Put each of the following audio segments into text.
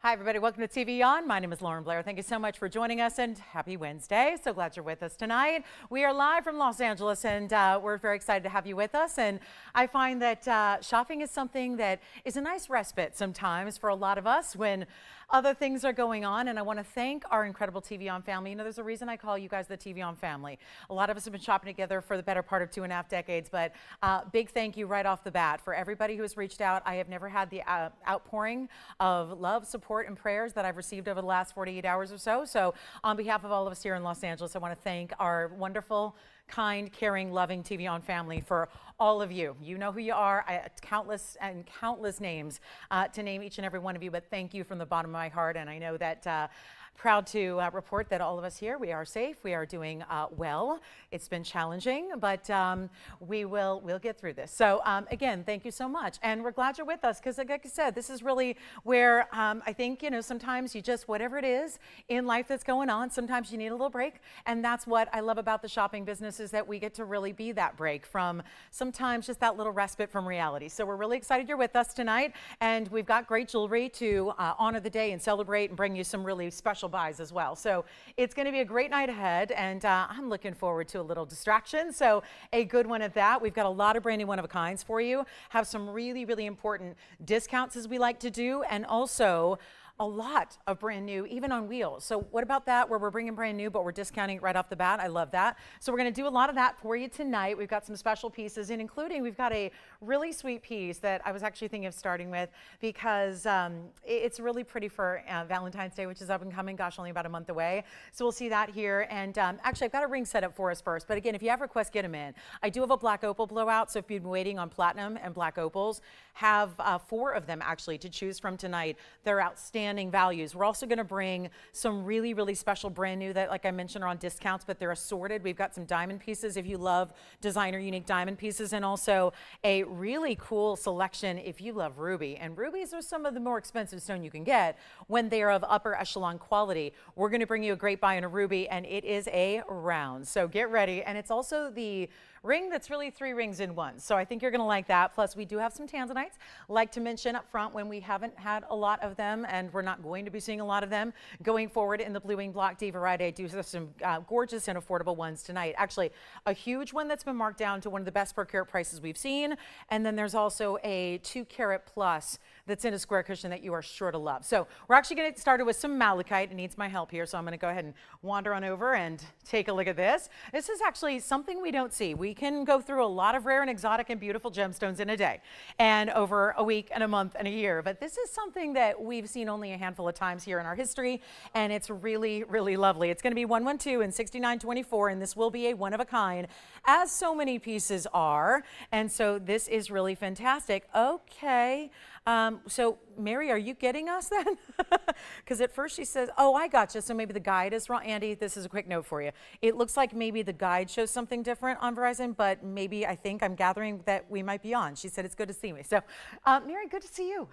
Hi, everybody. Welcome to TVON. My name is Blair. Thank you so much for joining us, and happy Wednesday. So glad you're with us tonight. We are live from Los Angeles, and we're very excited to have you with us. And I find that shopping is something that is a nice respite sometimes for a lot of us when other things are going on. And I want to thank our incredible TVON family. You know, there's a reason I call you guys the TVON family. A lot of us have been shopping together for the better part of 2.5 decades, but big thank you right off the bat for everybody who has reached out. I have never had the outpouring of love, support, and prayers that I've received over the last 48 hours or so. So on behalf of all of us here in Los Angeles, I want to thank our wonderful, kind, caring, loving TVON family for all of you. You know who you are. Countless names to name each and every one of you, but thank you from the bottom of my heart. And I know that proud to report that all of us here, we are safe. We are doing well. It's been challenging, but we'll get through this. So again, thank you so much. And we're glad you're with us because like I said, this is really where I think, you know, sometimes you just, whatever it is in life that's going on, sometimes you need a little break. And that's what I love about the shopping business is that we get to really be that break from sometimes just that little respite from reality. So we're really excited you're with us tonight. And we've got great jewelry to honor the day and celebrate and bring you some really special buys as well. So it's going to be a great night ahead, and I'm looking forward to a little distraction. So a good one at that. We've got a lot of brand new one-of-a-kinds for you. Have some really, really important discounts as we like to do, and also a lot of brand new, even on wheels. So what about that, where we're bringing brand new, but we're discounting it right off the bat? I love that. So we're going to do a lot of that for you tonight. We've got some special pieces, and including we've got a really sweet piece that I was actually thinking of starting with because it's really pretty for Valentine's Day, which is up and coming, gosh, only about a month away. So we'll see that here. And actually, I've got a ring set up for us first. But again, if you have requests, get them in. I do have a black opal blowout, so if you've been waiting on platinum and black opals, have 4 of them actually to choose from tonight. They're outstanding values. We're also going to bring some really, really special brand new that, like I mentioned, are on discounts, but they're assorted. We've got some diamond pieces if you love designer unique diamond pieces, and also a really cool selection if you love ruby. And rubies are some of the more expensive stone you can get when they are of upper echelon quality. We're going to bring you a great buy on a ruby, and it is a round. So get ready. And it's also the ring that's really 3 rings in one. So I think you're going to like that. Plus, we do have some Tanzanites. Like to mention up front when we haven't had a lot of them, and we're not going to be seeing a lot of them going forward in the Blue Wing Block D variety. I do have some gorgeous and affordable ones tonight. Actually, a huge one that's been marked down to one of the best per carat prices we've seen. And then there's also a 2 carat plus that's in a square cushion that you are sure to love. So we're actually going to get started with some malachite. It needs my help here, so I'm going to go ahead and wander on over and take a look at this. This is actually something we don't see. We can go through a lot of rare and exotic and beautiful gemstones in a day and over a week and a month and a year, but this is something that we've seen only a handful of times here in our history, and it's really, really lovely. It's going to be 112 and 6924, and this will be a one of a kind, as so many pieces are, and so this is really fantastic. Okay. So Mary, are you getting us then? Because at first she says, oh, I gotcha. So maybe the guide is wrong. Andy, this is a quick note for you. It looks like maybe the guide shows something different on Verizon, but maybe I'm gathering that we might be on. She said, it's good to see me. So Mary, good to see you.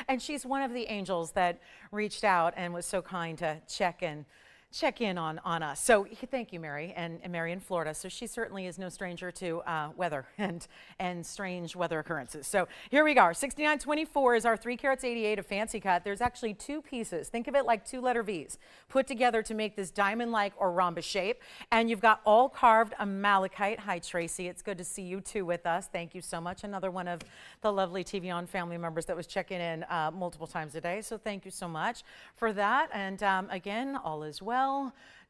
And she's one of the angels that reached out and was so kind to check in on us. So thank you, Mary, and Mary in Florida. So she certainly is no stranger to weather and strange weather occurrences. So here we go. 6924 is our 3 carats 88 of fancy cut. There's actually 2 pieces. Think of it like 2 letter V's put together to make this diamond-like or rhombus shape. And you've got all carved malachite. Hi, Tracy. It's good to see you too with us. Thank you so much. Another one of the lovely TVON family members that was checking in multiple times a day. So thank you so much for that. And again, all is well.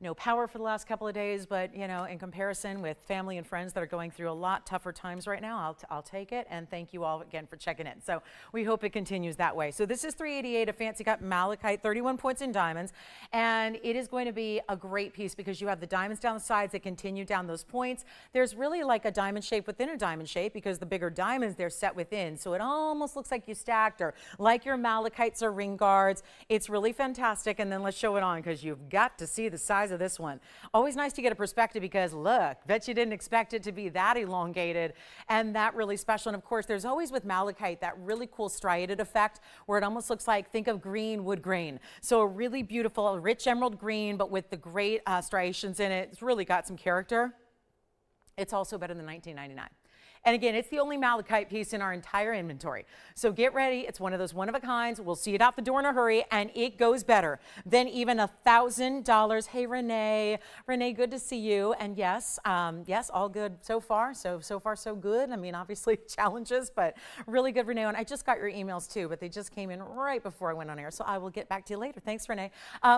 No power for the last couple of days, but you know, in comparison with family and friends that are going through a lot tougher times right now, I'll take it. And thank you all again for checking in. So we hope it continues that way. So this is 388 of fancy cut malachite, 31 points in diamonds, and it is going to be a great piece because you have the diamonds down the sides that continue down those points. There's really like a diamond shape within a diamond shape because the bigger diamonds they're set within, so it almost looks like you stacked or like your malachites or ring guards. It's really fantastic. And then let's show it on because you've got to see the size of this one. Always nice to get a perspective because look, bet you didn't expect it to be that elongated and that really special. And of course, there's always with malachite that really cool striated effect where it almost looks like, think of green wood grain. So a really beautiful, rich emerald green, but with the great striations in it. It's really got some character. It's also better than $19.99. And again, it's the only malachite piece in our entire inventory. So get ready. It's one of those one-of-a-kinds. We'll see it out the door in a hurry, and it goes better than even $1,000. Hey, Renee. Renee, good to see you. And yes, yes, all good so far. So far, so good. I mean, obviously challenges, but really good, Renee. And I just got your emails too, but they just came in right before I went on air. So I will get back to you later. Thanks, Renee.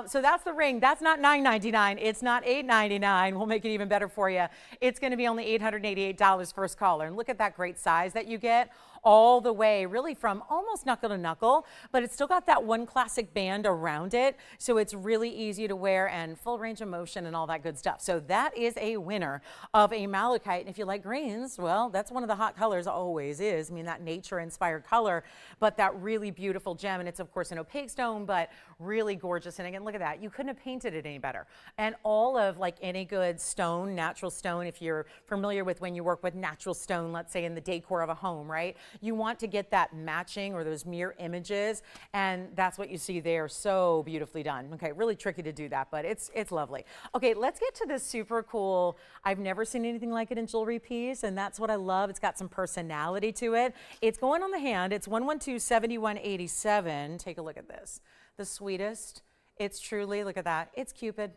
So that's the ring. That's not $9.99. It's not $8.99. We'll make it even better for you. It's going to be only $888 first caller. And look at that great size that you get, all the way really from almost knuckle to knuckle, but it's still got that one classic band around it. So it's really easy to wear and full range of motion and all that good stuff. So that is a winner of a malachite. And if you like greens, well, that's one of the hot colors, always is. I mean, that nature inspired color, but that really beautiful gem. And it's of course an opaque stone, but really gorgeous. And again, look at that. You couldn't have painted it any better. And all of like any good stone, natural stone, if you're familiar with when you work with natural stone, let's say in the decor of a home, right? You want to get that matching or those mirror images, and that's what you see there. So beautifully done. Okay, really tricky to do that, but it's lovely. Okay, let's get to this super cool, I've never seen anything like it in jewelry piece, and that's what I love. It's got some personality to it. It's going on the hand. It's 112-7187. Take a look at this. The sweetest. It's truly, look at that. It's Cupid.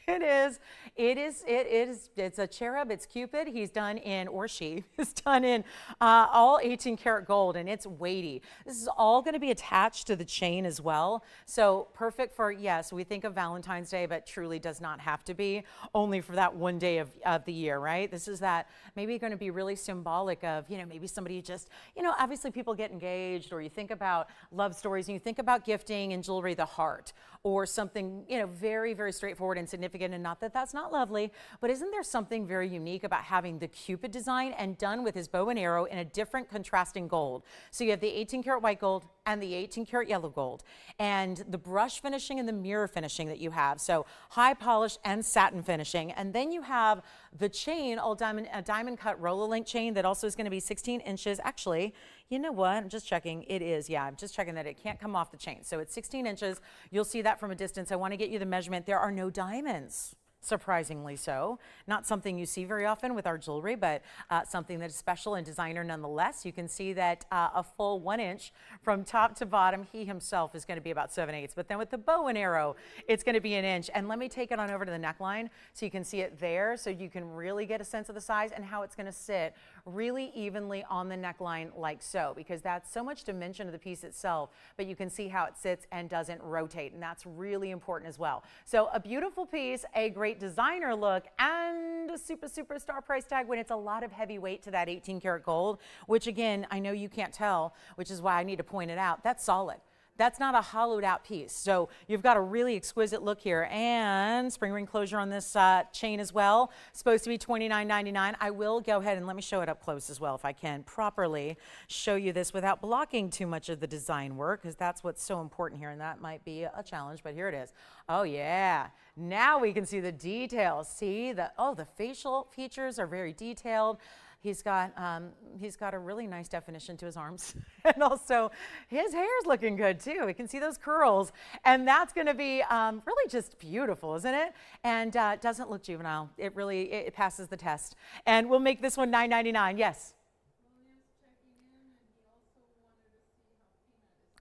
It is. It's a cherub. It's Cupid. He's done in, or she is done in all 18 karat gold, and it's weighty. This is all going to be attached to the chain as well. So perfect for, yes, we think of Valentine's Day, but truly does not have to be, only for that one day of the year, right? This is that maybe going to be really symbolic of, you know, maybe somebody just, you know, obviously people get engaged, or you think about love stories and you think about gifting and jewelry, the heart, or something, you know, very, very straightforward and significant, and not that that's not lovely, but isn't there something very unique about having the Cupid design and done with his bow and arrow in a different contrasting gold? So you have the 18 karat white gold and the 18 karat yellow gold, and the brush finishing and the mirror finishing that you have. So high polish and satin finishing. And then you have the chain, all diamond, a diamond cut roller link chain that also is going to be 16 inches. Actually, you know what? I'm just checking. It is, yeah, I'm just checking that it can't come off the chain. So it's 16 inches. You'll see that from a distance. I want to get you the measurement. There are no diamonds. Surprisingly so. Not something you see very often with our jewelry, but something that is special and designer nonetheless. You can see that a full 1 inch from top to bottom. He himself is going to be about 7/8, but then with the bow and arrow, it's going to be 1 inch. And let me take it on over to the neckline so you can see it there, so you can really get a sense of the size and how it's going to sit really evenly on the neckline like so, because that's so much dimension of the piece itself, but you can see how it sits and doesn't rotate, and that's really important as well. So a beautiful piece, a great designer look, and a super star price tag when it's a lot of heavy weight to that 18 karat gold, which again, I know you can't tell, which is why I need to point it out. That's solid. That's not a hollowed out piece. So you've got a really exquisite look here, and spring ring closure on this chain as well. Supposed to be $29.99. I will go ahead and let me show it up close as well if I can properly show you this without blocking too much of the design work, because that's what's so important here, and that might be a challenge, but here it is. Oh yeah, now we can see the details. See the facial features are very detailed. He's got a really nice definition to his arms, and also his hair's looking good too. We can see those curls, and that's going to be really just beautiful, isn't it? And doesn't look juvenile. It really it passes the test. And we'll make this one $9.99. Yes.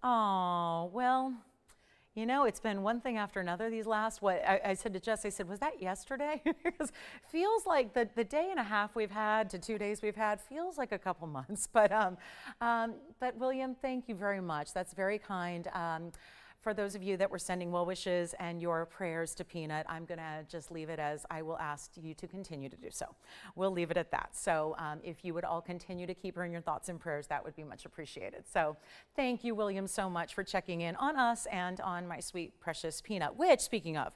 Oh well. You know, it's been one thing after another these last, I said to Jess, I said, was that yesterday? Because feels like the day and a half we've had to 2 days we've had feels like a couple months. But William, thank you very much. That's very kind. For those of you that were sending well wishes and your prayers to Peanut, I'm going to just leave it as I will ask you to continue to do so. We'll leave it at that. So if you would all continue to keep her in your thoughts and prayers, that would be much appreciated. So thank you, William, so much for checking in on us and on my sweet, precious Peanut, which, speaking of,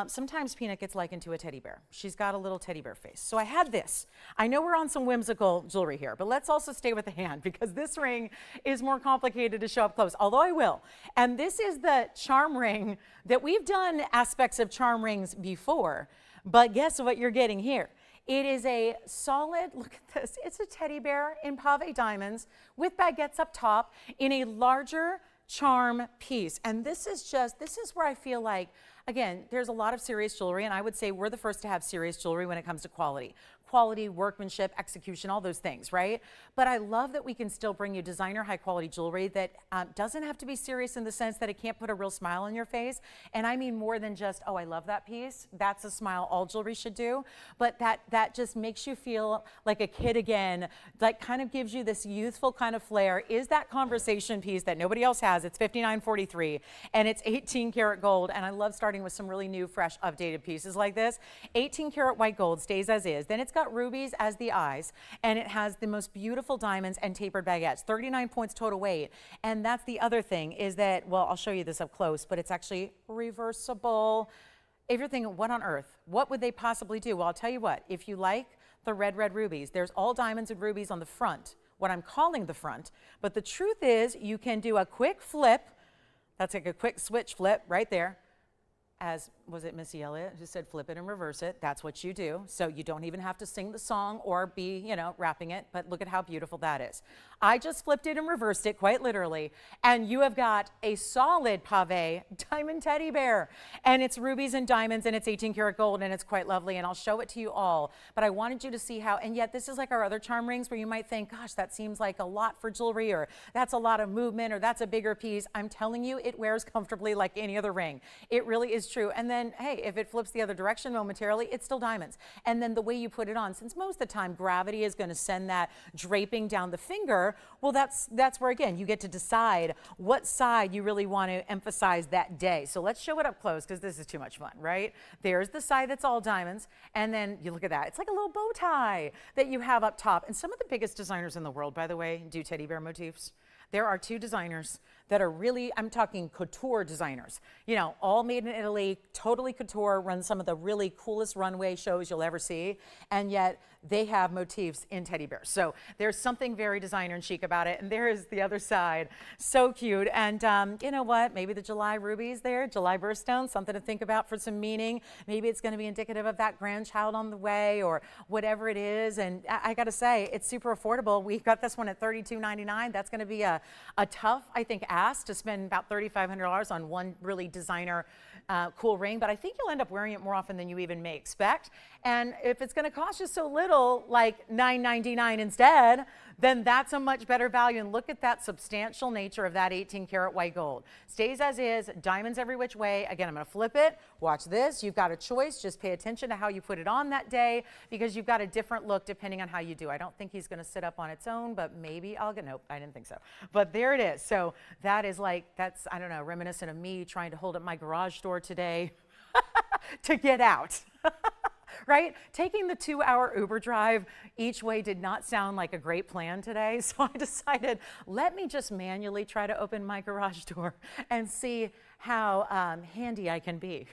sometimes Peanut gets likened to a teddy bear. She's got a little teddy bear face. So I had this. I know we're on some whimsical jewelry here, but let's also stay with the hand, because this ring is more complicated to show up close, although I will. And this is the charm ring that we've done aspects of charm rings before, but guess what you're getting here? It is a solid, look at this, it's a teddy bear in pave diamonds with baguettes up top in a larger charm piece. And this is where I feel like, again, there's a lot of serious jewelry, and I would say we're the first to have serious jewelry when it comes to quality. quality, workmanship, execution, all those things, right? But I love that we can still bring you designer, high quality jewelry that doesn't have to be serious in the sense that it can't put a real smile on your face. And I mean more than just, oh, I love that piece. That's a smile all jewelry should do. But that just makes you feel like a kid again, like kind of gives you this youthful kind of flair. Is that conversation piece that nobody else has. It's $59.43 and it's 18 karat gold. And I love starting with some really new, fresh, updated pieces like this. 18 karat white gold stays as is. Then it's got rubies as the eyes, and it has the most beautiful diamonds and tapered baguettes. 39 points total weight. And that's the other thing is that, well, I'll show you this up close, but it's actually reversible. If you're thinking, what on earth? What would they possibly do? Well, I'll tell you what, if you like the red rubies, there's all diamonds and rubies on the front, what I'm calling the front. But the truth is you can do a quick flip. That's like a quick switch flip right there. As, was it Missy Elliott who said flip it and reverse it? That's what you do. So you don't even have to sing the song or be, you know, rapping it, but look at how beautiful that is. I just flipped it and reversed it quite literally, and you have got a solid pave diamond teddy bear, and it's rubies and diamonds, and it's 18 karat gold, and it's quite lovely, and I'll show it to you all. But I wanted you to see how, and yet this is like our other charm rings where you might think, gosh, that seems like a lot for jewelry, or that's a lot of movement, or that's a bigger piece. I'm telling you, it wears comfortably like any other ring. It really is true. And then, hey, if it flips the other direction momentarily, it's still diamonds. And then the way you put it on, since most of the time gravity is going to send that draping down the finger, well, that's where, again, you get to decide what side you really want to emphasize that day. So let's show it up close because this is too much fun, right? There's the side that's all diamonds, and then you look at that. It's like a little bow tie that you have up top. And some of the biggest designers in the world, by the way, do teddy bear motifs. There are two designers that are really, I'm talking couture designers, you know, all made in Italy, totally couture, run some of the really coolest runway shows you'll ever see, and yet they have motifs in teddy bears. So there's something very designer and chic about it, and there is the other side. So cute. And you know what, maybe the July rubies there, July birthstone, something to think about for some meaning. Maybe it's going to be indicative of that grandchild on the way or whatever it is. And I got to say, it's super affordable. We got this one at $32.99. That's going to be a tough, I think, ask to spend about $3,500 on one really designer cool ring, but I think you'll end up wearing it more often than you even may expect. And if it's going to cost you so little, like $9.99 instead, then that's a much better value. And look at that substantial nature of that 18 karat white gold. Stays as is, diamonds every which way. Again, I'm going to flip it. Watch this. You've got a choice. Just pay attention to how you put it on that day because you've got a different look depending on how you do. I don't think he's going to sit up on its own, but maybe I'll get, nope, I didn't think so. But there it is. So that is like, that's, I don't know, reminiscent of me trying to hold up my garage door today to get out. Right? Taking the 2-hour Uber drive each way did not sound like a great plan today. So I decided, let me just manually try to open my garage door and see how handy I can be.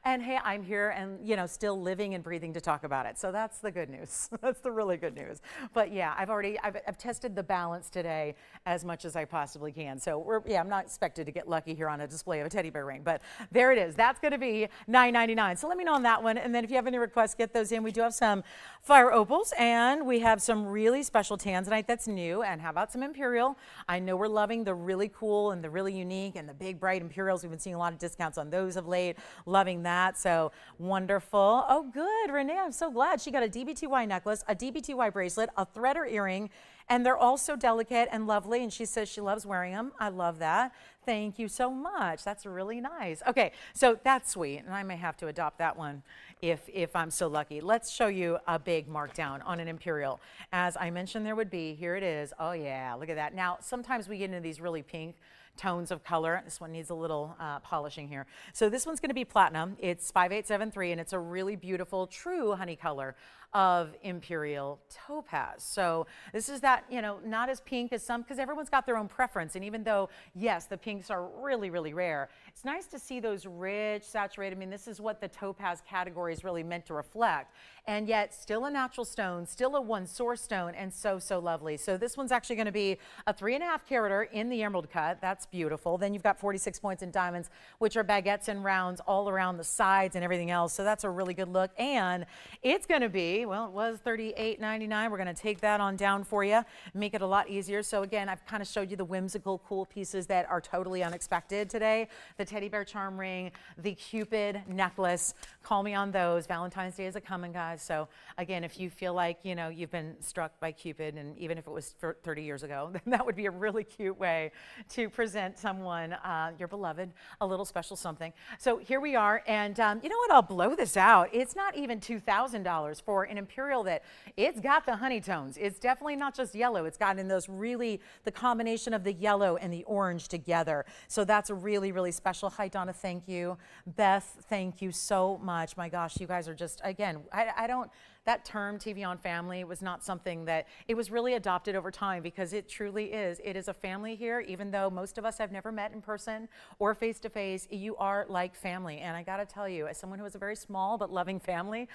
And hey, I'm here and, you know, still living and breathing to talk about it. So that's the good news. That's the really good news. But yeah, I've tested the balance today as much as I possibly can. So I'm not expected to get lucky here on a display of a teddy bear ring, but there it is. That's going to be $9.99. So let me know on that one. And then if you have any requests, get those in. We do have some fire opals and we have some really special Tanzanite that's new. And how about some Imperial? I know we're loving the really cool and the really unique and the big bright Imperials. We've been seeing a lot of discounts on those of late. Loving that. So wonderful. Oh, good. Renee, I'm so glad. She got a DBTY necklace, a DBTY bracelet, a threader earring, and they're all so delicate and lovely. And she says she loves wearing them. I love that. Thank you so much. That's really nice. Okay, so that's sweet. And I may have to adopt that one if I'm so lucky. Let's show you a big markdown on an Imperial. As I mentioned there would be, here it is. Oh yeah, look at that. Now, sometimes we get into these really pink tones of color. This one needs a little polishing here. So this one's going to be platinum. It's 5873 and it's a really beautiful true honey color of Imperial topaz. So this is that, you know, not as pink as some, because everyone's got their own preference. And even though, yes, the pinks are really, really rare, it's nice to see those rich, saturated. I mean, this is what the topaz category is really meant to reflect. And yet still a natural stone, still a one source stone, and so, so lovely. So this one's actually going to be a 3.5 carater in the emerald cut. That's That's beautiful. Then you've got 46 points in diamonds, which are baguettes and rounds all around the sides and everything else. So that's a really good look. And it's going to be, well, it was $38.99. We're going to take that on down for you, make it a lot easier. So again, I've kind of showed you the whimsical, cool pieces that are totally unexpected today. The teddy bear charm ring, the Cupid necklace. Call me on those. Valentine's Day is a-coming, guys. So again, if you feel like, you know, you've been struck by Cupid, and even if it was 30 years ago, then that would be a really cute way to present someone, your beloved, a little special something. So here we are, and you know what? I'll blow this out. It's not even $2,000 for an Imperial that it's got the honey tones. It's definitely not just yellow. It's got in those really, the combination of the yellow and the orange together. So that's a really, really special. Hi, Donna, thank you. Beth, thank you so much. My gosh, you guys are just, again, I don't, that term TVON family was not something that, it was really adopted over time, because it truly is. It is a family here, even though most of us have never met in person or face to face. You are like family. And I got to tell you, as someone who has a very small but loving family,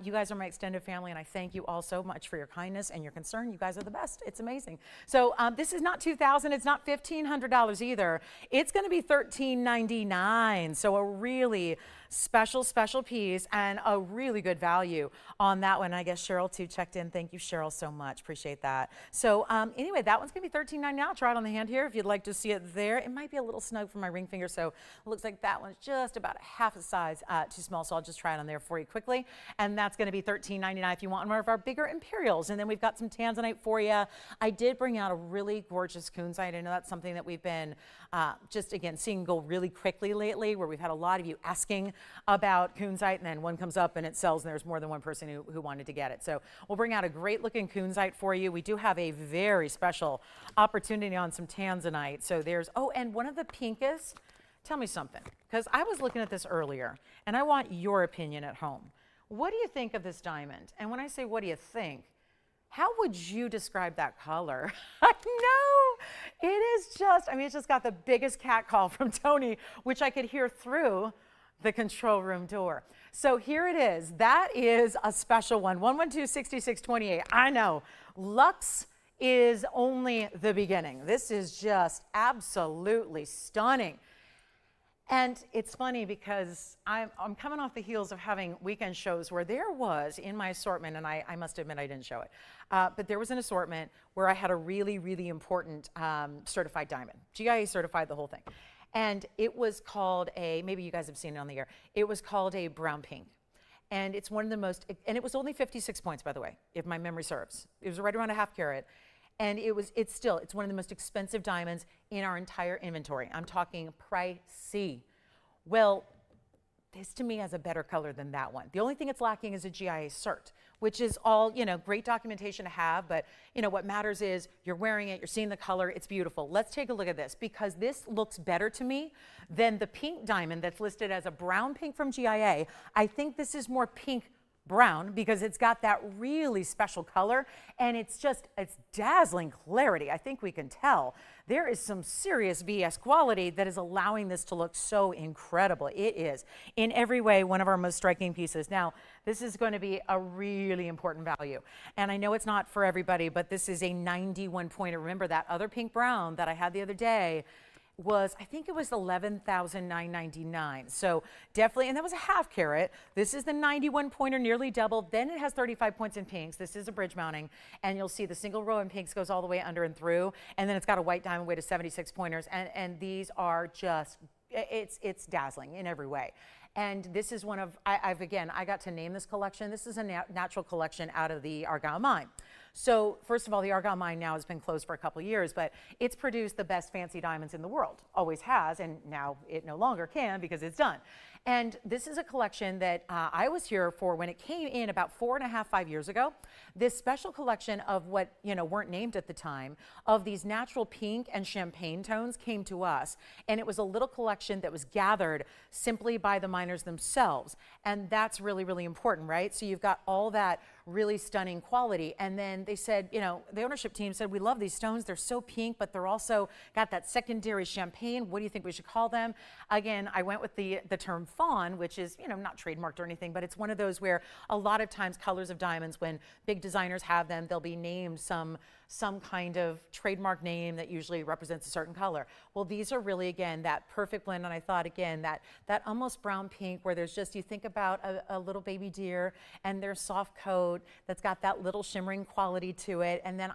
you guys are my extended family, and I thank you all so much for your kindness and your concern. You guys are the best. It's amazing. So this is not $2,000. It's not $1,500 either. It's going to be $1,399. So a really special piece and a really good value on that one. I guess Cheryl too checked in. Thank you, Cheryl, so much. Appreciate that. So anyway, that one's gonna be $13.99. I'll try it on the hand here if you'd like to see it there. It might be a little snug for my ring finger, so it looks like that one's just about half a size too small, so I'll just try it on there for you quickly. And that's gonna be $13.99 if you want one of our bigger Imperials. And then we've got some Tanzanite for you. I did bring out a really gorgeous kunzite. I know that's something that we've been just, again, seeing go really quickly lately, where we've had a lot of you asking about kunzite, and then one comes up and it sells, and there's more than one person who wanted to get it. So we'll bring out a great looking kunzite for you. We do have a very special opportunity on some Tanzanite. So there's, oh, and one of the pinkest, tell me something, because I was looking at this earlier, and I want your opinion at home. What do you think of this diamond? And when I say what do you think, how would you describe that color? I know, it is just, I mean, it's just got the biggest cat call from Tony, which I could hear through the control room door. So here it is. That is a special one, 112-6628. I know, Lux is only the beginning. This is just absolutely stunning. And it's funny because I'm coming off the heels of having weekend shows where there was in my assortment, and I must admit I didn't show it, but there was an assortment where I had a really, really important certified diamond, GIA certified, the whole thing. And it was called a, maybe you guys have seen it on the air, it was called a brown pink. And it's one of the most, and it was only 56 points, by the way, if my memory serves. It was right around a half carat. And it's one of the most expensive diamonds in our entire inventory. I'm talking pricey. Well, this to me has a better color than that one. The only thing it's lacking is a GIA cert, which is all, you know, great documentation to have, but you know, what matters is you're wearing it, you're seeing the color, it's beautiful. Let's take a look at this, because this looks better to me than the pink diamond that's listed as a brown pink from GIA. I think this is more pink brown because it's got that really special color, and it's dazzling clarity. I think we can tell there is some serious VS quality that is allowing this to look so incredible. It is in every way one of our most striking pieces. Now, this is going to be a really important value, and I know it's not for everybody, but this is a 91 pointer. Remember that other pink brown that I had the other day was, I think it was $11,999. So definitely, and that was a half carat. This is the 91 pointer, nearly double. Then it has 35 points in pinks. This is a bridge mounting, and you'll see the single row in pinks goes all the way under and through, and then it's got a white diamond weight of 76 pointers, and these are just, it's dazzling in every way. And this is one of, I got to name this collection. This is a natural collection out of the Argyle mine. So first of all, the Argyle mine now has been closed for a couple of years, but it's produced the best fancy diamonds in the world, always has, and now it no longer can because it's done. And this is a collection that I was here for when it came in about 4.5, 5 years ago. This special collection of what, you know, weren't named at the time, of these natural pink and champagne tones came to us. And it was a little collection that was gathered simply by the miners themselves. And that's really, really important, right? So you've got all that really stunning quality. And then they said, you know, the ownership team said, we love these stones. They're so pink, but they're also got that secondary champagne. What do you think we should call them? Again, I went with the term Fawn, which is, you know, not trademarked or anything, but it's one of those where a lot of times colors of diamonds, when big designers have them, they'll be named some kind of trademark name that usually represents a certain color. Well, these are really, again, that perfect blend. And I thought, again, that almost brown pink where there's just, you think about a little baby deer and their soft coat that's got that little shimmering quality to it. And then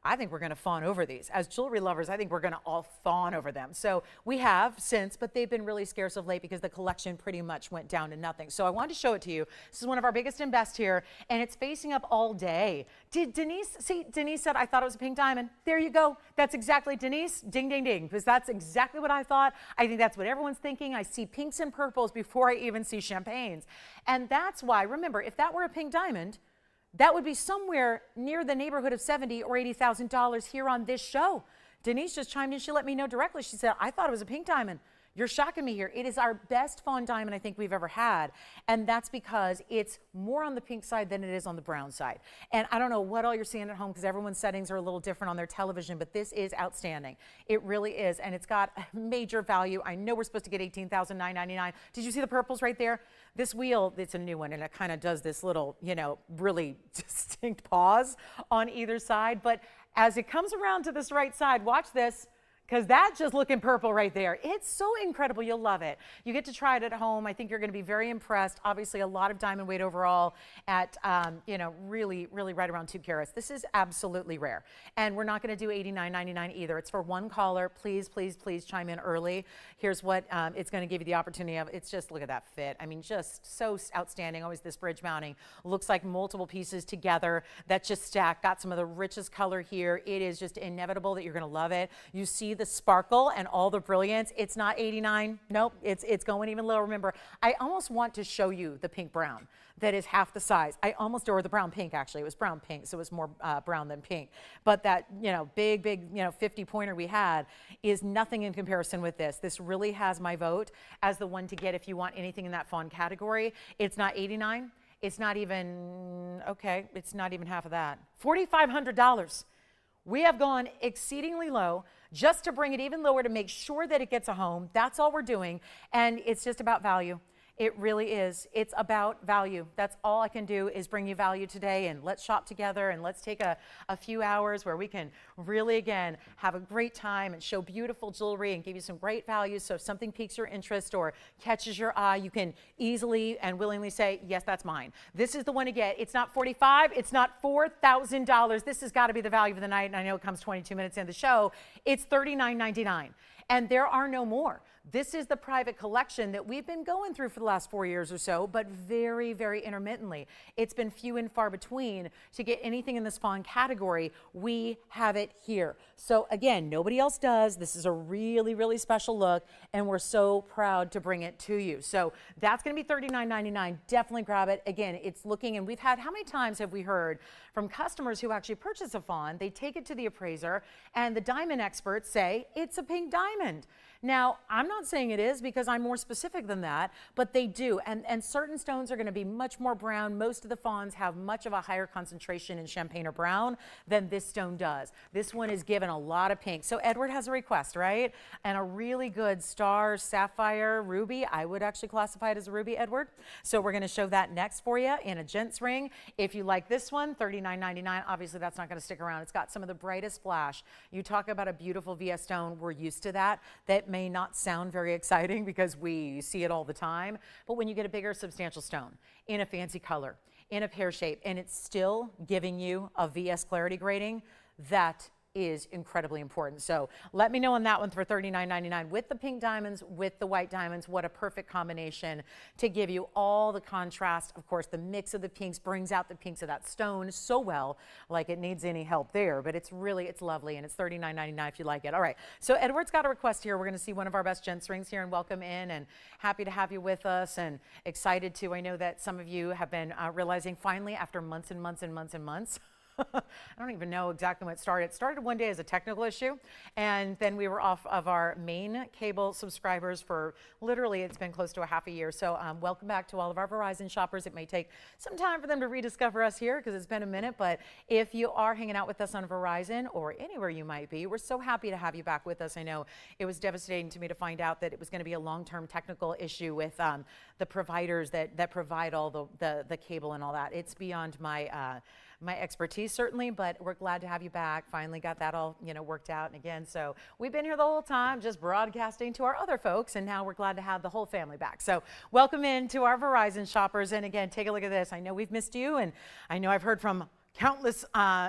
I think we're going to fawn over these. As jewelry lovers, I think we're going to all fawn over them. So we have since, but they've been really scarce of late because the collection pretty much went down to nothing. So I wanted to show it to you. This is one of our biggest and best here, and it's facing up all day. Did Denise, see, Denise said, I thought it was a pink diamond. There you go. That's exactly, Denise, ding, ding, ding, because that's exactly what I thought. I think that's what everyone's thinking. I see pinks and purples before I even see champagnes. And that's why, remember, if that were a pink diamond, that would be somewhere near the neighborhood of $70,000 or $80,000 here on this show. Denise just chimed in. She let me know directly. She said, I thought it was a pink diamond. You're shocking me here. It is our best fawn diamond I think we've ever had. And that's because it's more on the pink side than it is on the brown side. And I don't know what all you're seeing at home because everyone's settings are a little different on their television, but this is outstanding. It really is. And it's got a major value. I know we're supposed to get $18,999. Did you see the purples right there? This wheel, it's a new one, and it kind of does this little, you know, really distinct pause on either side. But as it comes around to this right side, watch this, because that's just looking purple right there. It's so incredible. You'll love it. You get to try it at home. I think you're going to be very impressed. Obviously, a lot of diamond weight overall at, you know, really, really right around 2 carats. This is absolutely rare. And we're not going to do $89.99 either. It's for one caller. Please, please, please chime in early. Here's what it's going to give you the opportunity of. It's just, look at that fit. I mean, just so outstanding. Always this bridge mounting. Looks like multiple pieces together that just stack. Got some of the richest color here. It is just inevitable that you're going to love it. You see the sparkle and all the brilliance. It's not 89. Nope, it's going even lower. Remember, I almost want to show you the pink brown that is half the size. I almost, or the brown pink actually. It was brown pink, so it was more brown than pink. But that, you know, big, you know, 50 pointer we had is nothing in comparison with this. This really has my vote as the one to get if you want anything in that fawn category. It's not 89. It's not even, okay, it's not even half of that. $4,500. We have gone exceedingly low just to bring it even lower to make sure that it gets a home. That's all we're doing. And it's just about value. It really is. It's about value. That's all I can do is bring you value today, and let's shop together and let's take a few hours where we can really, again, have a great time and show beautiful jewelry and give you some great values. So if something piques your interest or catches your eye, you can easily and willingly say, yes, that's mine. This is the one to get. It's not $45,000. It's not $4,000. This has got to be the value of the night. And I know it comes 22 minutes into the show. It's $39.99. And there are no more. This is the private collection that we've been going through for the last 4 years or so, but very, very intermittently. It's been few and far between to get anything in this fawn category. We have it here. So again, nobody else does. This is a really, really special look, and we're so proud to bring it to you. So that's going to be $39.99. Definitely grab it. Again, it's looking, and we've had, how many times have we heard from customers who actually purchase a fawn, they take it to the appraiser, and the diamond experts say, it's a pink diamond. Now, I'm not saying it is because I'm more specific than that, but they do. And certain stones are going to be much more brown. Most of the fawns have much of a higher concentration in champagne or brown than this stone does. This one is given a lot of pink. So Edward has a request, right? And a really good star sapphire ruby. I would actually classify it as a ruby, Edward. So we're going to show that next for you in a gent's ring. If you like this one, $39.99. Obviously, that's not going to stick around. It's got some of the brightest flash. You talk about a beautiful VS stone. We're used to that. That may not sound very exciting because we see it all the time, but when you get a bigger substantial stone in a fancy color, in a pear shape, and it's still giving you a VS clarity grading, that is incredibly important. So let me know on that one for $39.99 with the pink diamonds, with the white diamonds. What a perfect combination to give you all the contrast. Of course, the mix of the pinks brings out the pinks of that stone so well, like it needs any help there, but it's really, it's lovely, and it's $39.99 if you like it. All right, so Edward's got a request here. We're going to see one of our best gents rings here and welcome in, and happy to have you with us and excited to. I know that some of you have been realizing finally after months and months and months and months, I don't even know exactly when it started. It started one day as a technical issue, and then we were off of our main cable subscribers for literally, it's been close to a half a year. So welcome back to all of our Verizon shoppers. It may take some time for them to rediscover us here because it's been a minute, but if you are hanging out with us on Verizon or anywhere you might be, we're so happy to have you back with us. I know it was devastating to me to find out that it was going to be a long-term technical issue with the providers that provide all the cable and all that. It's beyond my my expertise certainly, but we're glad to have you back. Finally got that all, worked out. And again, so we've been here the whole time just broadcasting to our other folks, and now we're glad to have the whole family back. So welcome in to our Verizon shoppers. And again, take a look at this. I know we've missed you, and I know I've heard from countless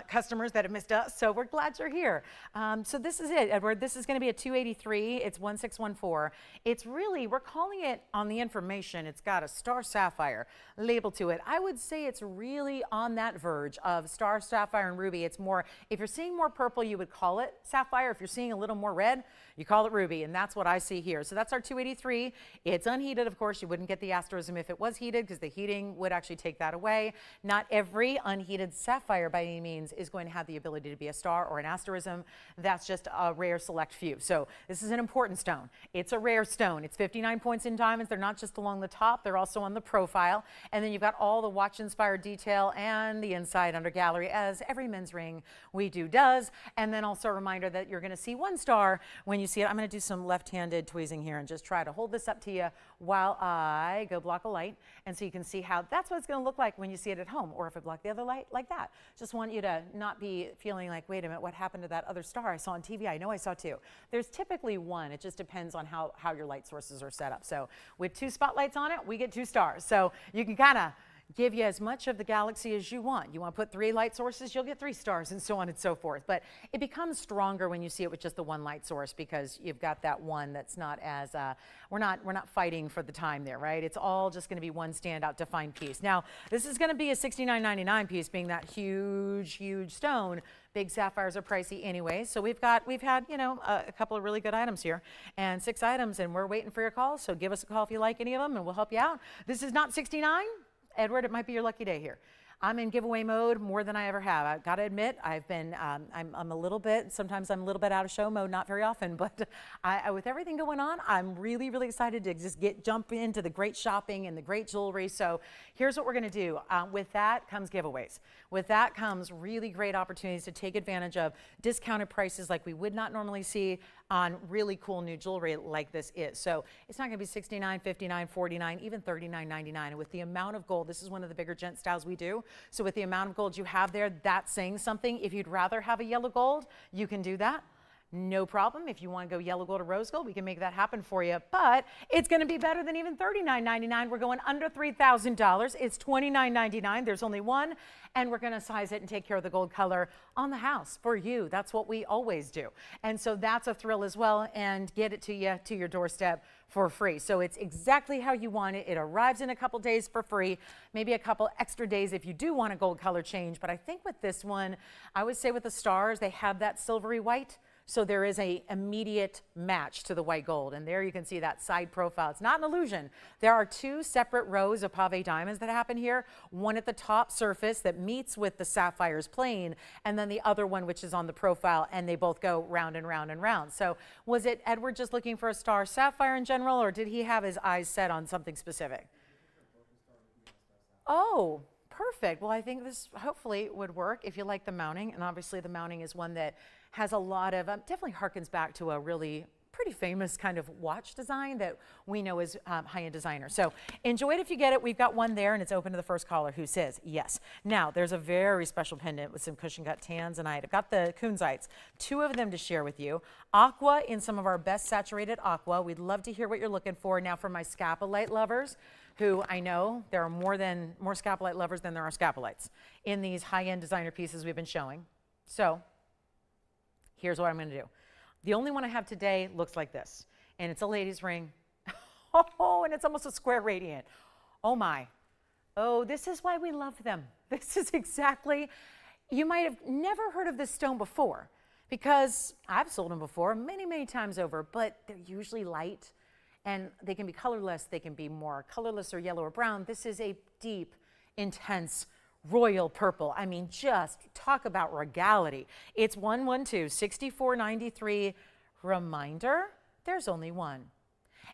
customers that have missed us, so we're glad you're here. So this is it, Edward. This is going to be a 283. It's 1614. It's really, we're calling it on the information, it's got a star sapphire label to it. I would say it's really on that verge of star sapphire and ruby. It's more, if you're seeing more purple, you would call it sapphire. If you're seeing a little more red, you call it ruby, and that's what I see here. So that's our 283. It's unheated, of course. You wouldn't get the asterism if it was heated, because the heating would actually take that away. Not every unheated sapphire by any means is going to have the ability to be a star or an asterism. That's just a rare select few. So this is an important stone. It's a rare stone. It's 59 points in diamonds. They're not just along the top, they're also on the profile. And then you've got all the watch inspired detail and the inside under gallery, as every men's ring we do does. And then also a reminder that you're going to see one star when you see it. I'm going to do some left-handed tweezing here and just try to hold this up to you while I go block a light, and so you can see how that's what it's going to look like when you see it at home, or if I block the other light like that. Just want you to not be feeling like, wait a minute, what happened to that other star I saw on TV? I know I saw two. There's typically one. It just depends on how your light sources are set up. So with two spotlights on it, we get 2 stars. So you can kind of give you as much of the galaxy as you want. You want to put 3 light sources, you'll get 3 stars, and so on and so forth. But it becomes stronger when you see it with just the one light source, because you've got that one that's not as, we're not fighting for the time there, right? It's all just going to be one standout defined piece. Now, this is going to be a $69.99 piece, being that huge, huge stone. Big sapphires are pricey anyway, so we've had, a couple of really good items here, and 6 items, and we're waiting for your calls. So give us a call if you like any of them, and we'll help you out. This is not 69. Edward, it might be your lucky day here. I'm in giveaway mode more than I ever have. I've got to admit, I've been, I'm a little bit, sometimes I'm a little bit out of show mode, not very often, but with everything going on, I'm really, really excited to just jump into the great shopping and the great jewelry. So here's what we're going to do. With that comes giveaways. With that comes really great opportunities to take advantage of discounted prices like we would not normally see on really cool new jewelry like this is. So it's not going to be $69, $59, $49, even $39.99. And with the amount of gold, this is one of the bigger gent styles we do. So with the amount of gold you have there, that's saying something. If you'd rather have a yellow gold, you can do that. No problem. If you want to go yellow gold or rose gold, we can make that happen for you. But it's going to be better than even $39.99. We're going under $3,000. It's $29.99. There's only one. And we're going to size it and take care of the gold color on the house for you. That's what we always do. And so that's a thrill as well, and get it to you to your doorstep for free. So it's exactly how you want it. It arrives in a couple days for free, maybe a couple extra days if you do want a gold color change. But I think with this one, I would say with the stars, they have that silvery white. So there is an immediate match to the white gold. And there you can see that side profile. It's not an illusion. There are 2 separate rows of pave diamonds that happen here. One at the top surface that meets with the sapphire's plane, and then the other one which is on the profile, and they both go round and round and round. So was it Edward just looking for a star sapphire in general, or did he have his eyes set on something specific? Oh, perfect. Well, I think this hopefully would work if you like the mounting. And obviously the mounting is one that has a lot of, definitely harkens back to a really pretty famous kind of watch design that we know is high-end designer. So enjoy it if you get it. We've got one there, and it's open to the first caller who says yes. Now, there's a very special pendant with some cushion cut Tanzanite. I've got the kunzites, 2 of them to share with you. Aqua in some of our best saturated aqua. We'd love to hear what you're looking for. Now, for my scapolite lovers, who I know there are more scapolite lovers than there are scapolites in these high-end designer pieces we've been showing. So here's what I'm going to do. The only one I have today looks like this, and it's a lady's ring. Oh, and it's almost a square radiant. Oh my. Oh, this is why we love them. This is exactly, you might have never heard of this stone before, because I've sold them before many, many times over, but they're usually light, and they can be colorless. They can be more colorless or yellow or brown. This is a deep, intense royal purple. I mean, just talk about regality. It's 112, 6493. Reminder, there's only one.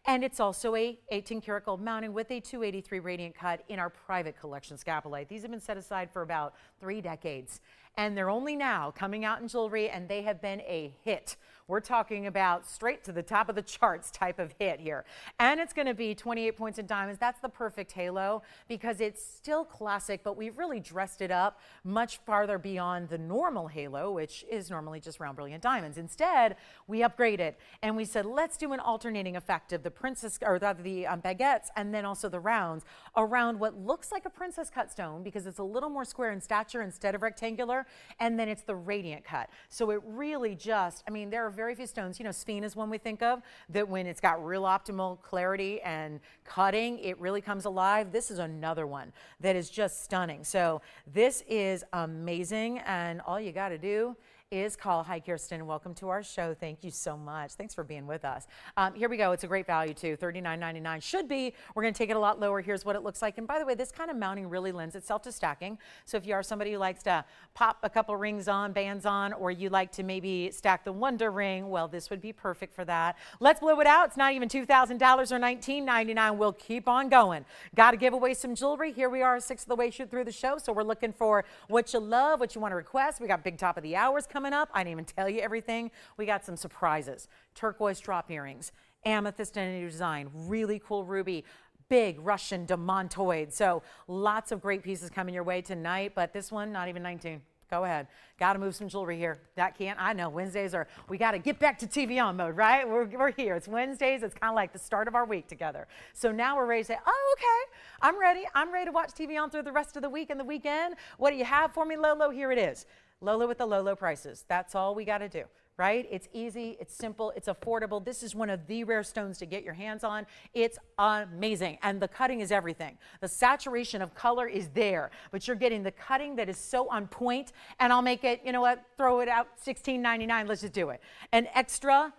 And it's also a 18 karat gold mounting with a 283 radiant cut in our private collection scapolite. These have been set aside for about 3 decades. And they're only now coming out in jewelry, and they have been a hit. We're talking about straight to the top of the charts type of hit here. And it's going to be 28 points in diamonds. That's the perfect halo because it's still classic, but we've really dressed it up much farther beyond the normal halo, which is normally just round brilliant diamonds. Instead, we upgraded and we said, let's do an alternating effect of the princess or the baguettes and then also the rounds around what looks like a princess cut stone because it's a little more square in stature instead of rectangular. And then it's the radiant cut. So it really just, I mean, there are very few stones. You know, sphene is one we think of that when it's got real optimal clarity and cutting, it really comes alive. This is another one that is just stunning. So this is amazing. And all you got to do is call. Hi, Kirsten. Welcome to our show. Thank you so much. Thanks for being with us. Here we go. It's a great value too. $39.99 should be. We're going to take it a lot lower. Here's what it looks like. And by the way, this kind of mounting really lends itself to stacking. So if you are somebody who likes to pop a couple rings on, bands on, or you like to maybe stack the wonder ring, well, this would be perfect for that. Let's blow it out. It's not even $2,000 or $19.99. We'll keep on going. Got to give away some jewelry. Here we are, 6th of the way through the show. So we're looking for what you love, what you want to request. We got big top of the hours coming up. I didn't even tell you everything. We got some surprises. Turquoise drop earrings, amethyst in a new design, really cool ruby, big Russian demantoid. So lots of great pieces coming your way tonight, but this one, not even 19. Go ahead. Got to move some jewelry here. That can't, I know, Wednesdays are, we got to get back to TVON mode, right? We're here. It's Wednesdays. It's kind of like the start of our week together. So now we're ready to say, oh, okay, I'm ready. I'm ready to watch TVON through the rest of the week and the weekend. What do you have for me, Lolo? Here it is. Lolo with the low prices. That's all we got to do, right? It's easy, it's simple, it's affordable. This is one of the rare stones to get your hands on. It's amazing. And the cutting is everything. The saturation of color is there, but you're getting the cutting that is so on point. And I'll make it, you know what, throw it out, $16.99. Let's just do it. An extra,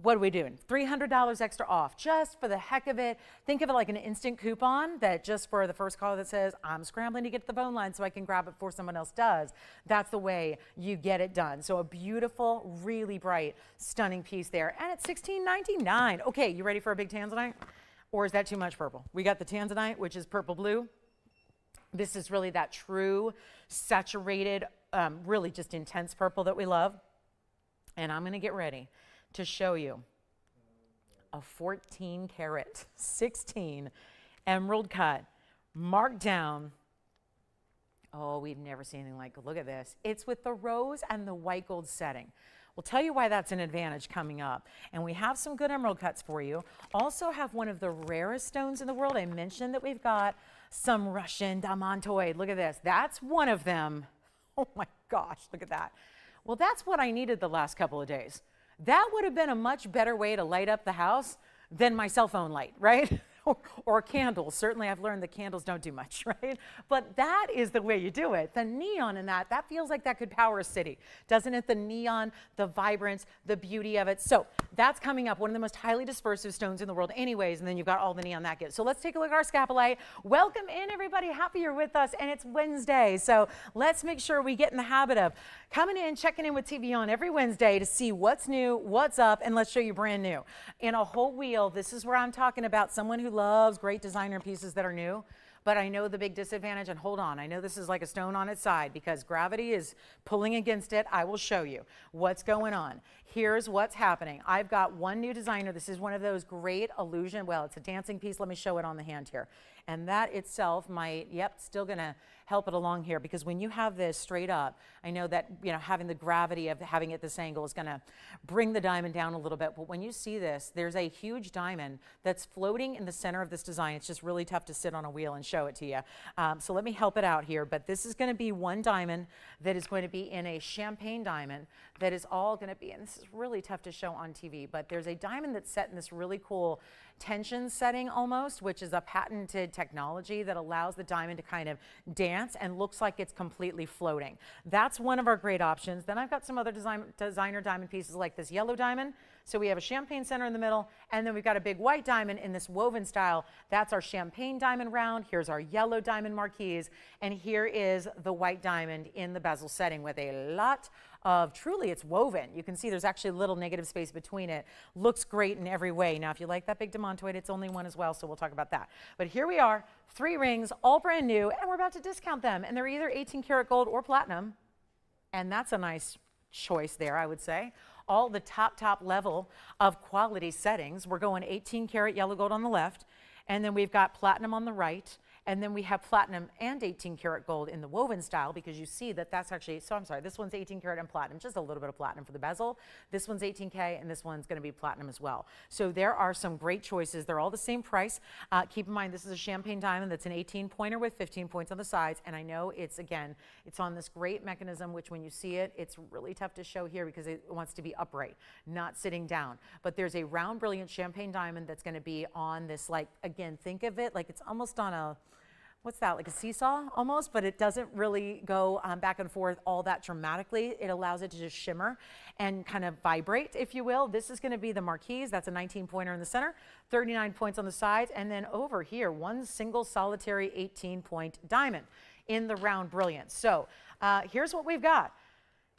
what are we doing? $300 extra off just for the heck of it. Think of it like an instant coupon that just for the first caller that says, I'm scrambling to get to the phone line so I can grab it before someone else does. That's the way you get it done. So a beautiful, really bright, stunning piece there. And it's $16.99. Okay, you ready for a big Tanzanite? Or is that too much purple? We got the Tanzanite, which is purple blue. This is really that true, saturated, really just intense purple that we love. And I'm going to get ready to show you a 14 karat, 16 emerald cut, marked down. Oh, we've never seen anything like it. Look at this. It's with the rose and the white gold setting. We'll tell you why that's an advantage coming up. And we have some good emerald cuts for you. Also have one of the rarest stones in the world. I mentioned that we've got some Russian demantoid. Look at this. That's one of them. Oh my gosh, look at that. Well, that's what I needed the last couple of days. That would have been a much better way to light up the house than my cell phone light, right? Or candles. Certainly I've learned that candles don't do much, right? But that is the way you do it. The neon in that feels like that could power a city, doesn't it? The neon, the vibrance, the beauty of it. So that's coming up, one of the most highly dispersive stones in the world anyways, and then you've got all the neon that gets. So let's take a look at our scapolite. Welcome in, everybody. Happy you're with us, and it's Wednesday. So let's make sure we get in the habit of coming in, checking in with TVON every Wednesday to see what's new, what's up, and let's show you brand new. In a whole wheel, this is where I'm talking about someone who loves great designer pieces that are new, but I know the big disadvantage, and hold on, I know this is like a stone on its side because gravity is pulling against it. I will show you what's going on. Here's what's happening. I've got one new designer. This is one of those great illusion, well, it's a dancing piece. Let me show it on the hand here. And that itself might, yep, still gonna help it along here because when you have this straight up, I know that, you know, having the gravity of having it this angle is gonna bring the diamond down a little bit. But when you see this, there's a huge diamond that's floating in the center of this design. It's just really tough to sit on a wheel and show it to you. So let me help it out here. But this is gonna be one diamond that is going to be in a champagne diamond that is all gonna be, and this is really tough to show on TV, but there's a diamond that's set in this really cool tension setting almost, which is a patented technology that allows the diamond to kind of dance and looks like it's completely floating. That's one of our great options. Then I've got some other designer diamond pieces like this yellow diamond. So we have a champagne center in the middle, and then we've got a big white diamond in this woven style. That's our champagne diamond round. Here's our yellow diamond marquise, and here is the white diamond in the bezel setting with a lot of, truly it's woven. You can see there's actually a little negative space between it. Looks great in every way. Now, if you like that big demantoid, it's only one as well, so we'll talk about that. But here we are, 3 rings, all brand new, and we're about to discount them. And they're either 18 karat gold or platinum, and that's a nice choice there, I would say. All the top level of quality settings. We're going 18 karat yellow gold on the left, and then we've got platinum on the right, and then we have platinum and 18 karat gold in the woven style, because you see that that's actually, so I'm sorry, this one's 18 karat and platinum, just a little bit of platinum for the bezel. This one's 18K, and this one's going to be platinum as well. So there are some great choices. They're all the same price. Keep in mind, this is a champagne diamond that's an 18 pointer with 15 points on the sides, and I know it's, again, it's on this great mechanism, which when you see it, it's really tough to show here because it wants to be upright, not sitting down. But there's a round, brilliant champagne diamond that's going to be on this, like, again, think of it like it's almost on a, what's that, like a seesaw almost, but it doesn't really go back and forth all that dramatically. It allows it to just shimmer and kind of vibrate, if you will. This is going to be the marquise. That's a 19 pointer in the center, 39 points on the sides, and then over here, one single solitary 18 point diamond in the round brilliant. So here's what we've got.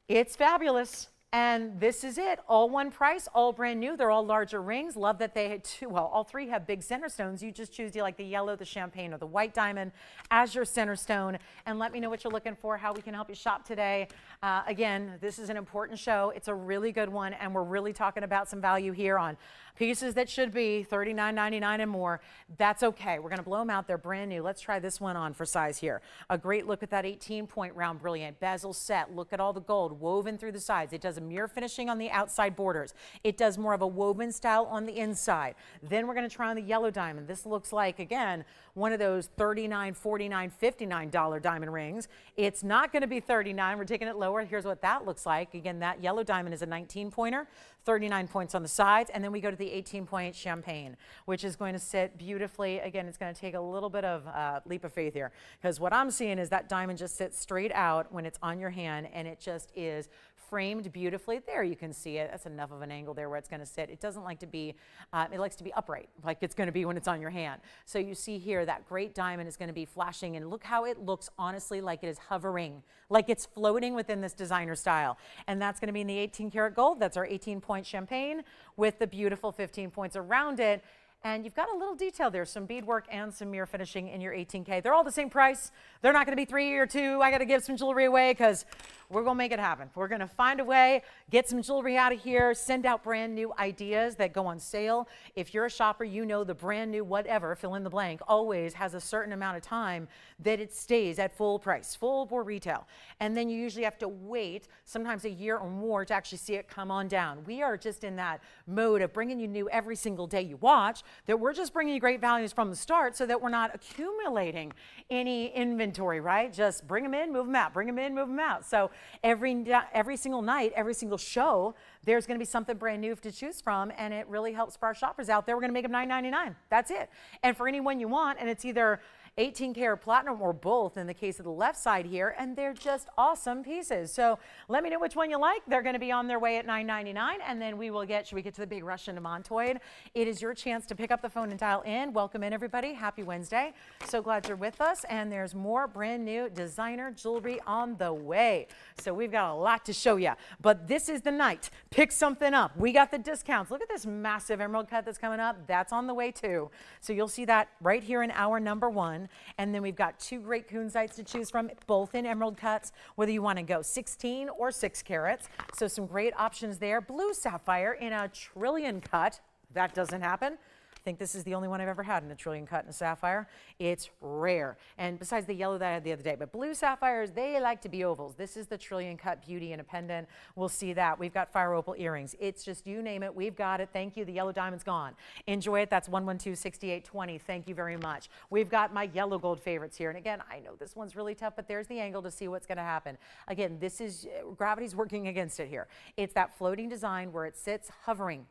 It's fabulous. And this is it, all one price, all brand new. They're all larger rings. Love that they had two, well, all three have big center stones. You just choose, do you like the yellow, the champagne, or the white diamond as your center stone? And let me know what you're looking for, how we can help you shop today. Again, this is an important show. It's a really good one, and we're really talking about some value here on pieces that should be $39.99 and more. That's okay. We're going to blow them out. They're brand new. Let's try this one on for size here. A great look at that 18-point round brilliant bezel set. Look at all the gold woven through the sides. It does a mirror finishing on the outside borders. It does more of a woven style on the inside. Then we're going to try on the yellow diamond. This looks like, again, one of those $39, $49, $59 diamond rings. It's not going to be $39. We're taking it lower. Here's what that looks like. Again, that yellow diamond is a 19-pointer, 39 points on the sides, and then we go to the 18-point champagne, which is going to sit beautifully. Again, it's going to take a little bit of leap of faith here, because what I'm seeing is that diamond just sits straight out when it's on your hand, and it just is framed beautifully. There you can see it. That's enough of an angle there where it's going to sit. It doesn't like to be, it likes to be upright, like it's going to be when it's on your hand. So you see here that great diamond is going to be flashing, and look how it looks, honestly, like it is hovering, like it's floating within this designer style. And that's going to be in the 18 karat gold. That's our 18-point champagne with the beautiful 15 points around it. And you've got a little detail there, some beadwork and some mirror finishing in your 18K. They're all the same price. They're not going to be 3 or 2. I got to give some jewelry away because we're going to make it happen. We're going to find a way, get some jewelry out of here, send out brand new ideas that go on sale. If you're a shopper, you know the brand new whatever, fill in the blank, always has a certain amount of time that it stays at full price, full bore retail. And then you usually have to wait sometimes a year or more to actually see it come on down. We are just in that mode of bringing you new every single day you watch, that we're just bringing you great values from the start so that we're not accumulating any inventory, right? Just bring them in, move them out, bring them in, move them out. So every single night, every single show, there's going to be something brand new to choose from, and it really helps for our shoppers out there. We're going to make them $9.99. That's it. And for anyone you want, and it's either 18K or platinum or both in the case of the left side here, and they're just awesome pieces. So let me know which one you like. They're going to be on their way at $9.99, and then we will get, should we get to the big Russian demantoid? It is your chance to pick up the phone and dial in. Welcome in, everybody. Happy Wednesday. So glad you're with us, and there's more brand new designer jewelry on the way. So we've got a lot to show you, but this is the night. Pick something up. We got the discounts. Look at this massive emerald cut that's coming up. That's on the way too. So you'll see that right here in hour number 1. And then we've got 2 great kunzites to choose from, both in emerald cuts, whether you want to go 16 or 6 carats. So some great options there. Blue sapphire in a trillion cut. That doesn't happen. I think this is the only one I've ever had in a trillion cut in a sapphire. It's rare. And besides the yellow that I had the other day, but blue sapphires, they like to be ovals. This is the trillion cut beauty in a pendant. We'll see that. We've got fire opal earrings. It's just, you name it, we've got it. Thank you. The yellow diamond's gone. Enjoy it. That's 112-6820. Thank you very much. We've got my yellow gold favorites here. And again, I know this one's really tough, but there's the angle to see what's going to happen. Again, this is, gravity's working against it here. It's that floating design where it sits hovering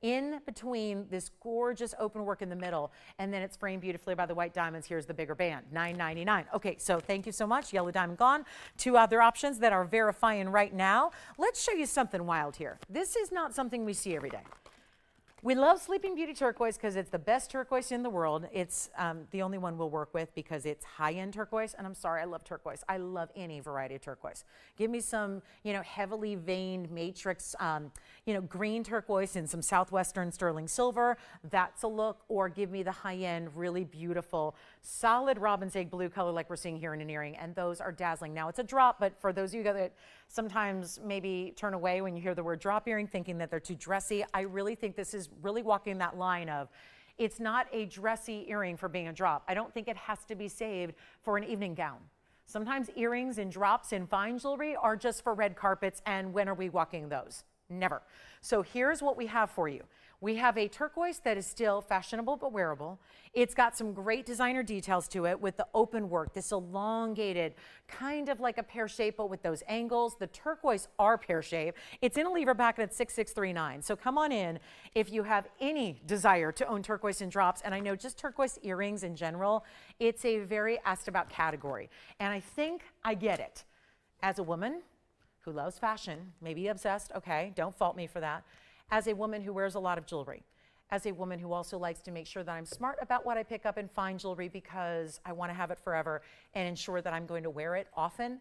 in between this gorgeous open work in the middle, and then it's framed beautifully by the white diamonds. Here's the bigger band, $9.99. Okay, so thank you so much. Yellow diamond gone. 2 other options that are verifying right now. Let's show you something wild here. This is not something we see every day. We love Sleeping Beauty turquoise because it's the best turquoise in the world. It's the only one we'll work with because it's high-end turquoise. And I'm sorry, I love turquoise. I love any variety of turquoise. Give me some, heavily veined matrix, green turquoise and some southwestern sterling silver. That's a look. Or give me the high-end, really beautiful, solid robin's egg blue color like we're seeing here in an earring. And those are dazzling. Now, it's a drop, but for those of you that sometimes maybe turn away when you hear the word drop earring, thinking that they're too dressy. I really think this is really walking that line of, it's not a dressy earring for being a drop. I don't think it has to be saved for an evening gown. Sometimes earrings and drops in fine jewelry are just for red carpets, and when are we walking those? Never. So here's what we have for you. We have a turquoise that is still fashionable but wearable. It's got some great designer details to it with the open work, this elongated, kind of like a pear shape, but with those angles. The turquoise are pear shape. It's in a lever back and it's 6639. So come on in if you have any desire to own turquoise and drops. And I know just turquoise earrings in general, it's a very asked about category. And I think I get it. As a woman who loves fashion, maybe obsessed, okay, don't fault me for that. As a woman who wears a lot of jewelry, as a woman who also likes to make sure that I'm smart about what I pick up in fine jewelry because I want to have it forever and ensure that I'm going to wear it often,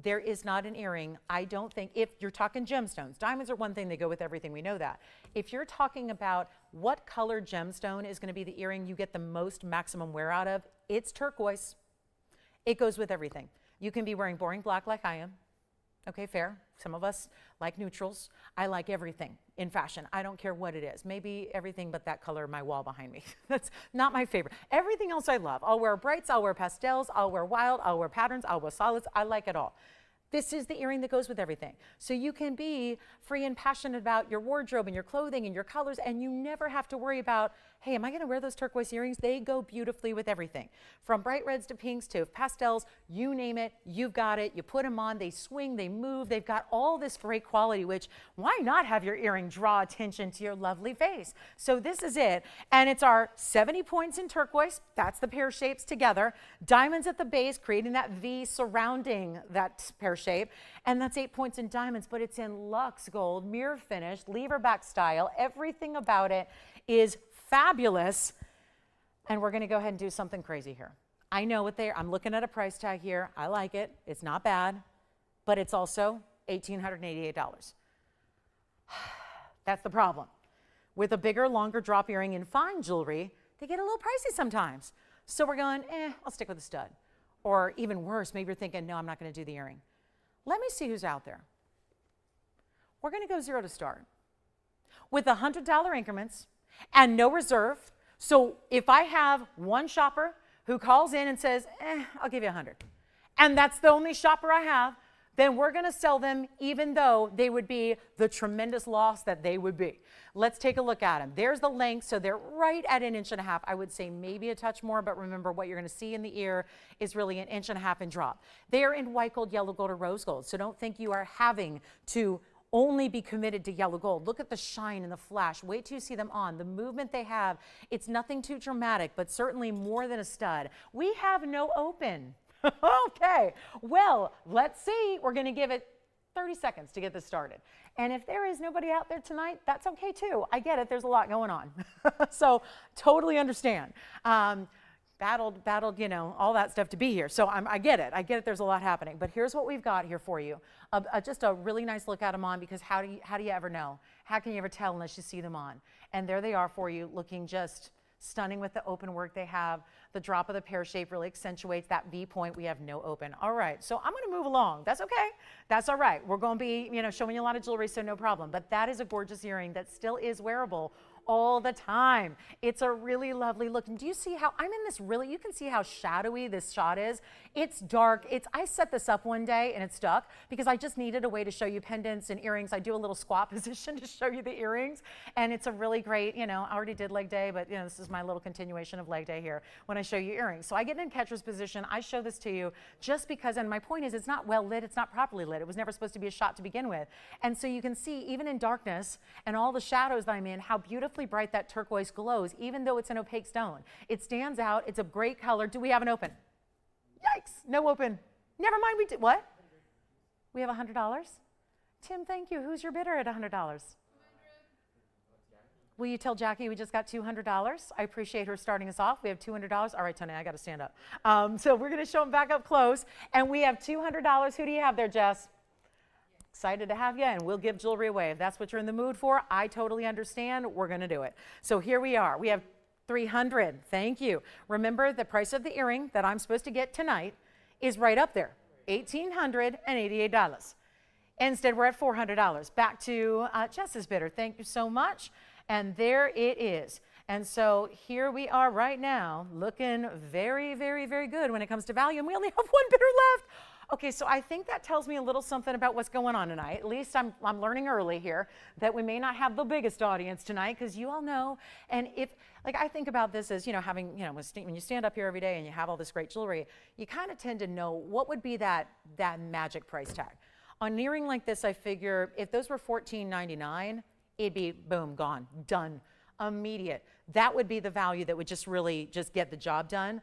there is not an earring, I don't think, if you're talking gemstones, diamonds are one thing, they go with everything, we know that. If you're talking about what color gemstone is going to be the earring you get the most maximum wear out of, it's turquoise. It goes with everything. You can be wearing boring black like I am. Okay, fair. Some of us like neutrals. I like everything in fashion. I don't care what it is. Maybe everything but that color of my wall behind me. That's not my favorite. Everything else I love. I'll wear brights, I'll wear pastels, I'll wear wild, I'll wear patterns, I'll wear solids. I like it all. This is the earring that goes with everything. So you can be free and passionate about your wardrobe and your clothing and your colors, and you never have to worry about, hey, am I gonna wear those turquoise earrings? They go beautifully with everything. From bright reds to pinks to pastels, you name it, you've got it. You put them on, they swing, they move, they've got all this great quality, which why not have your earring draw attention to your lovely face? So this is it, and it's our 70 points in turquoise. That's the pear shapes together. Diamonds at the base, creating that V surrounding that pear shape, and that's 8 points in diamonds, but it's in luxe gold, mirror finish, lever back style. Everything about it is fabulous, and we're going to go ahead and do something crazy here. I know what I'm looking at a price tag here. I like it. It's not bad, but it's also $1,888. That's the problem. With a bigger, longer drop earring in fine jewelry, they get a little pricey sometimes. So we're going, I'll stick with the stud. Or even worse, maybe you're thinking, no, I'm not going to do the earring. Let me see who's out there. We're going to go zero to start with $100 increments and no reserve. So if I have one shopper who calls in and says, I'll give you 100, and that's the only shopper I have, then we're going to sell them even though they would be the tremendous loss that they would be. Let's take a look at them. There's the length, so they're right at 1.5 inches. I would say maybe a touch more, but remember what you're going to see in the ear is really 1.5 inches in drop. They are in white gold, yellow gold, or rose gold, so don't think you are having to only be committed to yellow gold. Look at the shine and the flash. Wait till you see them on. The movement they have, it's nothing too dramatic, but certainly more than a stud. We have no open. Okay, well, let's see. We're going to give it 30 seconds to get this started. And if there is nobody out there tonight, that's okay too. I get it. There's a lot going on. So totally understand. Battled, you know, all that stuff to be here. So I get it. I get it. There's a lot happening. But here's what we've got here for you. Just a really nice look at them on, because how do you ever know? How can you ever tell unless you see them on? And there they are for you, looking just stunning with the open work they have. The drop of the pear shape really accentuates that V point. We have no open. All right, so I'm going to move along. That's okay. That's all right. We're going to be, you know, showing you a lot of jewelry, so no problem. But that is a gorgeous earring that still is wearable all the time. It's a really lovely look. And do you see how I'm in this really, you can see how shadowy this shot is. It's dark. I set this up one day and it stuck because I just needed a way to show you pendants and earrings. I do a little squat position to show you the earrings, and it's a really great, you know, I already did leg day, but you know, this is my little continuation of leg day here when I show you earrings. So I get in catcher's position. I show this to you just because, and my point is, it's not well lit. It's not properly lit. It was never supposed to be a shot to begin with. And so you can see, even in darkness and all the shadows that I'm in, how beautifully bright that turquoise glows, even though it's an opaque stone. It stands out. It's a great color. Do we have an open? Yikes, no open. Never mind, we did, what? We have $100? Tim, thank you. Who's your bidder at $100? Will you tell Jackie we just got $200? I appreciate her starting us off. We have $200. All right, Tony, I got to stand up. So we're going to show them back up close, and we have $200. Who do you have there, Jess? Excited to have you, and we'll give jewelry away. If that's what you're in the mood for, I totally understand. We're going to do it. So here we are. We have $300. Thank you. Remember, the price of the earring that I'm supposed to get tonight is right up there, $1,888. Instead, we're at $400. Back to Jess's bidder. Thank you so much. And there it is. And so here we are right now, looking very, very, very good when it comes to value. And we only have one bidder left. Okay, so I think that tells me a little something about what's going on tonight. At least I'm learning early here that we may not have the biggest audience tonight, because you all know. And if, like, I think about this as, having, when you stand up here every day and you have all this great jewelry, you kind of tend to know what would be that magic price tag. On an earring like this, I figure if those were $14.99, it'd be boom, gone, done, immediate. That would be the value that would just really just get the job done.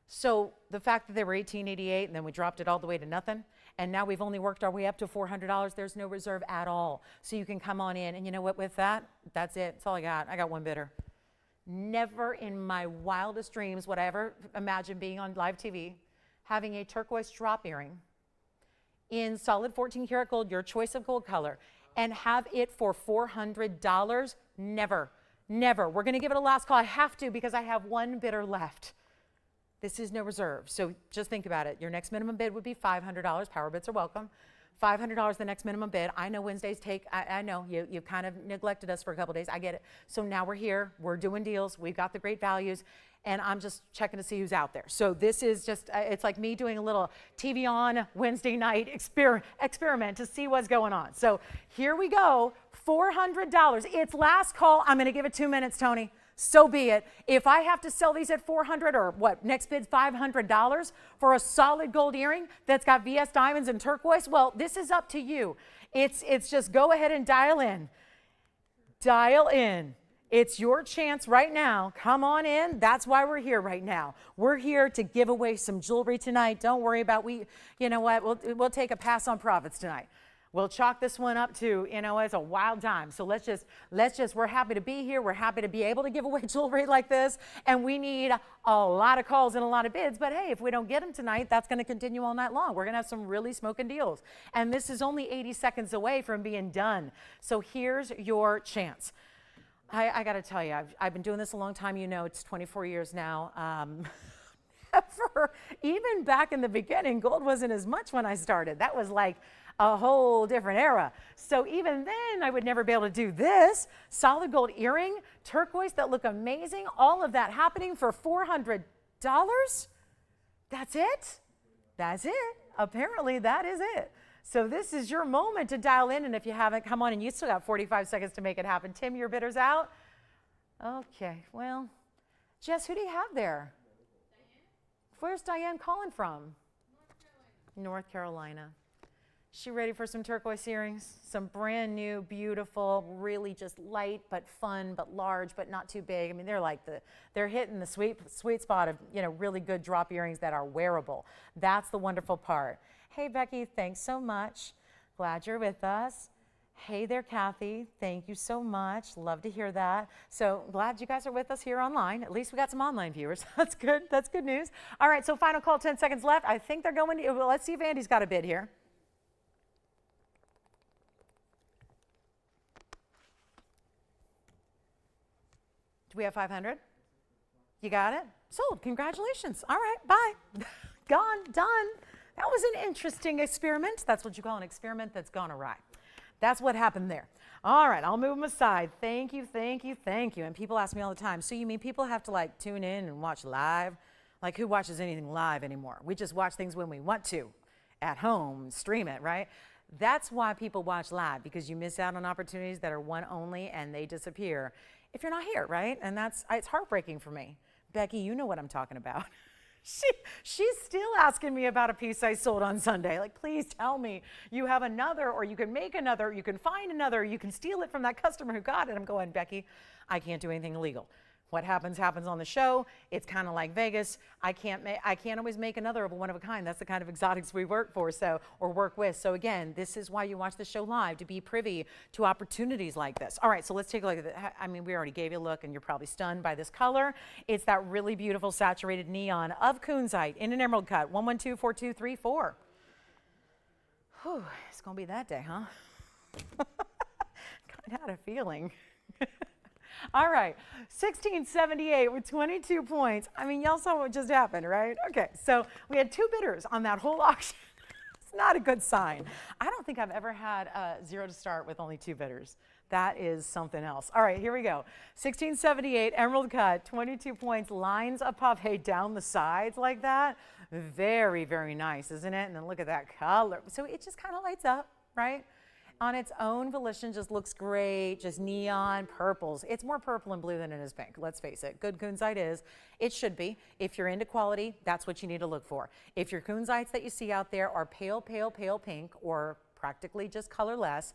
So the fact that they were $18.88 and then we dropped it all the way to nothing, and now we've only worked our way up to $400, there's no reserve at all. So you can come on in, and you know what, with that, that's it. That's all I got. I got one bidder. Never in my wildest dreams would I ever imagine being on live TV, having a turquoise drop earring in solid 14 karat gold, your choice of gold color, and have it for $400. Never, never. We're going to give it a last call. I have to, because I have one bidder left. This is no reserve. So just think about it. Your next minimum bid would be $500. Power bids are welcome. $500 the next minimum bid. I know Wednesdays take, I know you kind of neglected us for a couple days. I get it. So now we're here. We're doing deals. We've got the great values. And I'm just checking to see who's out there. So this is just, it's like me doing a little TVON Wednesday night experiment to see what's going on. So here we go. $400. It's last call. I'm going to give it 2 minutes, Tony. So be it. If I have to sell these at $400, or what, next bid's $500 for a solid gold earring that's got VS diamonds and turquoise, well, this is up to you. It's just go ahead and dial in. Dial in. It's your chance right now. Come on in. That's why we're here right now. We're here to give away some jewelry tonight. Don't worry about, you know what, we'll take a pass on profits tonight. We'll chalk this one up to, it's a wild time. So let's just, we're happy to be here. We're happy to be able to give away jewelry like this. And we need a lot of calls and a lot of bids. But hey, if we don't get them tonight, that's going to continue all night long. We're going to have some really smoking deals. And this is only 80 seconds away from being done. So here's your chance. I got to tell you, I've been doing this a long time. It's 24 years now. Even back in the beginning, gold wasn't as much when I started. That was like a whole different era. So even then, I would never be able to do this. Solid gold earring, turquoise that look amazing, all of that happening for $400? That's it? That's it. Apparently, that is it. So this is your moment to dial in, and if you haven't, come on, and you still got 45 seconds to make it happen. Tim, your bidder's out? Okay, well, Jess, who do you have there? Diane. Where's Diane calling from? North Carolina. She ready for some turquoise earrings? Some brand new, beautiful, really just light but fun but large but not too big. I mean, they're hitting the sweet spot of really good drop earrings that are wearable. That's the wonderful part. Hey Becky, thanks so much. Glad you're with us. Hey there, Kathy. Thank you so much. Love to hear that. So glad you guys are with us here online. At least we got some online viewers. That's good. That's good news. All right, so final call, 10 seconds left. I think they're going to, well, let's see if Andy's got a bid here. Do we have 500? You got it? Sold. Congratulations. All right, bye. Gone, done. That was an interesting experiment. That's what you call an experiment that's gone awry. That's what happened there. All right, I'll move them aside. Thank you, thank you, thank you. And people ask me all the time, so you mean people have to tune in and watch live? Like, who watches anything live anymore? We just watch things when we want to, at home, stream it, right? That's why people watch live, because you miss out on opportunities that are one only and they disappear if you're not here, right? And it's heartbreaking for me. Becky, you know what I'm talking about. She's still asking me about a piece I sold on Sunday. Like, please tell me you have another, or you can make another, or you can find another, or you can steal it from that customer who got it. I'm going, Becky, I can't do anything illegal. What happens on the show. It's kind of like Vegas. I can't always make another of a one of a kind. That's the kind of exotics we work for, or work with. So again, this is why you watch the show live, to be privy to opportunities like this. All right, so let's take a look at it. I mean, we already gave you a look, and you're probably stunned by this color. It's that really beautiful saturated neon of kunzite in an emerald cut. 1124234. Whew, it's gonna be that day, huh? Kind of had a feeling. All right, 1678 with 22 points. I mean, y'all saw what just happened, right? Okay, so we had two bidders on that whole auction. It's not a good sign. I don't think I've ever had zero to start with only 2 bidders. That is something else. All right, here we go. 1678 emerald cut, 22 points, lines of pave down the sides like that. Very, very nice, isn't it? And then look at that color. So it just kind of lights up, right? On its own volition, just looks great, just neon purples. It's more purple and blue than it is pink, let's face it. Good kunzite is. It should be. If you're into quality, that's what you need to look for. If your kunzites that you see out there are pale, pale, pale pink or practically just colorless,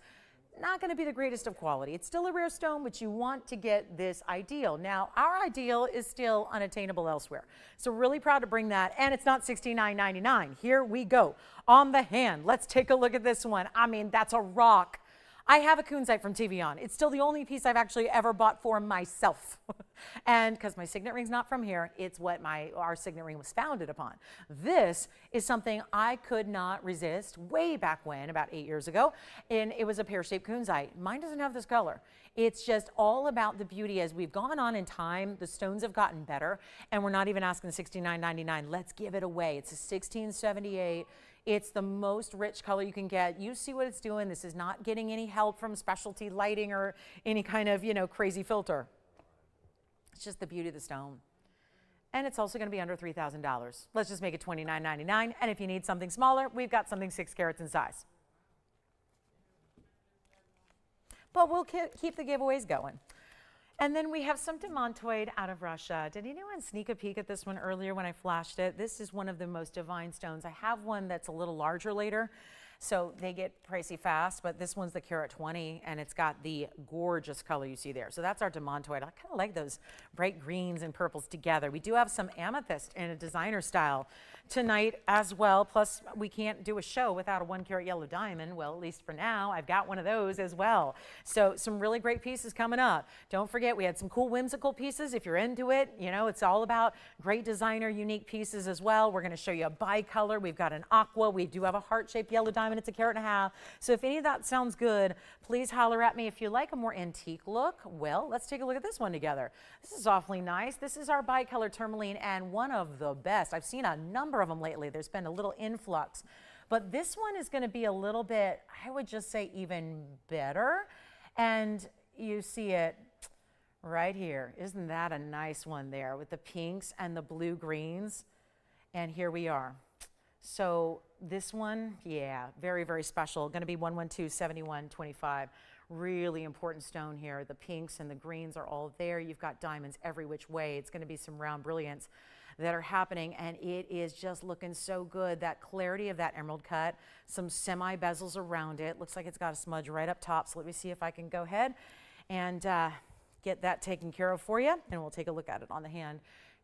not going to be the greatest of quality. It's still a rare stone, but you want to get this ideal. Now, our ideal is still unattainable elsewhere. So really proud to bring that, and it's not $69.99. Here we go. On the hand, let's take a look at this one. I mean, that's a rock. I have a kunzite from TVON. It's still the only piece I've actually ever bought for myself. And because my signet ring's not from here, it's what our signet ring was founded upon. This is something I could not resist way back when, about 8 years ago, and it was a pear-shaped kunzite. Mine doesn't have this color. It's just all about the beauty. As we've gone on in time, the stones have gotten better, and we're not even asking $69.99. Let's give it away. It's a 1678. It's the most rich color you can get. You see what it's doing. This is not getting any help from specialty lighting or any kind of, crazy filter. It's just the beauty of the stone. And it's also going to be under $3,000. Let's just make it $29.99. And if you need something smaller, we've got something 6 carats in size. But we'll keep the giveaways going. And then we have some demantoid out of Russia. Did anyone sneak a peek at this one earlier when I flashed it? This is one of the most divine stones. I have one that's a little larger later, so they get pricey fast, but this one's the carat 20, and it's got the gorgeous color you see there. So that's our demantoid. I kind of like those bright greens and purples together. We do have some amethyst in a designer style tonight as well. Plus, we can't do a show without a 1 carat yellow diamond. Well, at least for now, I've got one of those as well. So some really great pieces coming up. Don't forget, we had some cool whimsical pieces. If you're into it, it's all about great designer, unique pieces as well. We're going to show you a bicolor. We've got an aqua. We do have a heart-shaped yellow diamond. It's a carat and a half. So if any of that sounds good, please holler at me. If you like a more antique look, well, let's take a look at this one together. This is awfully nice. This is our bicolor tourmaline, and one of the best. I've seen a number of them lately. There's been a little influx, but this one is going to be a little bit, I would just say, even better. And you see it right here. Isn't that a nice one there with the pinks and the blue greens? And here we are. So this one, yeah, very, very special. Going to be 112-7125. Really important stone here. The pinks and the greens are all there. You've got diamonds every which way. It's going to be some round brilliance that are happening, and it is just looking so good. That clarity of that emerald cut, some semi bezels around it. Looks like it's got a smudge right up top. So let me see if I can go ahead and get that taken care of for you, and we'll take a look at it on the hand.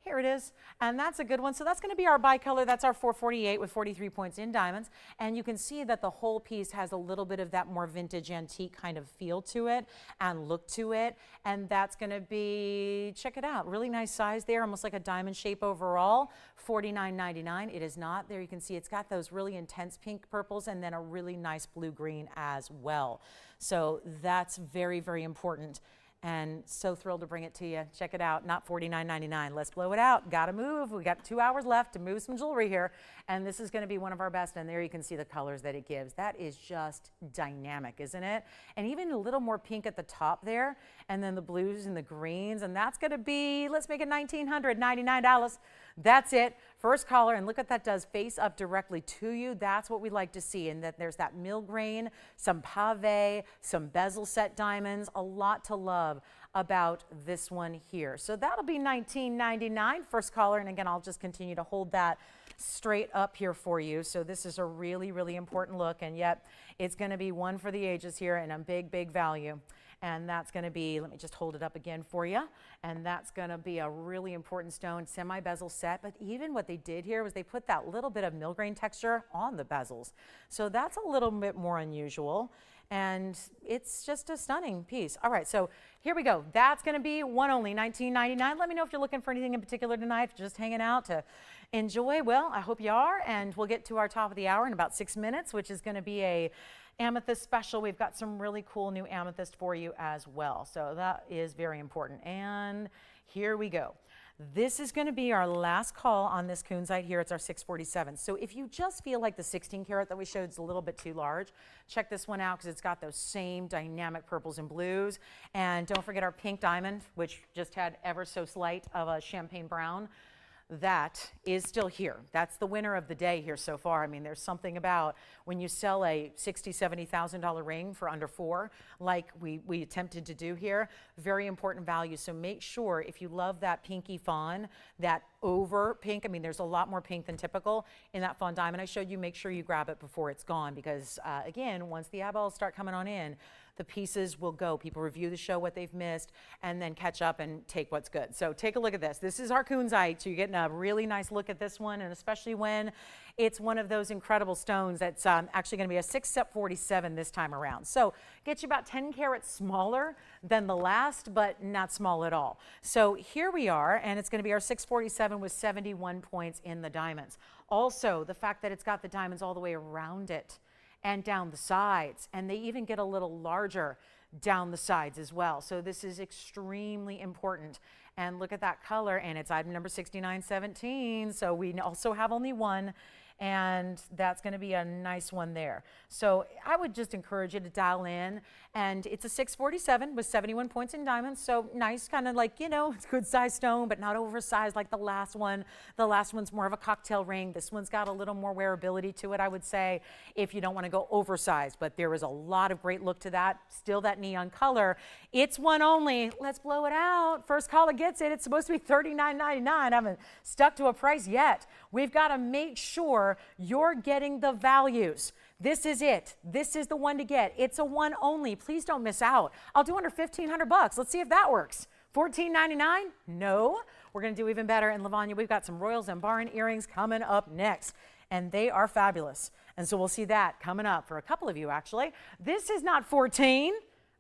Here it is, and that's a good one. So that's going to be our bicolor. That's our 448 with 43 points in diamonds, and you can see that the whole piece has a little bit of that more vintage antique kind of feel to it and look to it, and that's going to be, check it out, really nice size there, almost like a diamond shape overall. $49.99. It is not. There you can see it's got those really intense pink purples and then a really nice blue green as well. So that's very, very important. And so thrilled to bring it to you. Check it out, not $49.99. Let's blow it out. Gotta move. We got 2 hours left to move some jewelry here. And this is gonna be one of our best. And there you can see the colors that it gives. That is just dynamic, isn't it? And even a little more pink at the top there. And then the blues and the greens. And that's gonna be, let's make it $1,999. That's it. First caller, and look what that does, face up directly to you. That's what we like to see. And that there's that mill grain, some pave, some bezel set diamonds, a lot to love about this one here. So that'll be $19.99. First caller, and again, I'll just continue to hold that straight up here for you. So this is a really, really important look, and yet it's going to be one for the ages here and a big, big value. And that's going to be, let me just hold it up again for you. And that's going to be a really important stone, semi-bezel set. But even what they did here was they put that little bit of mill grain texture on the bezels. So that's a little bit more unusual. And it's just a stunning piece. All right, so here we go. That's going to be one only, $19.99. Let me know if you're looking for anything in particular tonight, if you're just hanging out to enjoy. Well, I hope you are. And we'll get to our top of the hour in about 6 minutes, which is going to be a amethyst special. We've got some really cool new amethyst for you as well. So that is very important. And here we go. This is going to be our last call on this kunzite here. It's our 647. So if you just feel like the 16 karat that we showed is a little bit too large, check this one out because it's got those same dynamic purples and blues. And don't forget our pink diamond, which just had ever so slight of a champagne brown. That is still here. That's the winner of the day here so far. I mean, there's something about when you sell a $60,000, $70,000 ring for under $4, like we attempted to do here, very important value. So make sure if you love that pinky fawn, that over pink, I mean, there's a lot more pink than typical in that fawn diamond I showed you, make sure you grab it before it's gone because again, once the eyeballs start coming on in, the pieces will go. People review the show, what they've missed, and then catch up and take what's good. So take a look at this. This is our kunzite. So you're getting a really nice look at this one, and especially when it's one of those incredible stones that's actually going to be a 647 this time around. So gets you about 10 carats smaller than the last, but not small at all. So here we are, and it's going to be our 647 with 71 points in the diamonds. Also, the fact that it's got the diamonds all the way around it and down the sides, and they even get a little larger down the sides as well. So this is extremely important. And look at that color, and it's item number 6917. So we also have only one, and that's going to be a nice one there. So I would just encourage you to dial in, and it's a 647 with 71 points in diamonds. So nice, kind of like, you know, it's good size stone, but not oversized like the last one. The last one's more of a cocktail ring. This one's got a little more wearability to it, I would say, if you don't want to go oversized. But there is a lot of great look to that. Still that neon color. It's one only. Let's blow it out. First caller gets it. It's supposed to be $39.99. I haven't stuck to a price yet. We've got to make sure you're getting the values. This is it. This is the one to get. It's a one only. Please don't miss out. I'll do under 1,500 bucks. Let's see if that works. $14.99? No. We're going to do even better. And Lavanya, we've got some Royal Zambaran earrings coming up next, and they are fabulous. And so we'll see that coming up for a couple of you, actually. This is not 14.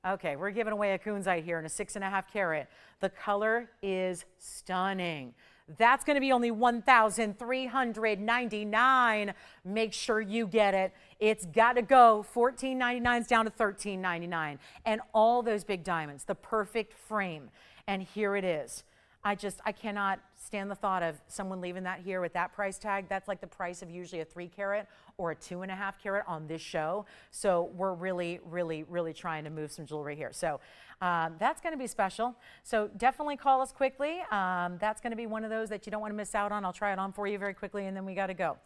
Okay, we're giving away a kunzite here in a 6.5 carat. The color is stunning. That's going to be only $1,399. Make sure you get it. It's got to go. $14.99 is down to $13.99. And all those big diamonds, the perfect frame. And here it is. I cannot stand the thought of someone leaving that here with that price tag. That's like the price of usually a 3 carat or a 2.5 carat on this show. So we're really, really, really trying to move some jewelry here. So that's going to be special. So definitely call us quickly. That's going to be one of those that you don't want to miss out on. I'll try it on for you very quickly, and then we got to go.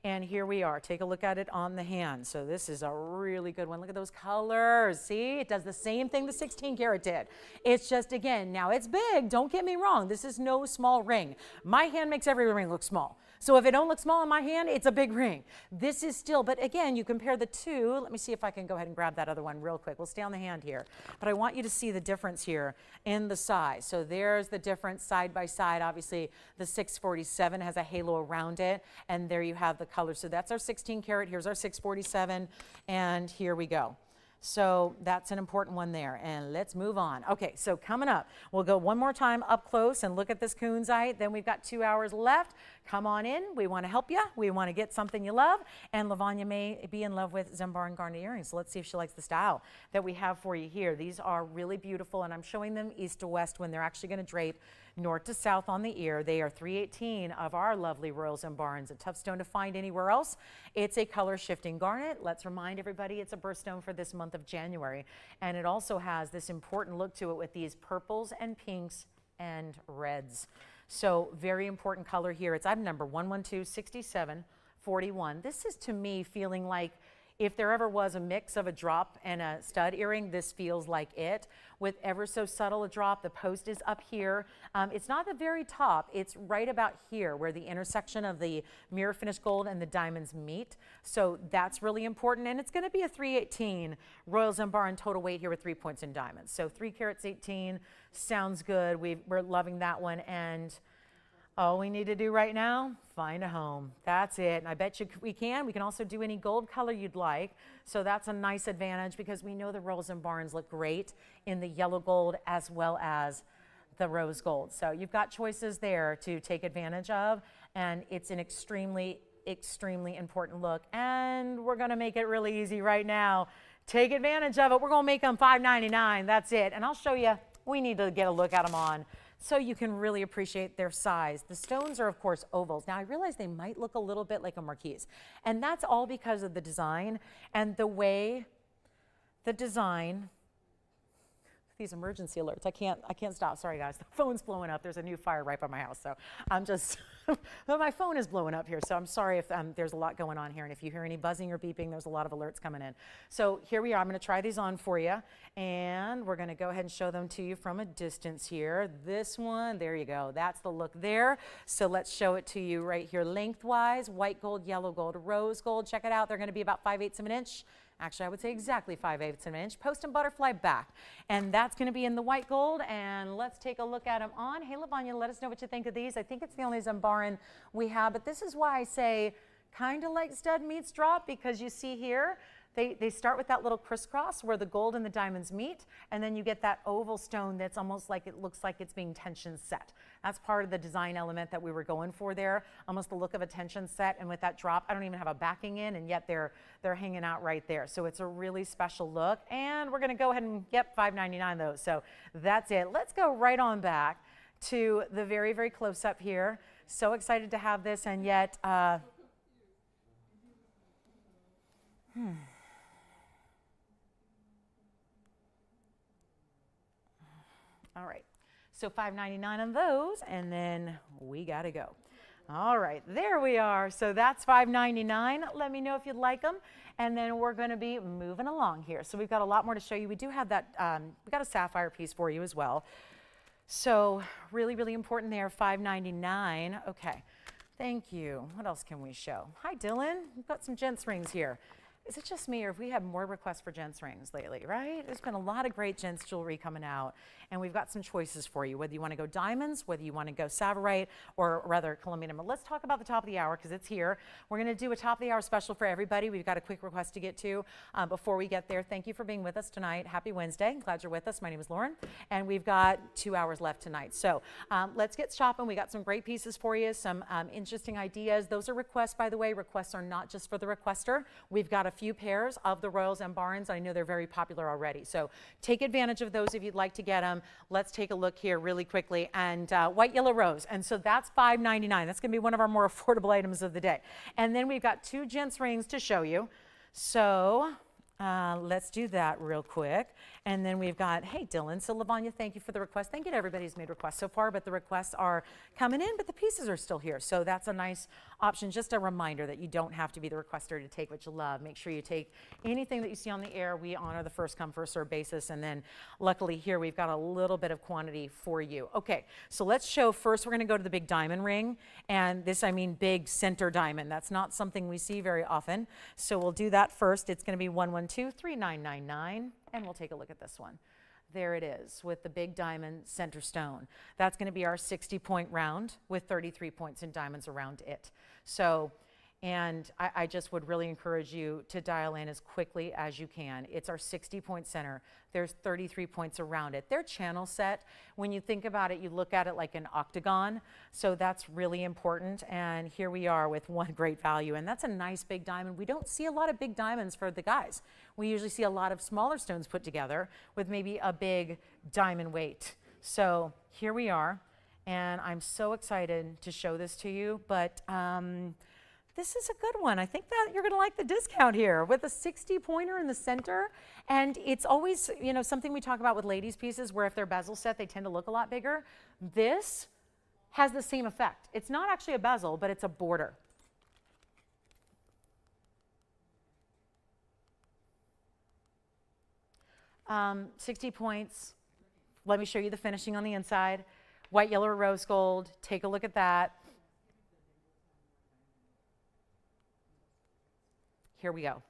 And here we are. Take a look at it on the hand. So this is a really good one. Look at those colors. See, it does the same thing the 16 karat did. It's just, again, now it's big. Don't get me wrong. This is no small ring. My hand makes every ring look small. So if it don't look small in my hand, it's a big ring. This is still, but again, you compare the two. Let me see if I can go ahead and grab that other one real quick. We'll stay on the hand here. But I want you to see the difference here in the size. So there's the difference side by side. Obviously, the 647 has a halo around it, and there you have the color. So that's our 16 karat. Here's our 647, and here we go. So that's an important one there, and let's move on. Okay, so coming up, we'll go one more time up close and look at this kunzite. Then we've got 2 hours left. Come on in. We want to help you. We want to get something you love, and Lavanya may be in love with Zambaran garnet earrings. So let's see if she likes the style that we have for you here. These are really beautiful, and I'm showing them east to west when they're actually going to drape north to south on the ear. They are 318 of our lovely Royal Zambarans. A tough stone to find anywhere else. It's a color shifting garnet. Let's remind everybody it's a birthstone for this month of January. And it also has this important look to it with these purples and pinks and reds. So very important color here. It's item number 1126741. This is, to me, feeling like if there ever was a mix of a drop and a stud earring, this feels like it. With ever so subtle a drop, the post is up here. It's not the very top, it's right about here where the intersection of the mirror finished gold and the diamonds meet. So that's really important, and it's gonna be a 318 Royal Zambaran total weight here with 3 points in diamonds. So 3 carats 18, sounds good. We're loving that one, and all we need to do right now, find a home. That's it. And I bet you we can. We can also do any gold color you'd like. So that's a nice advantage because we know the Royal Zambarans look great in the yellow gold as well as the rose gold. So you've got choices there to take advantage of. And it's an extremely, extremely important look. And we're going to make it really easy right now. Take advantage of it. We're going to make them $5.99. That's it. And I'll show you. We need to get a look at them on. so you can really appreciate their size. The stones are, of course, ovals. Now, I realize they might look a little bit like a marquise, and that's all because of the design and the way the design. These emergency alerts. I can't stop. Sorry, guys. The phone's blowing up. There's a new fire right by my house, so I'm just. But my phone is blowing up here, so I'm sorry if there's a lot going on here, and if you hear any buzzing or beeping, there's a lot of alerts coming in. So here we are. I'm going to try these on for you, and we're going to go ahead and show them to you from a distance here. This one, there you go. That's the look there. So let's show it to you right here, lengthwise: white gold, yellow gold, rose gold. Check it out. They're going to be about 5/8 of an inch. Actually, I would say exactly 5/8 of an inch. Post and butterfly back. And that's going to be in the white gold. And let's take a look at them on. Hey, Lavanya, let us know what you think of these. I think it's the only Zambaran we have. But this is why I say kind of like stud meets drop, because you see here, they start with that little crisscross where the gold and the diamonds meet, and then you get that oval stone that's almost like it looks like it's being tension set. That's part of the design element that we were going for there, almost the look of a tension set. And with that drop, I don't even have a backing in, and yet they're hanging out right there. So it's a really special look, and we're going to go ahead and get $5.99 those. So that's it. Let's go right on back to the very, very close up here. So excited to have this, and yet. All right, so $5.99 on those, and then we gotta go. All right, there we are. So that's $5.99. Let me know if you'd like them, and then we're gonna be moving along here. So we've got a lot more to show you. We do have that, we got a sapphire piece for you as well. So really, really important there, $5.99. Okay, thank you. What else can we show? Hi, Dylan. We've got some gents rings here. Is it just me, or have we had more requests for gents rings lately, right? There's been a lot of great gents jewelry coming out, and we've got some choices for you, whether you want to go diamonds, whether you want to go Sapphire, or rather Colombian. But let's talk about the top of the hour, because it's here. We're going to do a top of the hour special for everybody. We've got a quick request to get to before we get there. Thank you for being with us tonight. Happy Wednesday. Glad you're with us. My name is Lauren, and we've got 2 hours left tonight. So let's get shopping. We got some great pieces for you, some interesting ideas. Those are requests, by the way. Requests are not just for the requester. We've got a few pairs of the Royals and Zambarans. I know they're very popular already. So take advantage of those if you'd like to get them. Let's take a look here really quickly. And white, yellow, rose. And so that's $5.99. That's going to be one of our more affordable items of the day. And then we've got 2 gents rings to show you. So let's do that real quick. And then we've got, hey, Dylan. So Lavanya, thank you for the request. Thank you to everybody who's made requests so far, but the requests are coming in, but the pieces are still here. So that's a nice option. Just a reminder that you don't have to be the requester to take what you love. Make sure you take anything that you see on the air. We honor the first come, first serve basis. And then luckily here, we've got a little bit of quantity for you. Okay, so let's show first, we're gonna go to the big diamond ring. And this, I mean, big center diamond. That's not something we see very often. So we'll do that first. It's gonna be 112-3999. And we'll take a look at this one. There it is with the big diamond center stone. That's going to be our 60-point round with 33 points in diamonds around it. So, and I just would really encourage you to dial in as quickly as you can. It's our 60-point center. There's 33 points around it. They're channel set. When you think about it, you look at it like an octagon. So that's really important. And here we are with one great value. And that's a nice big diamond. We don't see a lot of big diamonds for the guys. We usually see a lot of smaller stones put together with maybe a big diamond weight. So here we are. And I'm so excited to show this to you. But this is a good one. I think that you're gonna like the discount here with a 60-pointer in the center. And it's always, you know, something we talk about with ladies' pieces where if they're bezel set, they tend to look a lot bigger. This has the same effect. It's not actually a bezel, but it's a border. Um, 60 points. Let me show you the finishing on the inside. White, yellow, rose gold. Take a look at that. Here we go.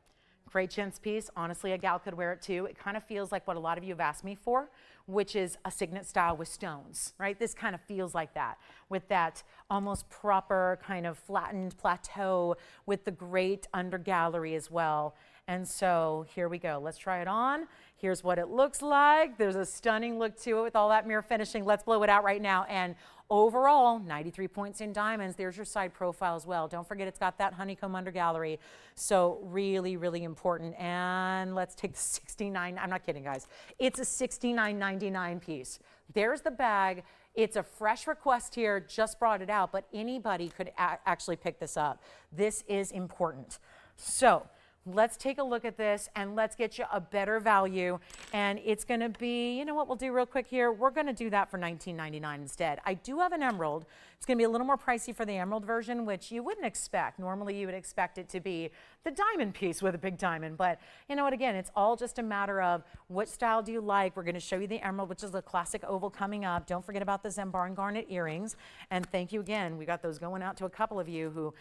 Great gents piece. Honestly, a gal could wear it too. It kind of feels like what a lot of you have asked me for, which is a signet style with stones, right? This kind of feels like that, with that almost proper kind of flattened plateau with the great under gallery as well. And so here we go. Let's try it on. Here's what it looks like. There's a stunning look to it with all that mirror finishing. Let's blow it out right now. And overall, 93 points in diamonds. There's your side profile as well. Don't forget it's got that honeycomb under gallery. So really, really important. And let's take the 69. I'm not kidding, guys. It's a $69.99 piece. There's the bag. It's a fresh request here, just brought it out, but anybody could actually pick this up. This is important. So let's take a look at this and let's get you a better value. And it's going to be, you know what we'll do real quick here? We're going to do that for $19.99 instead. I do have an emerald. It's going to be a little more pricey for the emerald version, which you wouldn't expect. Normally you would expect it to be the diamond piece with a big diamond. But you know what, again, it's all just a matter of what style do you like. We're going to show you the emerald, which is a classic oval coming up. Don't forget about the Zambaran garnet earrings. And thank you again. We got those going out to a couple of you who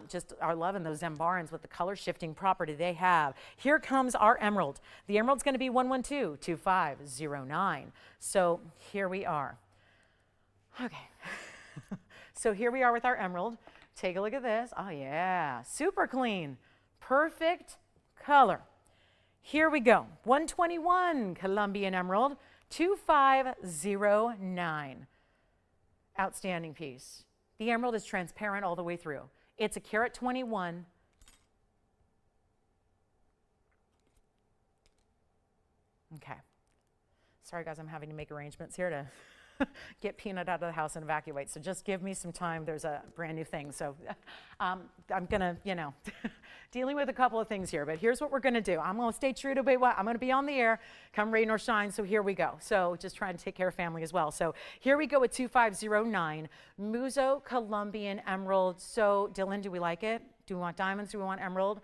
just are loving those Zambarans with the color shifting property they have. Here comes our emerald. The emerald's going to be 112-2509. So here we are. Okay. So here we are with our emerald. Take a look at this. Oh yeah, super clean, perfect color. Here we go. 121 Colombian emerald, 2509. Outstanding piece. The emerald is transparent all the way through. It's a carat 21. Okay. Sorry guys, I'm having to make arrangements here to get Peanut out of the house and evacuate. So just give me some time. There's a brand new thing. So I'm going to, you know, dealing with a couple of things here. But here's what we're going to do. I'm going to stay true to what I'm going to be on the air, come rain or shine. So here we go. So just trying to take care of family as well. So here we go with 2509, Muzo Colombian emerald. So Dylan, do we like it? Do we want diamonds? Do we want emerald?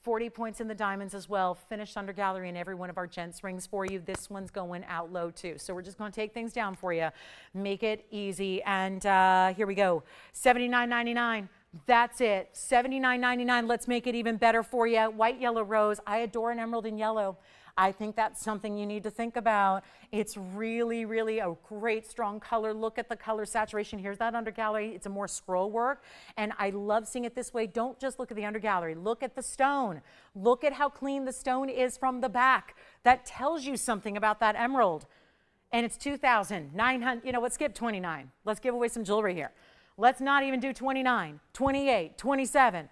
40 points in the diamonds as well. Finished under gallery in every one of our gents rings for you. This one's going out low too. So we're just going to take things down for you. Make it easy. And here we go. $79.99. That's it. $79.99. Let's make it even better for you. White, yellow, rose. I adore an emerald in yellow. I think that's something you need to think about. It's really, really a great, strong color. Look at the color saturation. Here's that under gallery. It's a more scroll work, and I love seeing it this way. Don't just look at the under gallery. Look at the stone. Look at how clean the stone is from the back. That tells you something about that emerald. And it's $2,900. You know, let's skip 29. Let's give away some jewelry here. Let's not even do 29, 28, 27.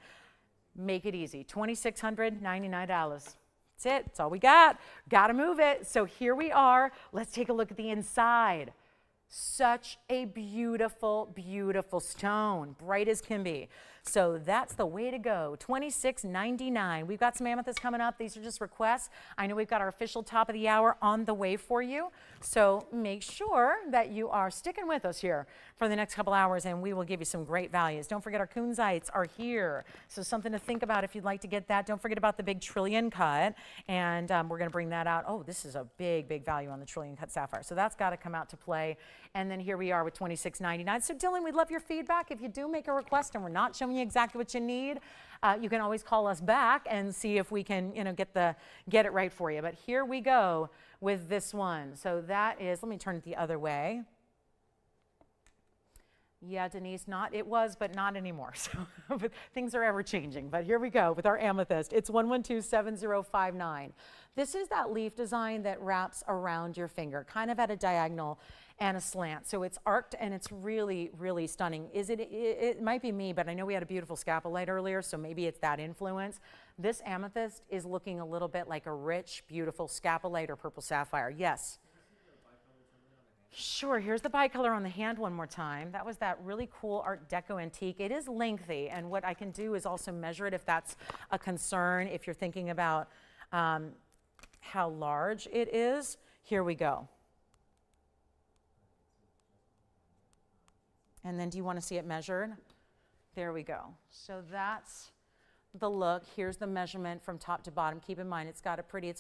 Make it easy. $2,699. That's it. That's all we got. Got to move it. So here we are. Let's take a look at the inside. Such a beautiful, beautiful stone. Bright as can be. So that's the way to go. $26.99. We've got some amethyst coming up. These are just requests. I know we've got our official top of the hour on the way for you. So make sure that you are sticking with us here for the next couple hours, and we will give you some great values. Don't forget our kunzites are here. So something to think about if you'd like to get that. Don't forget about the big trillion cut, and we're going to bring that out. Oh, this is a big, big value on the trillion cut sapphire. So that's got to come out to play. And then here we are with $26.99. So Dylan, we'd love your feedback. If you do make a request and we're not showing you exactly what you need, you can always call us back and see if we can, you know, get it right for you. But here we go with this one. So that is, let me turn it the other way. Yeah, Denise, it was, but not anymore. So but things are ever changing. But here we go with our amethyst. It's 112-7059. This is that leaf design that wraps around your finger, kind of at a diagonal and a slant. So it's arced and it's really, really stunning. It might be me, but I know we had a beautiful scapolite earlier, so maybe it's that influence. This amethyst is looking a little bit like a rich, beautiful scapolite or purple sapphire. Yes. Sure, here's the bicolor on the hand one more time. That was that really cool Art Deco antique. It is lengthy, and what I can do is also measure it if that's a concern, if you're thinking about how large it is. Here we go. And then do you want to see it measured? There we go. So that's the look. Here's the measurement from top to bottom. Keep in mind, it's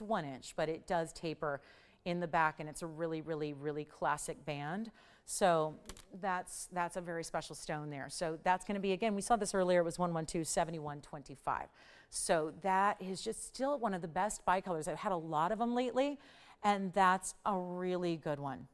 1 inch, but it does taper in the back, and it's a really, really, really classic band. So that's a very special stone there. So that's going to be, again, we saw this earlier, it was 112-7125. So that is just still one of the best bicolors. I've had a lot of them lately, and that's a really good one.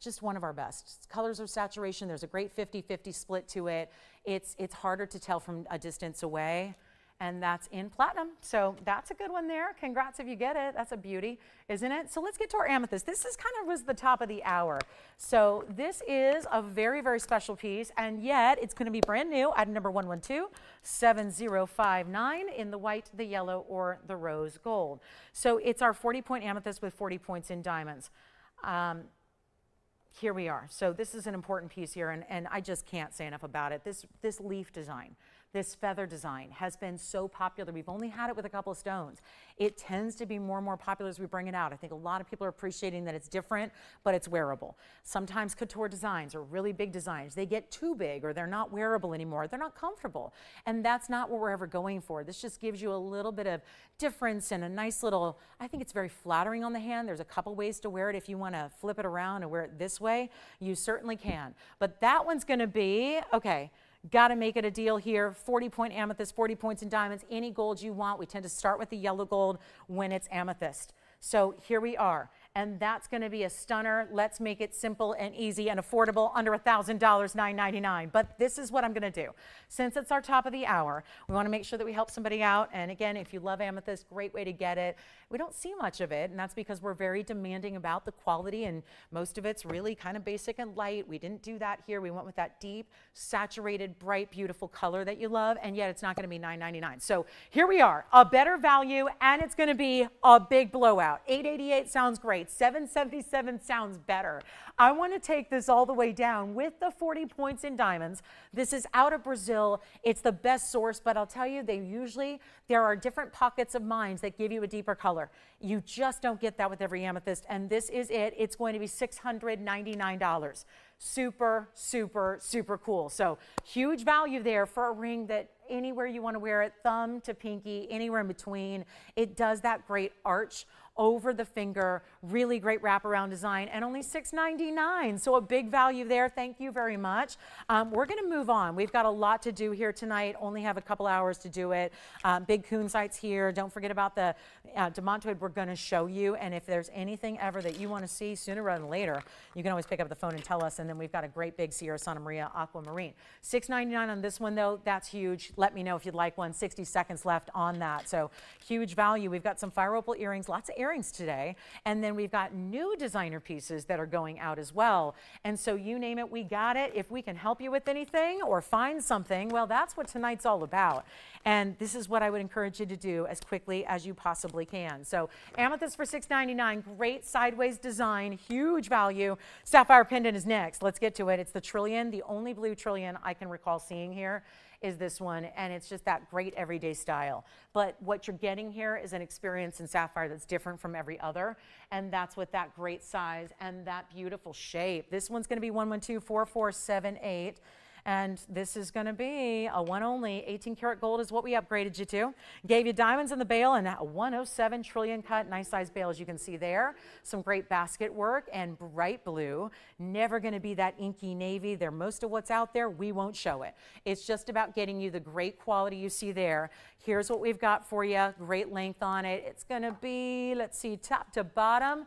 Just one of our best. Colors of saturation, there's a great 50-50 split to it. It's harder to tell from a distance away, and that's in platinum. So that's a good one there. Congrats if you get it. That's a beauty, isn't it? So let's get to our amethyst. This is was the top of the hour. So this is a very, very special piece, and yet it's going to be brand new. Item number 112-7059 in the white, the yellow, or the rose gold. So it's our 40-point amethyst with 40 points in diamonds. here we are. So this is an important piece here, and I just can't say enough about it. This leaf design, this feather design has been so popular. We've only had it with a couple of stones. It tends to be more and more popular as we bring it out. I think a lot of people are appreciating that it's different, but it's wearable. Sometimes couture designs or really big designs, they get too big or they're not wearable anymore. They're not comfortable. And that's not what we're ever going for. This just gives you a little bit of difference and a nice little, I think it's very flattering on the hand. There's a couple ways to wear it. If you want to flip it around and wear it this way, you certainly can. But that one's going to be, okay, got to make it a deal here. 40-point amethyst, 40 points in diamonds, any gold you want. We tend to start with the yellow gold when it's amethyst. So here we are. And that's going to be a stunner. Let's make it simple and easy and affordable, under $1,000, $9.99. But this is what I'm going to do. Since it's our top of the hour, we want to make sure that we help somebody out. And again, if you love amethyst, great way to get it. We don't see much of it, and that's because we're very demanding about the quality, and most of it's really kind of basic and light. We didn't do that here. We went with that deep, saturated, bright, beautiful color that you love, and yet it's not going to be $9.99. So here we are, a better value, and it's going to be a big blowout. $8.88 sounds great. $7.77 sounds better. I want to take this all the way down with the 40 points in diamonds. This is out of Brazil. It's the best source, but I'll tell you, there are different pockets of mines that give you a deeper color. You just don't get that with every amethyst, and this is it. It's going to be $699. Super, super, super cool. So huge value there for a ring that anywhere you want to wear it, thumb to pinky, anywhere in between. It does that great arch over the finger, really great wraparound design, and only $6.99. So a big value there. Thank you very much. We're going to move on. We've got a lot to do here tonight. Only have a couple hours to do it. Big kunzites here. Don't forget about the demantoid we're going to show you. And if there's anything ever that you want to see sooner rather than later, you can always pick up the phone and tell us. And then we've got a great big Sierra Santa Maria Aquamarine. $6.99 on this one, though. That's huge. Let me know if you'd like one. 60 seconds left on that. So huge value. We've got some fire opal earrings, lots of earrings today, and then we've got new designer pieces that are going out as well. And so you name it, we got it. If we can help you with anything or find something, well, that's what tonight's all about. And this is what I would encourage you to do as quickly as you possibly can. So amethyst for $6.99, great sideways design, huge value. Sapphire pendant is next. Let's get to it. It's the trillion, the only blue trillion I can recall seeing here is this one, and it's just that great everyday style. But what you're getting here is an experience in sapphire that's different from every other, and that's with that great size and that beautiful shape. This one's going to be 1124478. And this is going to be a one only. 18 karat gold is what we upgraded you to. Gave you diamonds in the bail and a 107 trillion cut. Nice size bail, as you can see there. Some great basket work and bright blue. Never going to be that inky navy. They're most of what's out there. We won't show it. It's just about getting you the great quality you see there. Here's what we've got for you. Great length on it. It's going to be, let's see, top to bottom.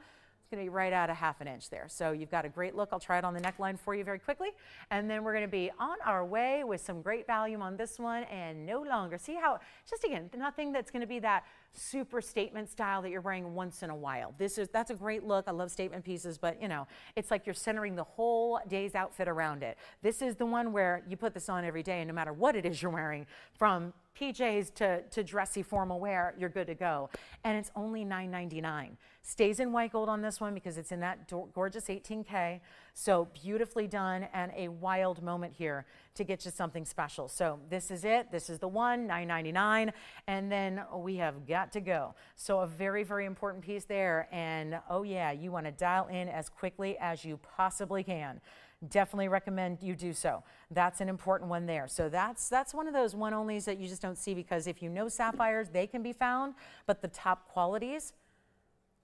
Going to be right at a ½ inch there. So you've got a great look. I'll try it on the neckline for you very quickly. And then we're going to be on our way with some great volume on this one and no longer. See how, just again, nothing that's going to be that super statement style that you're wearing once in a while. That's a great look. I love statement pieces, but you know, it's like you're centering the whole day's outfit around it. This is the one where you put this on every day and no matter what it is you're wearing, from PJs to dressy formal wear, you're good to go. And it's only $9.99. Stays in white gold on this one because it's in that gorgeous 18K. So beautifully done and a wild moment here to get you something special. So this is it. This is the one, $9.99. And then we have got to go. So a very, very important piece there. And oh yeah, you want to dial in as quickly as you possibly can. Definitely recommend you do so. That's an important one there. So that's one of those one onlys that you just don't see because if you know sapphires, they can be found, but the top qualities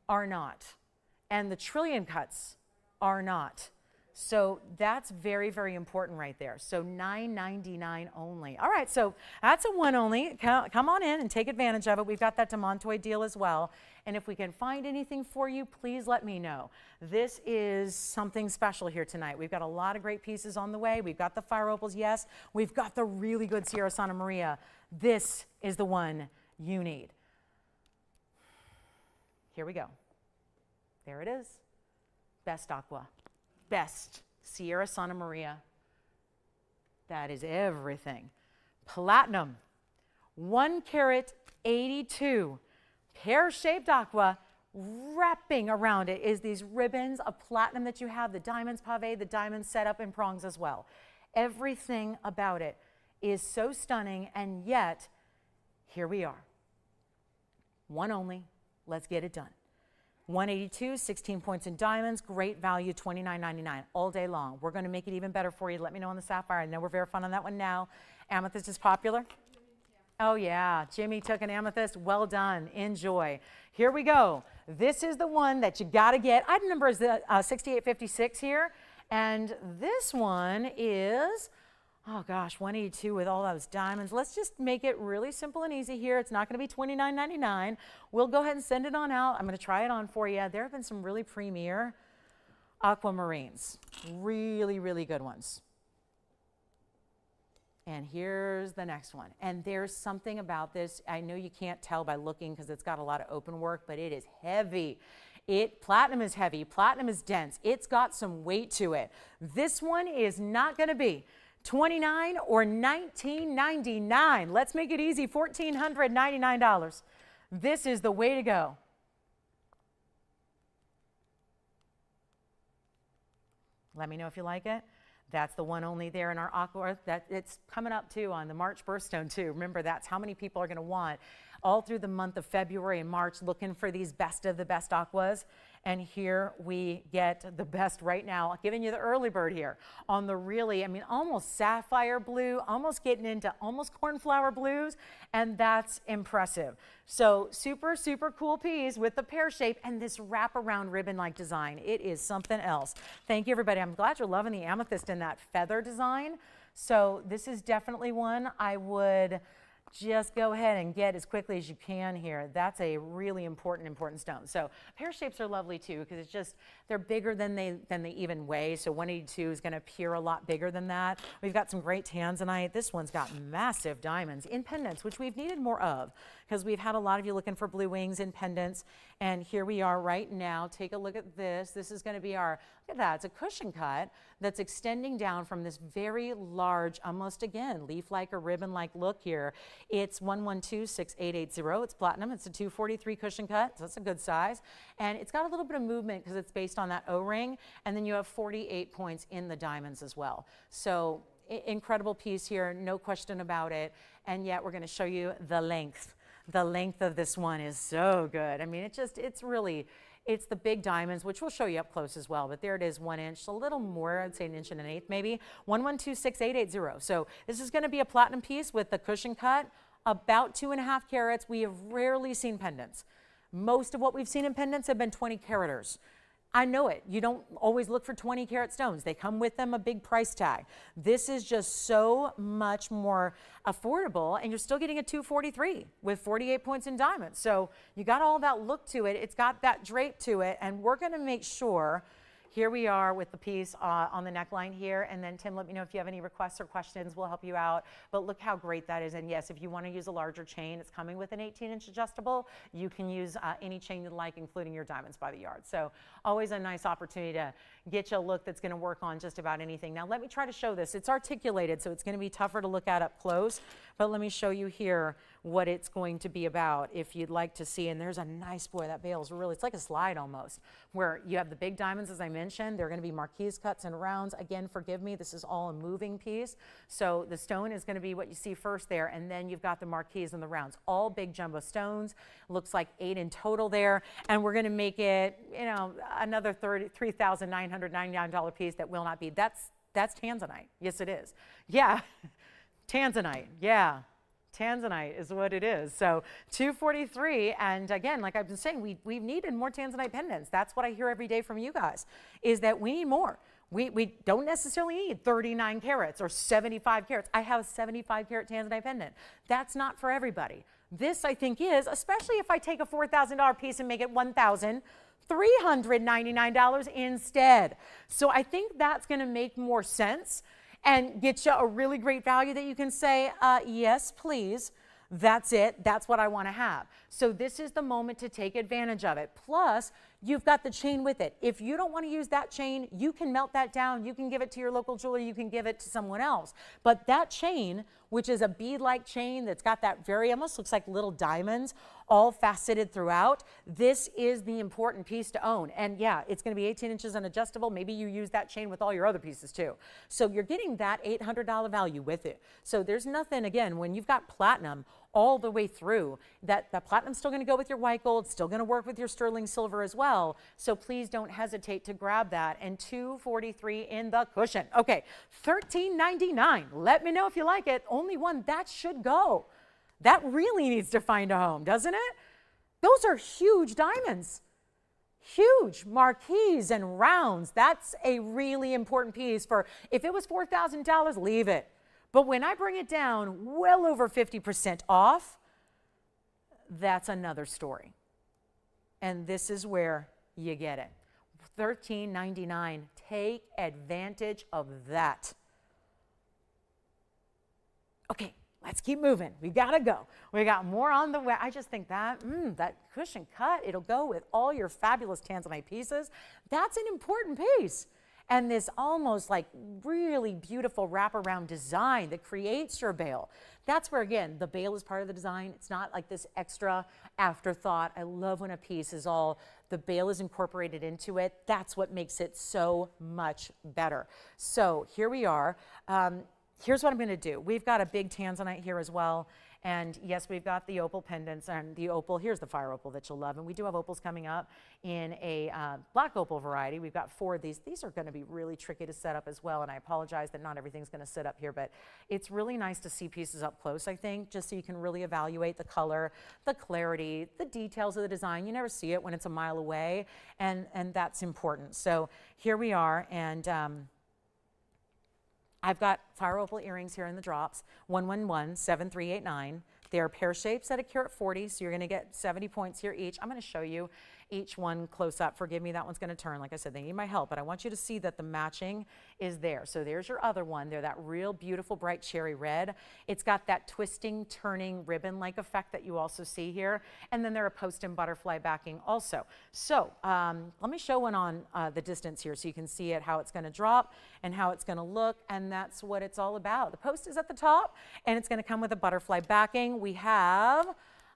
are not. And the trillion cuts are not. So that's very, very important right there. So $9.99 only. All right, so that's a one only. Come on in and take advantage of it. We've got that demantoid deal as well. And if we can find anything for you, please let me know. This is something special here tonight. We've got a lot of great pieces on the way. We've got the fire opals, yes. We've got the really good Sierra Santa Maria. This is the one you need. Here we go. There it is. Best aqua. Best Sierra Santa Maria. That is everything. Platinum. 1 carat 82. Pear-shaped aqua. wrapping around it is these ribbons of platinum that you have, the diamonds pave, the diamonds set up in prongs as well. Everything about it is so stunning, and yet here we are. One only, let's get it done. 182, 16 points in diamonds, great value, $29.99 all day long. We're going to make it even better for you. Let me know on the Sapphire. I know we're verifying on that one now. Amethyst is popular. Oh yeah, Jimmy took an amethyst. Well done. Enjoy. Here we go. This is the one that you got to get. Item number is the 6856 here, and this one is, oh gosh, 182 with all those diamonds. Let's just make it really simple and easy here. It's not going to be $29.99. We'll go ahead and send it on out. I'm going to try it on for you. There have been some really premier aquamarines, really, really good ones. And here's the next one. And there's something about this. I know you can't tell by looking because it's got a lot of open work, but it is heavy. Platinum is heavy. Platinum is dense. It's got some weight to it. This one is not going to be $29 or $19.99. Let's make it easy, $1,499. This is the way to go. Let me know if you like it. That's the one only there in our aqua. It's coming up too on the March birthstone too. Remember, that's how many people are going to want all through the month of February and March looking for these best of the best aquas. And here we get the best right now. Giving you the early bird here on the really, I mean, almost sapphire blue, almost getting into almost cornflower blues, and that's impressive. So super, super cool piece with the pear shape and this wraparound ribbon-like design. It is something else. Thank you, everybody. I'm glad you're loving the amethyst in that feather design. So this is definitely one I would just go ahead and get as quickly as you can here. That's a really important stone. So pear shapes are lovely too because it's just, they're bigger than they even weigh. So 182 is going to appear a lot bigger than that. We've got some great Tanzanite. This one's got massive diamonds in pendants, which we've needed more of because we've had a lot of you looking for blue wings in pendants. And here we are right now. Take a look at this. This is going to be our, look at that. It's a cushion cut that's extending down from this very large, almost again, leaf-like or ribbon-like look here. It's 1126880. It's platinum. It's a 243 cushion cut, so that's a good size. And it's got a little bit of movement because it's based on that O-ring. And then you have 48 points in the diamonds as well. So incredible piece here, no question about it. And yet we're going to show you the length. The length of this one is so good. I mean, it's the big diamonds, which we'll show you up close as well, but there it is, 1 inch, a little more, I'd say an inch and an eighth maybe, 1126880. So this is gonna be a platinum piece with the cushion cut, about 2.5 carats. We have rarely seen pendants. Most of what we've seen in pendants have been 20 caraters. I know it. You don't always look for 20 carat stones. They come with them a big price tag. This is just so much more affordable, and you're still getting a 243 with 48 points in diamonds. So you got all that look to it. It's got that drape to it, and we're going to make sure. Here we are with the piece on the neckline here. And then Tim, let me know if you have any requests or questions. We'll help you out. But look how great that is. And yes, if you want to use a larger chain, it's coming with an 18-inch adjustable. You can use any chain you like, including your diamonds by the yard. So always a nice opportunity to get you a look that's going to work on just about anything. Now let me try to show this. It's articulated, so it's going to be tougher to look at up close. But let me show you here what it's going to be about if you'd like to see. And there's a nice, boy, that veil is really, it's like a slide almost, where you have the big diamonds, as I mentioned. They're going to be marquise cuts and rounds. Again, forgive me, this is all a moving piece. So the stone is going to be what you see first there, and then you've got the marquise and the rounds. All big jumbo stones. Looks like 8 in total there. And we're going to make it, you know, another $3,999 piece that will not be. That's Tanzanite. Yes, it is. Yeah. Tanzanite, yeah. Tanzanite is what it is. So 243, and again, like I've been saying, we've needed more Tanzanite pendants. That's what I hear every day from you guys, is that we need more. We don't necessarily need 39 carats or 75 carats. I have a 75 carat Tanzanite pendant. That's not for everybody. This, I think, is, especially if I take a $4,000 piece and make it $1,399 instead. So I think that's going to make more sense and get you a really great value that you can say, yes, please. That's it. That's what I want to have. So this is the moment to take advantage of it. Plus, you've got the chain with it. If you don't want to use that chain, you can melt that down. You can give it to your local jeweler. You can give it to someone else. But that chain, which is a bead-like chain that's got that very, almost looks like little diamonds, all faceted throughout, this is the important piece to own. And yeah, it's going to be 18 inches and adjustable. Maybe you use that chain with all your other pieces too. So you're getting that $800 value with it. So there's nothing, again, when you've got platinum all the way through, that platinum's still going to go with your white gold, still going to work with your sterling silver as well. So please don't hesitate to grab that. And $243 in the cushion. Okay, $13.99. Let me know if you like it. Only one. That should go. That really needs to find a home, doesn't it? Those are huge diamonds. Huge marquise and rounds. That's a really important piece for, if it was $4,000, leave it. But when I bring it down well over 50% off, that's another story. And this is where you get it. $13.99. Take advantage of that. Okay, let's keep moving. We gotta go. We got more on the way. I just think that, that cushion cut, it'll go with all your fabulous Tanzanite pieces. That's an important piece. And this almost like really beautiful wraparound design that creates your bail. That's where, again, the bail is part of the design. It's not like this extra afterthought. I love when a piece is all, the bail is incorporated into it. That's what makes it so much better. So here we are. Here's what I'm going to do. We've got a big Tanzanite here as well. And yes, we've got the opal pendants and the opal. Here's the fire opal that you'll love. And we do have opals coming up in a black opal variety. We've got 4 of these. These are going to be really tricky to set up as well. And I apologize that not everything's going to sit up here, but it's really nice to see pieces up close, I think, just so you can really evaluate the color, the clarity, the details of the design. You never see it when it's a mile away, and that's important. So here we are, and I've got fire opal earrings here in the drops, 111-7389. They are pear shapes at 1.40 so you're going to get 70 points here each. I'm going to show you each one close up. Forgive me, that one's going to turn. Like I said, they need my help, but I want you to see that the matching is there. So there's your other one. They're that real beautiful bright cherry red. It's got that twisting, turning ribbon-like effect that you also see here. And then they're a post and butterfly backing also. So let me show one on the distance here so you can see it, how it's going to drop and how it's going to look. And that's what it's all about. The post is at the top, and it's going to come with a butterfly backing. We have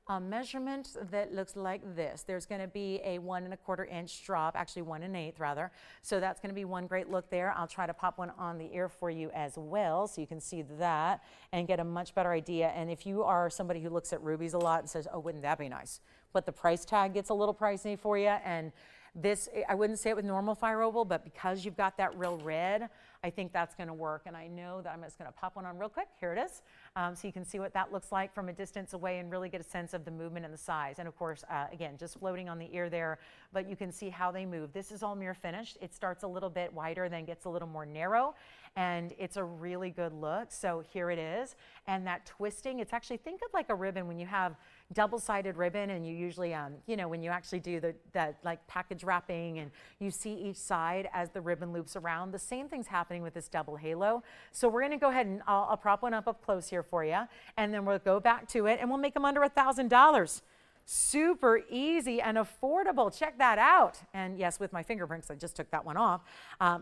a measurement that looks like this. There's going to be a 1 1/4 inch drop, actually 1 1/8 rather. So that's going to be one great look there. I'll try to pop one on the ear for you as well so you can see that and get a much better idea. And if you are somebody who looks at rubies a lot and says, oh, wouldn't that be nice? But the price tag gets a little pricey for you. And this, I wouldn't say it with normal fire opal, but because you've got that real red, I think that's going to work. And I know that I'm just going to pop one on real quick. Here it is. So you can see what that looks like from a distance away and really get a sense of the movement and the size. And of course, again, just floating on the ear there, but you can see how they move. This is all mirror finished. It starts a little bit wider, then gets a little more narrow, and it's a really good look. So here it is. And that twisting, it's actually, think of like a ribbon when you have double-sided ribbon and you usually, you know, when you actually do that like package wrapping and you see each side as the ribbon loops around, the same thing's happening with this double halo. So we're going to go ahead and I'll prop one up close here for you, and then we'll go back to it and we'll make them under $1,000. Super easy and affordable. Check that out. And yes, with my fingerprints, I just took that one off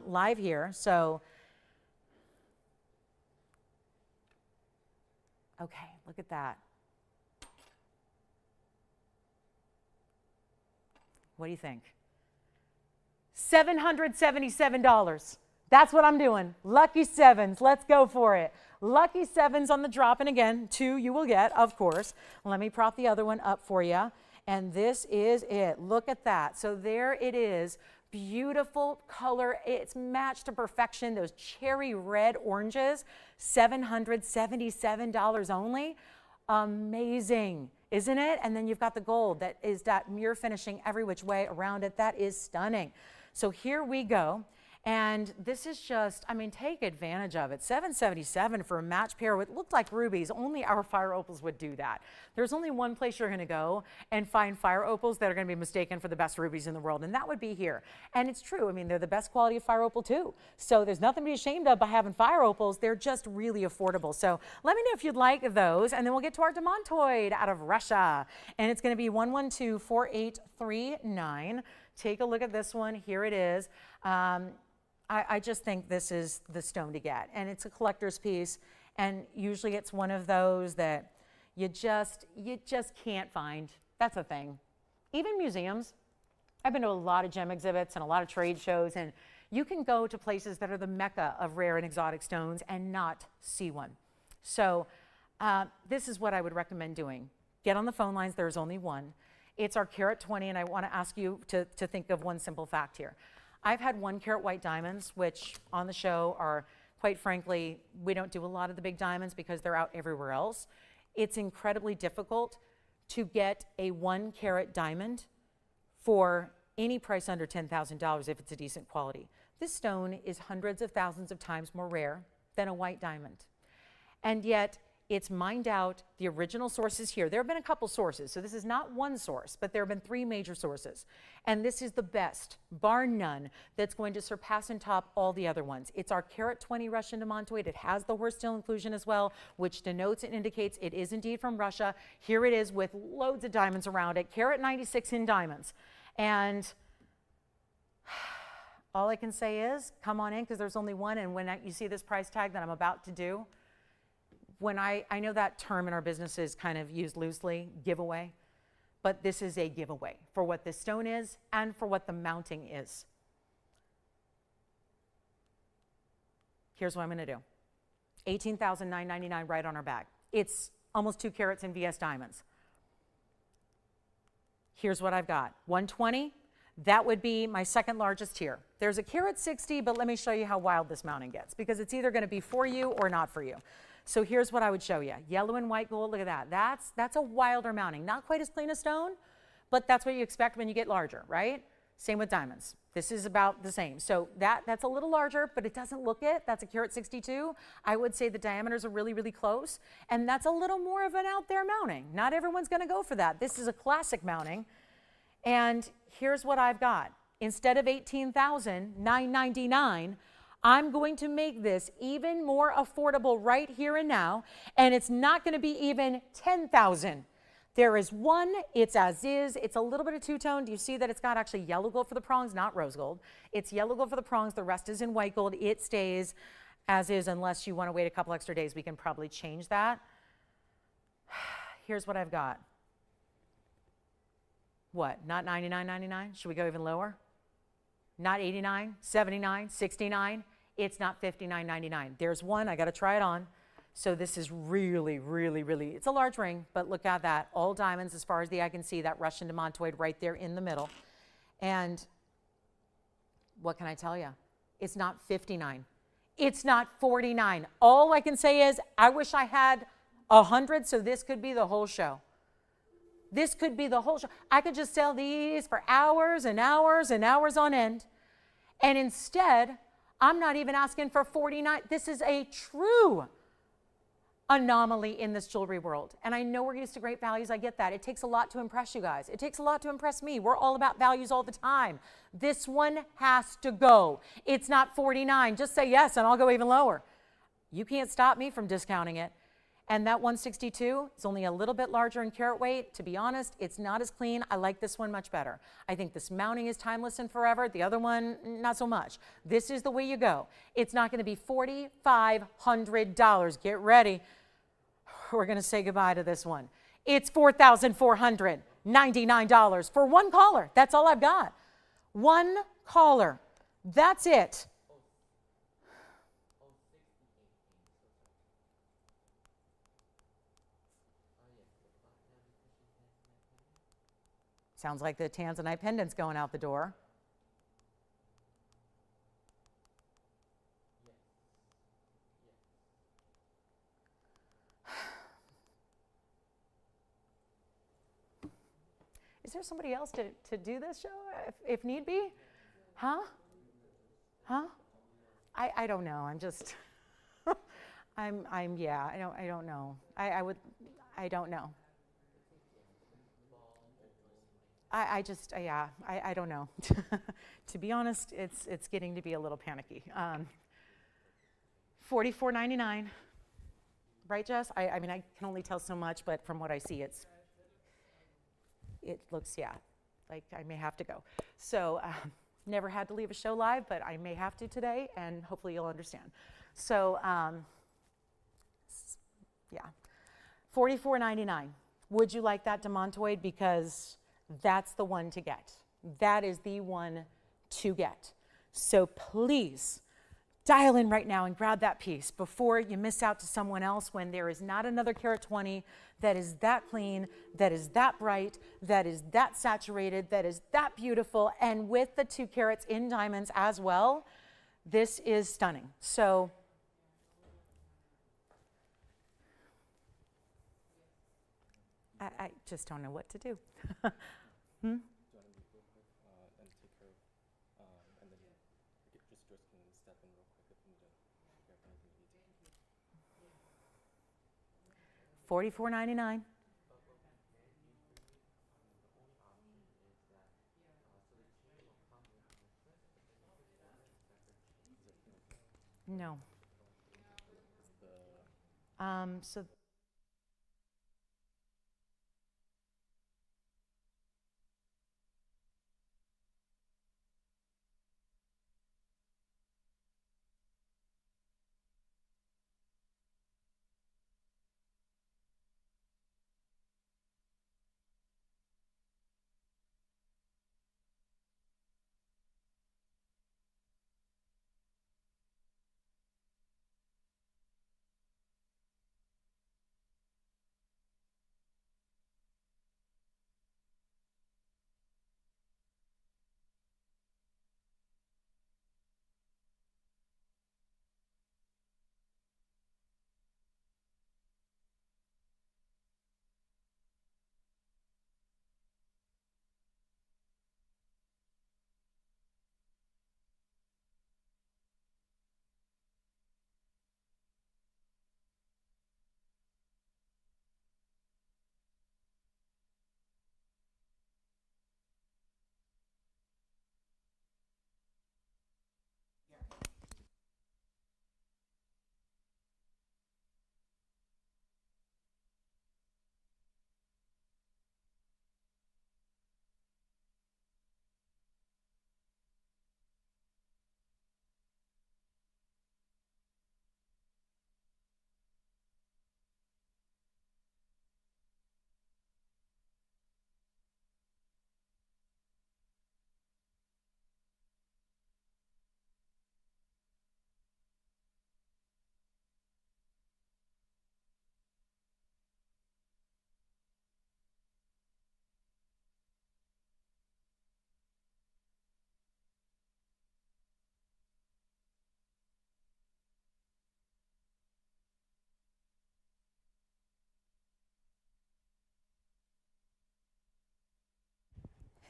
live here. So, okay, look at that. What do you think? $777. That's what I'm doing. Lucky sevens. Let's go for it. Lucky sevens on the drop. And again, 2 you will get, of course. Let me prop the other one up for you. And this is it. Look at that. So there it is. Beautiful color. It's matched to perfection. Those cherry red oranges. $777 only. Amazing, isn't it? And then you've got the gold that is that mirror finishing every which way around it. That is stunning. So here we go. And this is just, I mean, take advantage of it. $777 for a match pair with looked like rubies. Only our fire opals would do that. There's only one place you're going to go and find fire opals that are going to be mistaken for the best rubies in the world, and that would be here. And it's true. I mean, they're the best quality of fire opal too. So there's nothing to be ashamed of by having fire opals. They're just really affordable. So let me know if you'd like those, and then we'll get to our demantoid out of Russia. And it's going to be 1124839. take a look at this one. Here it is. I just think this is the stone to get, and it's a collector's piece, and usually it's one of those that you just can't find. That's a thing. Even museums. I've been to a lot of gem exhibits and a lot of trade shows, and you can go to places that are the mecca of rare and exotic stones and not see one. So this is what I would recommend doing. Get on the phone lines. There's only one. It's our carat 20, and I want to ask you to think of one simple fact here. I've had 1 carat white diamonds, which on the show are, quite frankly, we don't do a lot of the big diamonds because they're out everywhere else. It's incredibly difficult to get a 1 carat diamond for any price under $10,000 if it's a decent quality. This stone is hundreds of thousands of times more rare than a white diamond. And yet, it's mined out. The original sources here. There have been a couple sources, so this is not one source, but there have been 3 major sources. And this is the best, bar none, that's going to surpass and top all the other ones. It's our carat 20 Russian demantoid. It has the horsetail inclusion as well, which denotes and indicates it is indeed from Russia. Here it is with loads of diamonds around it, carat 96 in diamonds. And all I can say is, come on in, because there's only one, and when you see this price tag that I'm about to do, when I know that term in our business is kind of used loosely, giveaway, but this is a giveaway for what this stone is and for what the mounting is. Here's what I'm going to do. $18,999 right on our bag. It's almost 2 carats in VS diamonds. Here's what I've got. 120, that would be my second largest here. There's a carat 60, but let me show you how wild this mounting gets, because it's either going to be for you or not for you. So here's what I would show you. Yellow and white gold, look at that. That's a wilder mounting. Not quite as clean as stone, but that's what you expect when you get larger, right? Same with diamonds. This is about the same. So that's a little larger, but it doesn't look it. That's a carat 62. I would say the diameters are really, really close. And that's a little more of an out there mounting. Not everyone's going to go for that. This is a classic mounting. And here's what I've got. Instead of $18,999, I'm going to make this even more affordable right here and now, and it's not going to be even $10,000. There is one, it's as is, it's a little bit of two-tone. Do you see that it's got actually yellow gold for the prongs, not rose gold? It's yellow gold for the prongs, the rest is in white gold. It stays as is unless you want to wait a couple extra days. We can probably change that. Here's what I've got. What, not $99.99? Should we go even lower? Not $89, $79, $69. It's not $59.99. There's one. I got to try it on. So this is really, really, really, it's a large ring, but look at that. All diamonds as far as the eye can see, that Russian demantoid right there in the middle. And what can I tell you? It's not $59. It's not $49. All I can say is I wish I had 100, so this could be the whole show. This could be the whole show. I could just sell these for hours and hours and hours on end. And instead, I'm not even asking for $49. This is a true anomaly in this jewelry world. And I know we're used to great values. I get that. It takes a lot to impress you guys. It takes a lot to impress me. We're all about values all the time. This one has to go. It's not $49. Just say yes and I'll go even lower. You can't stop me from discounting it. And that 162 is only a little bit larger in carat weight. To be honest, it's not as clean. I like this one much better. I think this mounting is timeless and forever. The other one, not so much. This is the way you go. It's not going to be $4,500. Get ready. We're going to say goodbye to this one. It's $4,499 for one caller. That's all I've got. One caller. That's it. Sounds like the Tanzanite pendant's going out the door. Is there somebody else to do this show if need be? Huh? Huh? I don't know. I'm just, yeah, I don't know. I don't know. I don't know. To be honest, it's getting to be a little panicky. $44.99, right, Jess? I mean, I can only tell so much, but from what I see, it looks, yeah. like I may have to go. So never had to leave a show live, but I may have to today, and hopefully you'll understand. So yeah, $44.99. Would you like that demantoid? Because that's the one to get. That is the one to get. So please dial in right now and grab that piece before you miss out to someone else, when there is not another carat 20 that is that clean, that is that bright, that is that saturated, that is that beautiful, and with the 2 carats in diamonds as well. This is stunning. So I just don't know what to do. $44.99. No. So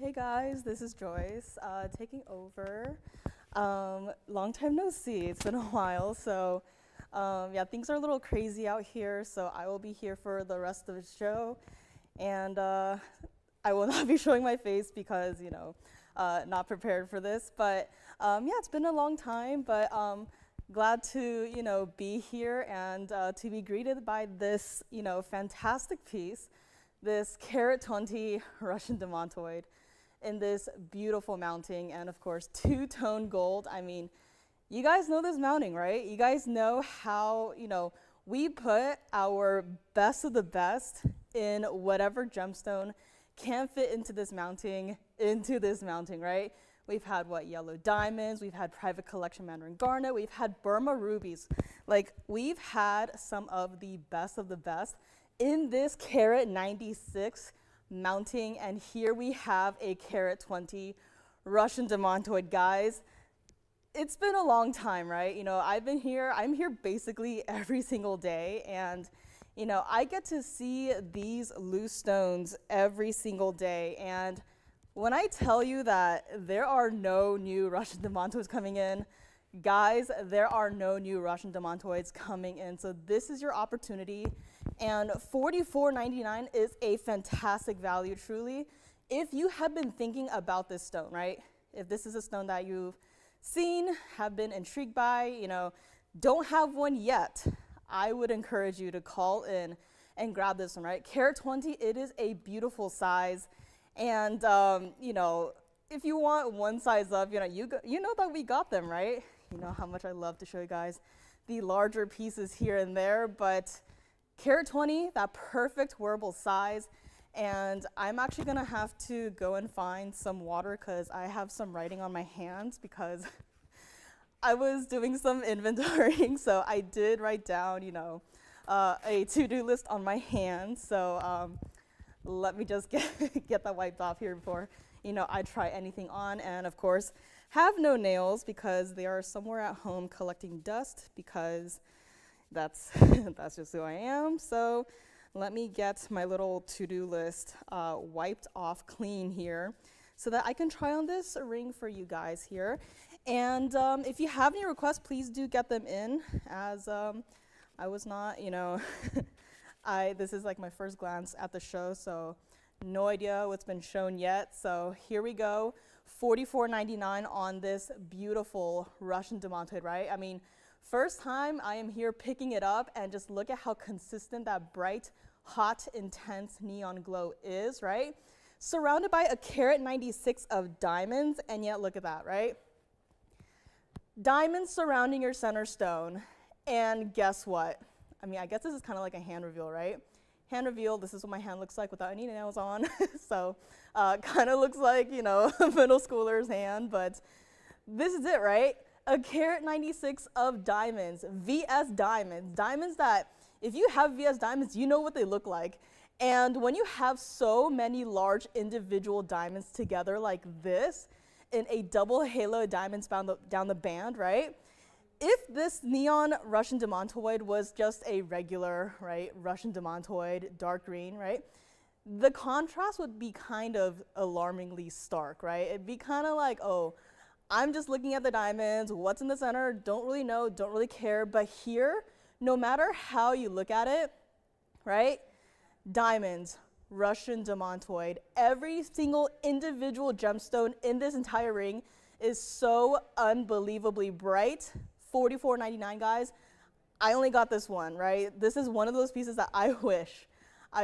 Hey guys, this is Joyce taking over. Long time no see, it's been a while, so yeah, things are a little crazy out here, so I will be here for the rest of the show, and I will not be showing my face because, you know, not prepared for this, but yeah, it's been a long time, but glad to, you know, be here and to be greeted by this, you know, fantastic piece, this carat 20 Russian demantoid in this beautiful mounting, and of course 2-tone gold. I mean, you guys know this mounting, right? You guys know how, you know, we put our best of the best in whatever gemstone can fit into this mounting, right? We've had what, yellow diamonds, we've had private collection Mandarin garnet, we've had Burma rubies. Like, we've had some of the best in this carat 96 mounting, and here we have a carat 20 Russian demantoid. Guys, it's been a long time, right? You know, I'm here basically every single day, and you know, I get to see these loose stones every single day, and when I tell you that there are no new Russian demantoids coming in, guys, there are no new Russian demantoids coming in, so this is your opportunity. And $44.99 is a fantastic value, truly. If you have been thinking about this stone, right? If this is a stone that you've seen, have been intrigued by, you know, don't have one yet, I would encourage you to call in and grab this one, right? Carat 20, it is a beautiful size. And, if you want one size up, you know that we got them, right? You know how much I love to show you guys the larger pieces here and there, but carat 20, that perfect wearable size. And I'm actually gonna have to go and find some water because I have some writing on my hands because I was doing some inventorying, so I did write down, a to-do list on my hands. So let me just get that wiped off here before, I try anything on. And of course, have no nails because they are somewhere at home collecting dust because that's just who I am. So let me get my little to-do list wiped off clean here so that I can try on this ring for you guys here. And if you have any requests, please do get them in, as I was not, this is like my first glance at the show, so no idea what's been shown yet. So here we go, $44.99 on this beautiful Russian demantoid, right? I mean, first time I am here picking it up, and just look at how consistent that bright, hot, intense neon glow is, right? Surrounded by a carat 96 of diamonds, and yet look at that, right? Diamonds surrounding your center stone, and guess what? I mean, I guess this is kind of like a hand reveal, right? Hand reveal, this is what my hand looks like without any nails on. So kind of looks like, a middle schooler's hand, but this is it, right? A carat 96 of diamonds, VS diamonds, diamonds that if you have VS diamonds, you know what they look like. And when you have so many large individual diamonds together like this, in a double halo of diamonds down the band, right? If this neon Russian demantoid was just a regular, right, Russian demantoid, dark green, right? The contrast would be kind of alarmingly stark, right? It'd be kind of like, oh, I'm just looking at the diamonds, what's in the center, don't really know, don't really care. But here, no matter how you look at it, right? Diamonds, Russian demantoid, every single individual gemstone in this entire ring is so unbelievably bright. $44.99, guys. I only got this one, right? This is one of those pieces that I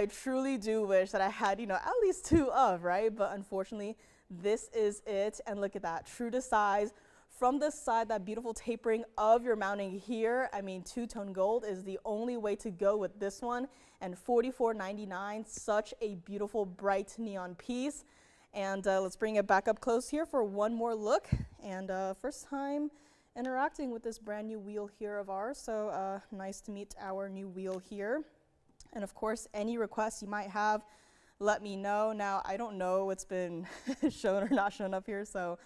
truly do wish that I had, at least two of, right? But unfortunately, this is it. And look at that, true to size. From the side, that beautiful tapering of your mounting here, I mean, two-tone gold is the only way to go with this one. And $44.99, such a beautiful, bright neon piece. And let's bring it back up close here for one more look. And first time interacting with this brand new wheel here of ours. So nice to meet our new wheel here. And of course, any requests you might have, let me know. Now, I don't know what's been shown or not shown up here, so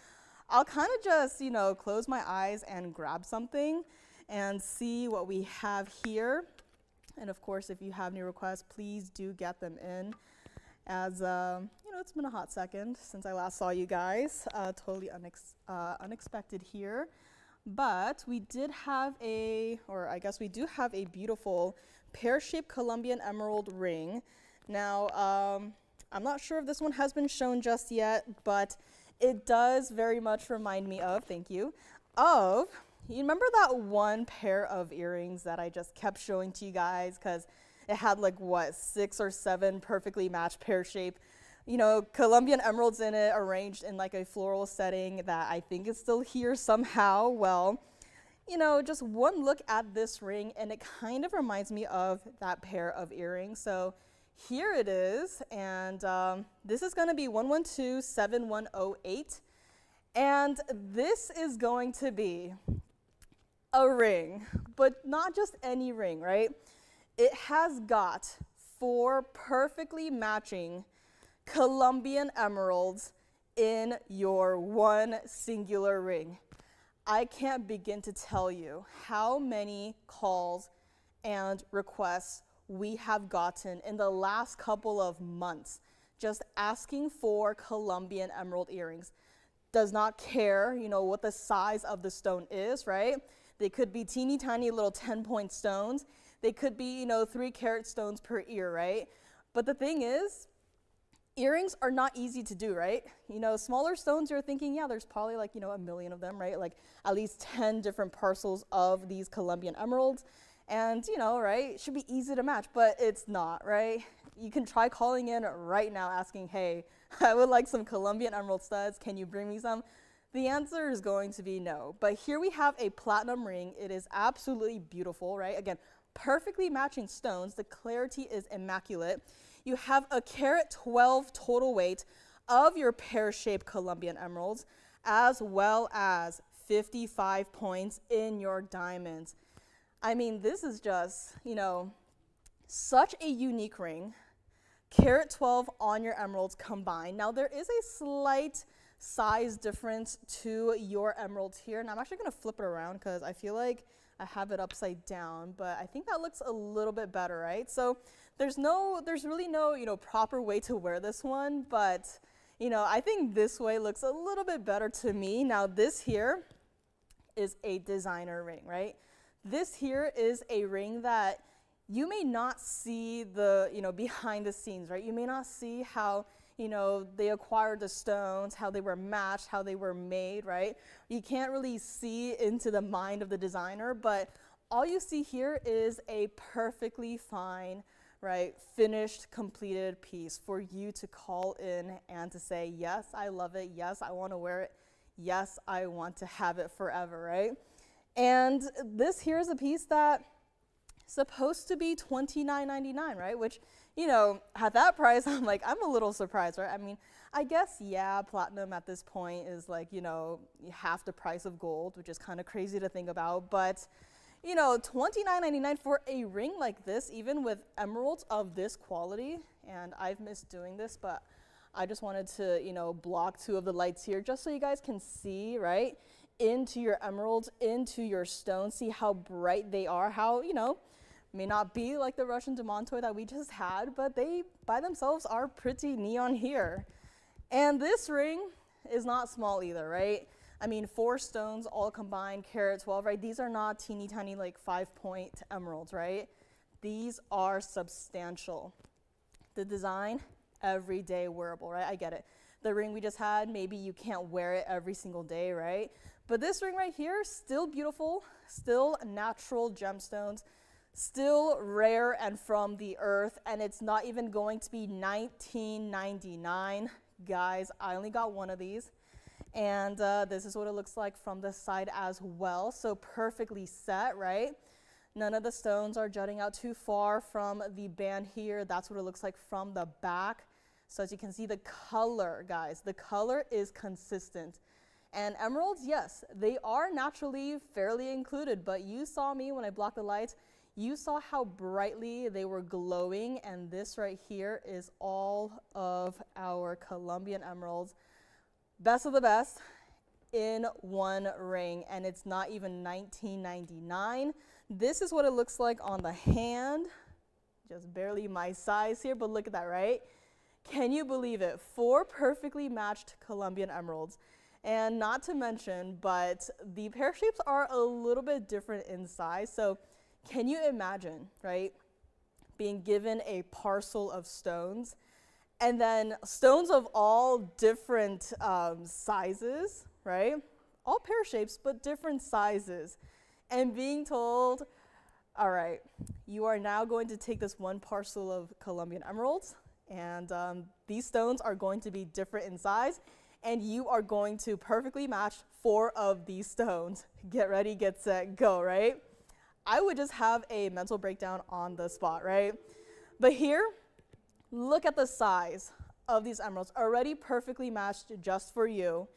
I'll kind of just, close my eyes and grab something and see what we have here. And of course, if you have any requests, please do get them in. As, it's been a hot second since I last saw you guys. Totally unexpected here. But we did have we do have a beautiful pear-shaped Colombian emerald ring. Now, I'm not sure if this one has been shown just yet, but it does very much remind me of, you remember that one pair of earrings that I just kept showing to you guys because it had 6 or 7 perfectly matched pear-shaped, Colombian emeralds in it, arranged in a floral setting that I think is still here somehow. Well, just one look at this ring and it kind of reminds me of that pair of earrings. So here it is, and this is gonna be 1127108, and this is going to be a ring, but not just any ring, right? It has got 4 perfectly matching Colombian emeralds in your one singular ring. I can't begin to tell you how many calls and requests we have gotten in the last couple of months just asking for Colombian emerald earrings. Does not care, what the size of the stone is, right? They could be teeny tiny little 10-point stones. They could be, 3-carat stones per ear, right? But the thing is, earrings are not easy to do, right? Smaller stones, you're thinking, yeah, there's probably a million of them, right? At least 10 different parcels of these Colombian emeralds. And, right, it should be easy to match, but it's not, right? You can try calling in right now asking, hey, I would like some Colombian emerald studs. Can you bring me some? The answer is going to be no. But here we have a platinum ring. It is absolutely beautiful, right? Again, perfectly matching stones. The clarity is immaculate. You have a carat 12 total weight of your pear-shaped Colombian emeralds, as well as 55 points in your diamonds. I mean, this is just, you know, such a unique ring. Carat 12 on your emeralds combined. Now, there is a slight size difference to your emeralds here, and I'm actually going to flip it around because I feel like I have it upside down, but I think that looks a little bit better, right? So there's really no, you know, proper way to wear this one, but, you know, I think this way looks a little bit better to me. Now, this here is a designer ring, right? This here is a ring that you may not see the, you know, behind the scenes, right? You may not see how, you know, they acquired the stones, how they were matched, how they were made, right? You can't really see into the mind of the designer, but all you see here is a perfectly fine, right, finished, completed piece for you to call in and to say, yes, I love it. Yes, I want to wear it. Yes, I want to have it forever, right? And this here is a piece that supposed to be $29.99, right? Which, you know, at that price, I'm a little surprised, right? I mean, I guess, yeah, platinum at this point is like, you know, half the price of gold, which is kind of crazy to think about. But, you know, $29.99 for a ring like this, even with emeralds of this quality, and I've missed doing this, but I just wanted to, you know, block two of the lights here just so you guys can see, right, into your emeralds, into your stones, see how bright they are, how, you know, may not be like the Russian demantoid that we just had, but they by themselves are pretty neon here. And this ring is not small either, right? I mean, 4 stones all combined, carat 12, right? These are not teeny tiny like 5-point emeralds, right? These are substantial. The design, everyday wearable, right? I get it. The ring we just had, maybe you can't wear it every single day, right? But this ring right here, still beautiful, still natural gemstones, still rare and from the earth, and it's not even going to be $19.99. Guys, I only got one of these, and this is what it looks like from the side as well. So perfectly set, right? None of the stones are jutting out too far from the band here. That's what it looks like from the back. So as you can see, the color, guys, the color is consistent. And emeralds, yes, they are naturally fairly included, but you saw me when I blocked the lights. You saw how brightly they were glowing, and this right here is all of our Colombian emeralds. Best of the best in one ring, and it's not even $19.99. This is what it looks like on the hand. Just barely my size here, but look at that, right? Can you believe it? 4 perfectly matched Colombian emeralds. And not to mention, but the pear shapes are a little bit different in size. So can you imagine, right, being given a parcel of stones and then stones of all different sizes, right? All pear shapes, but different sizes. And being told, all right, you are now going to take this one parcel of Colombian emeralds, and these stones are going to be different in size, and you are going to perfectly match 4 of these stones. Get ready, get set, go, right? I would just have a mental breakdown on the spot, right? But here, look at the size of these emeralds, already perfectly matched just for you,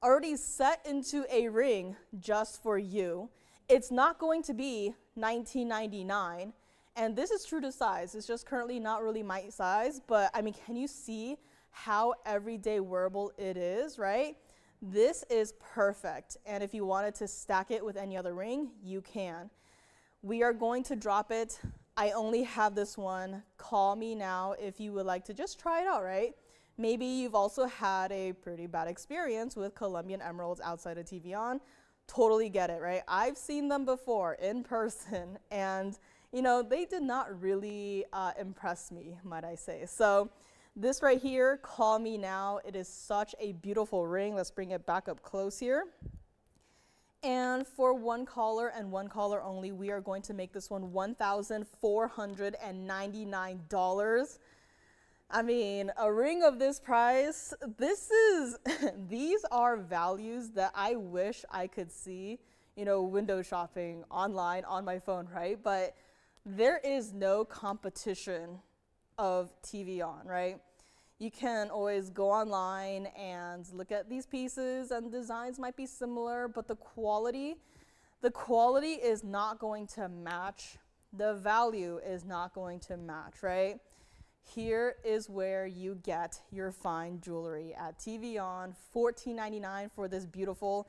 already set into a ring just for you. It's not going to be $19.99, and this is true to size. It's just currently not really my size, but I mean, can you see how everyday wearable it is, right? This is perfect, and if you wanted to stack it with any other ring, you can. We are going to drop it. I only have this one. Call me now if you would like to just try it out, right? Maybe you've also had a pretty bad experience with Colombian emeralds outside of TVON. Totally get it, right? I've seen them before in person, and you know, they did not really impress me, might I say. So this right here, call me now. It is such a beautiful ring. Let's bring it back up close here. And for one caller and one caller only, we are going to make this one $1,499. I mean, a ring of this price, these are values that I wish I could see, window shopping online on my phone, right? But there is no competition of TVON, right? You can always go online and look at these pieces and designs might be similar, but the quality is not going to match. The value is not going to match, right? Here is where you get your fine jewelry at TVON, $14.99 for this beautiful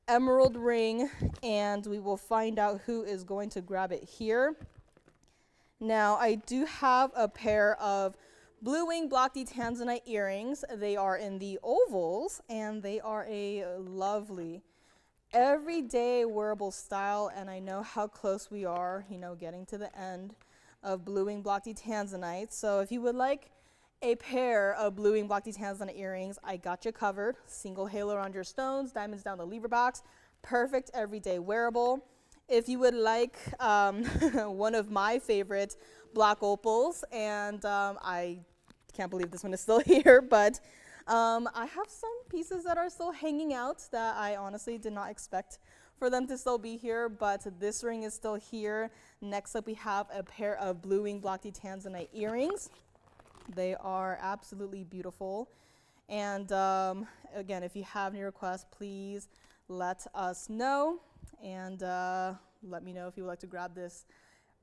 emerald ring, and we will find out who is going to grab it here. Now, I do have a pair of blue wing block D Tanzanite earrings. They are in the ovals, and they are a lovely everyday wearable style, and I know how close we are, getting to the end of blue wing block D Tanzanite. So if you would like a pair of blue wing block D Tanzanite earrings, I got you covered. Single halo around your stones, diamonds down the lever box, perfect everyday wearable. If you would like one of my favorite black opals, and I can't believe this one is still here, but I have some pieces that are still hanging out that I honestly did not expect for them to still be here, but this ring is still here. Next up, we have a pair of blue wing block D Tanzanite earrings. They are absolutely beautiful. And again, if you have any requests, please let us know. And let me know if you would like to grab this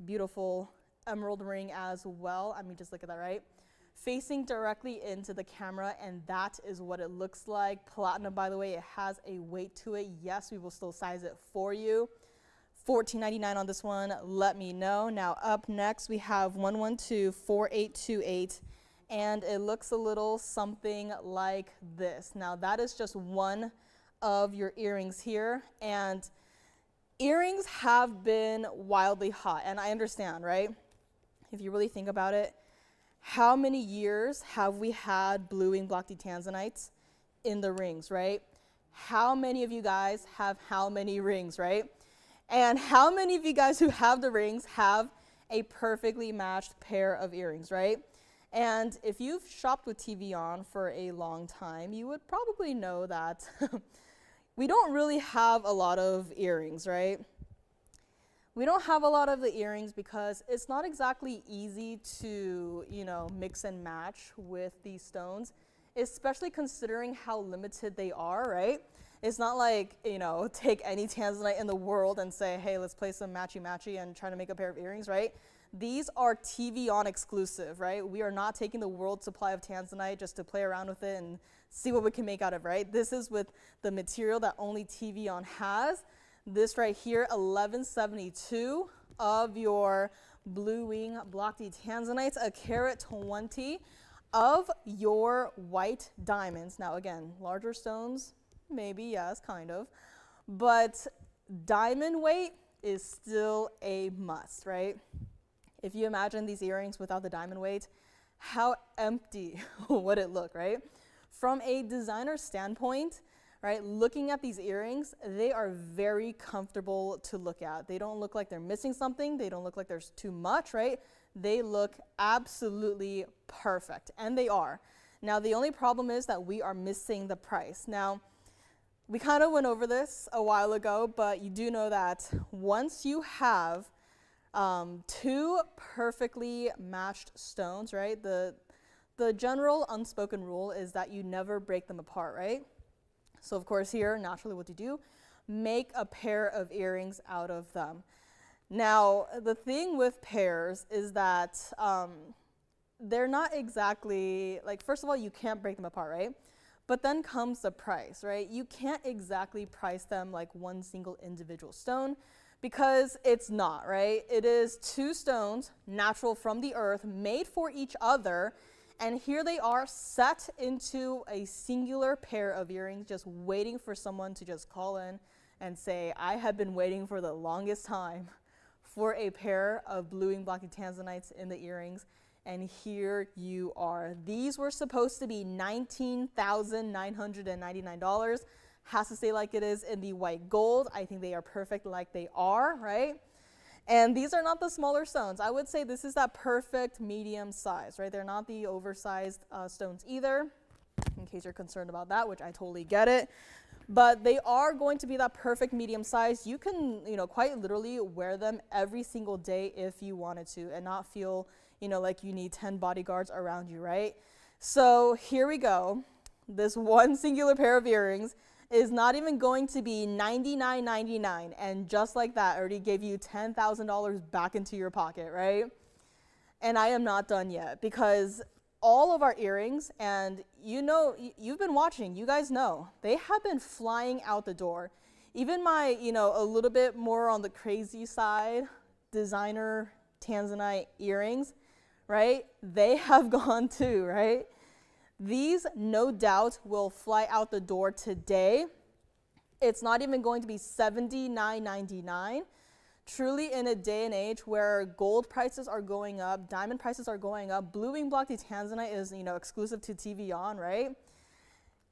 beautiful emerald ring as well. I mean, just look at that, right? Facing directly into the camera, and that is what it looks like. Platinum, by the way, it has a weight to it. Yes, we will still size it for you. $14.99 on this one. Let me know. Now up next, we have 112-4828, and it looks a little something like this. Now that is just one of your earrings here, and earrings have been wildly hot, and I understand, right? If you really think about it, how many years have we had blue wing block D Tanzanites in the rings, right? How many of you guys have how many rings, right? And how many of you guys who have the rings have a perfectly matched pair of earrings, right? And if you've shopped with TVON for a long time, you would probably know that we don't really have a lot of earrings, right? We don't have a lot of the earrings because it's not exactly easy to, mix and match with these stones, especially considering how limited they are, right? It's not like, take any Tanzanite in the world and say, hey, let's play some matchy-matchy and try to make a pair of earrings, right? These are TVON exclusive, right? We are not taking the world supply of Tanzanite just to play around with it and see what we can make out of, right? This is with the material that only TVON has. This right here, 1172 of your blue wing block D Tanzanites, a carat 20 of your white diamonds. Now again, larger stones, maybe, yes, kind of, but diamond weight is still a must, right? If you imagine these earrings without the diamond weight, how empty would it look, right? From a designer standpoint, right, looking at these earrings, they are very comfortable to look at. They don't look like they're missing something. They don't look like there's too much, right? They look absolutely perfect, and they are. Now, the only problem is that we are missing the price. Now, we kind of went over this a while ago, but you do know that once you have two perfectly matched stones, right, the general unspoken rule is that you never break them apart, right? So of course here, naturally what do? Make a pair of earrings out of them. Now, the thing with pairs is that they're not exactly, first of all, you can't break them apart, right? But then comes the price, right? You can't exactly price them like one single individual stone because it's not, right? It is two stones, natural from the earth, made for each other, and here they are set into a singular pair of earrings, just waiting for someone to just call in and say, I have been waiting for the longest time for a pair of blue wing block D Tanzanites in the earrings. And here you are. These were supposed to be $19,999. Has to stay like it is in the white gold. I think they are perfect like they are, right? And these are not the smaller stones. I would say this is that perfect medium size, right? They're not the oversized stones either, in case you're concerned about that, which I totally get it. But they are going to be that perfect medium size. You can, quite literally wear them every single day if you wanted to and not feel, like you need 10 bodyguards around you, right? So here we go. This one singular pair of earrings is not even going to be $99.99, and just like that, I already gave you $10,000 back into your pocket, right? And I am not done yet, because all of our earrings, and you've been watching, you guys know, they have been flying out the door. Even my, a little bit more on the crazy side, designer Tanzanite earrings, right? They have gone too, right? These, no doubt, will fly out the door today. It's not even going to be $79.99. Truly, in a day and age where gold prices are going up, diamond prices are going up, blue wing block Tanzanite is, exclusive to TVON, right?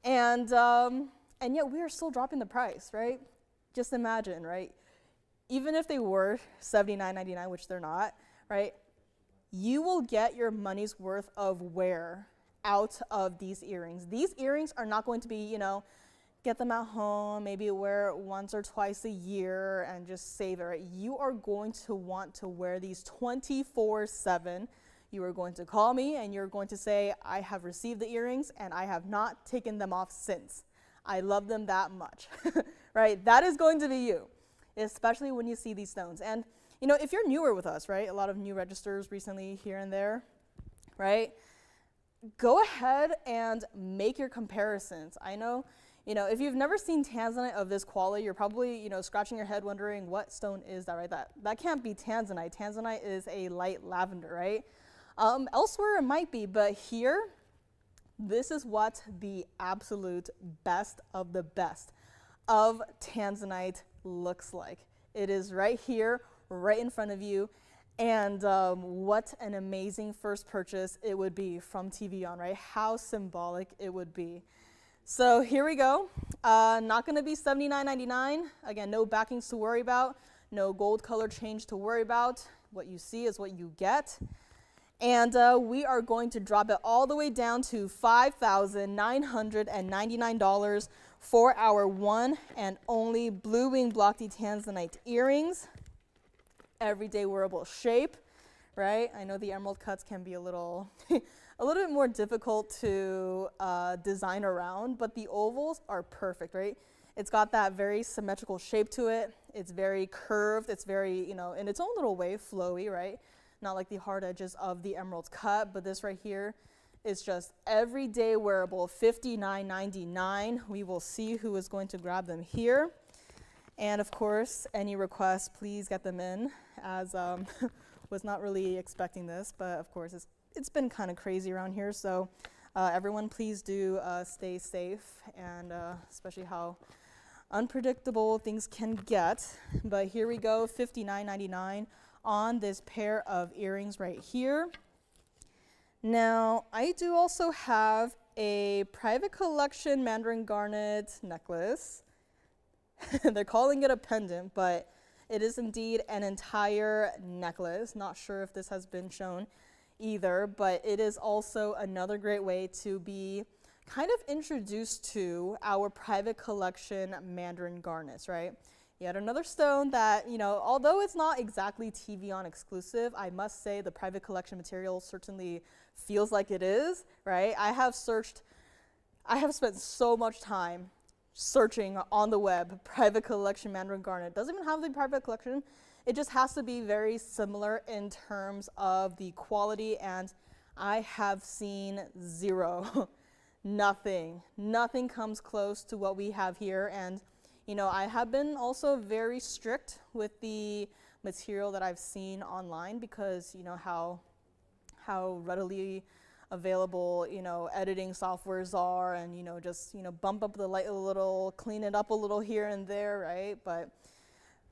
And yet we are still dropping the price, right? Just imagine, right? Even if they were $79.99, which they're not, right? You will get your money's worth of wear out of these earrings. These earrings are not going to be, get them at home, maybe wear it once or twice a year and just save it, right? You are going to want to wear these 24/7. You are going to call me and you're going to say, I have received the earrings and I have not taken them off since. I love them that much, right? That is going to be you, especially when you see these stones. And, if you're newer with us, right? A lot of new registers recently here and there, right? Go ahead and make your comparisons. I know, if you've never seen Tanzanite of this quality, you're probably, scratching your head wondering what stone is that, right? That can't be Tanzanite. Tanzanite is a light lavender, right? Elsewhere it might be, but here, this is what the absolute best of the best of Tanzanite looks like. It is right here, right in front of you. And what an amazing first purchase it would be from TVON, right? How symbolic it would be. So here we go. Not going to be $79.99. Again, no backings to worry about. No gold color change to worry about. What you see is what you get. And we are going to drop it all the way down to $5,999 for our one and only blue wing block Tanzanite earrings. Everyday wearable shape, right? I know the emerald cuts can be a little bit more difficult to design around, but the ovals are perfect, right? It's got that very symmetrical shape to it. It's very curved. It's very, in its own little way, flowy, right? Not like the hard edges of the emerald cut, but this right here is just everyday wearable, $59.99. We will see who is going to grab them here. And of course, any requests, please get them in, as was not really expecting this, but of course it's been kind of crazy around here, so everyone please do stay safe, and especially how unpredictable things can get. But here we go, $59.99 on this pair of earrings right here. Now, I do also have a private collection Mandarin garnet necklace. They're calling it a pendant, but it is indeed an entire necklace. Not sure if this has been shown either, but it is also another great way to be kind of introduced to our private collection Mandarin garnets, right? Yet another stone that, although it's not exactly TVON exclusive, I must say the private collection material certainly feels like it is, right? I have spent so much time searching on the web, private collection Mandarin garnet. Doesn't even have the private collection. It just has to be very similar in terms of the quality, and I have seen zero. Nothing comes close to what we have here. And I have been also very strict with the material that I've seen online, because how readily available, editing softwares are, and, just, bump up the light a little, clean it up a little here and there, right? But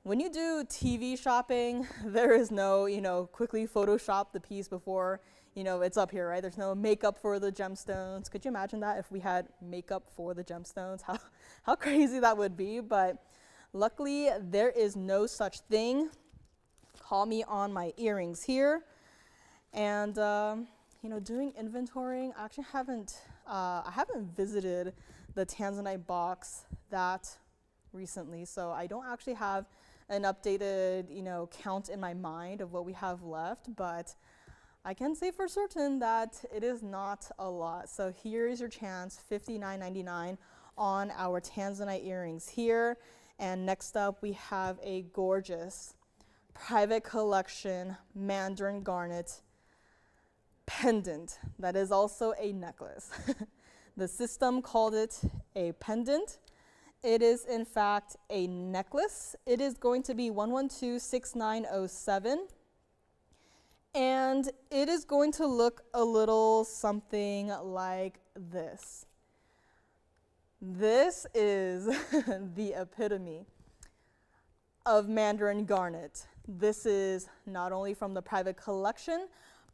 when you do TV shopping, there is no, quickly Photoshop the piece before, it's up here, right? There's no makeup for the gemstones. Could you imagine that if we had makeup for the gemstones? How crazy that would be. But luckily, there is no such thing. call me on my earrings here. And, you know, doing inventorying, I actually I haven't visited the Tanzanite box that recently, so I don't actually have an updated, you know, count in my mind of what we have left, but I can say for certain that it is not a lot. So here is your chance, $59.99 on our Tanzanite earrings here. And next up, we have a gorgeous private collection Mandarin garnet pendant that is also a necklace. The system called it a pendant. It is in fact a necklace. It is going to be 1126907. And it is going to look a little something like this. This is the epitome of Mandarin garnet. This is not only from the private collection,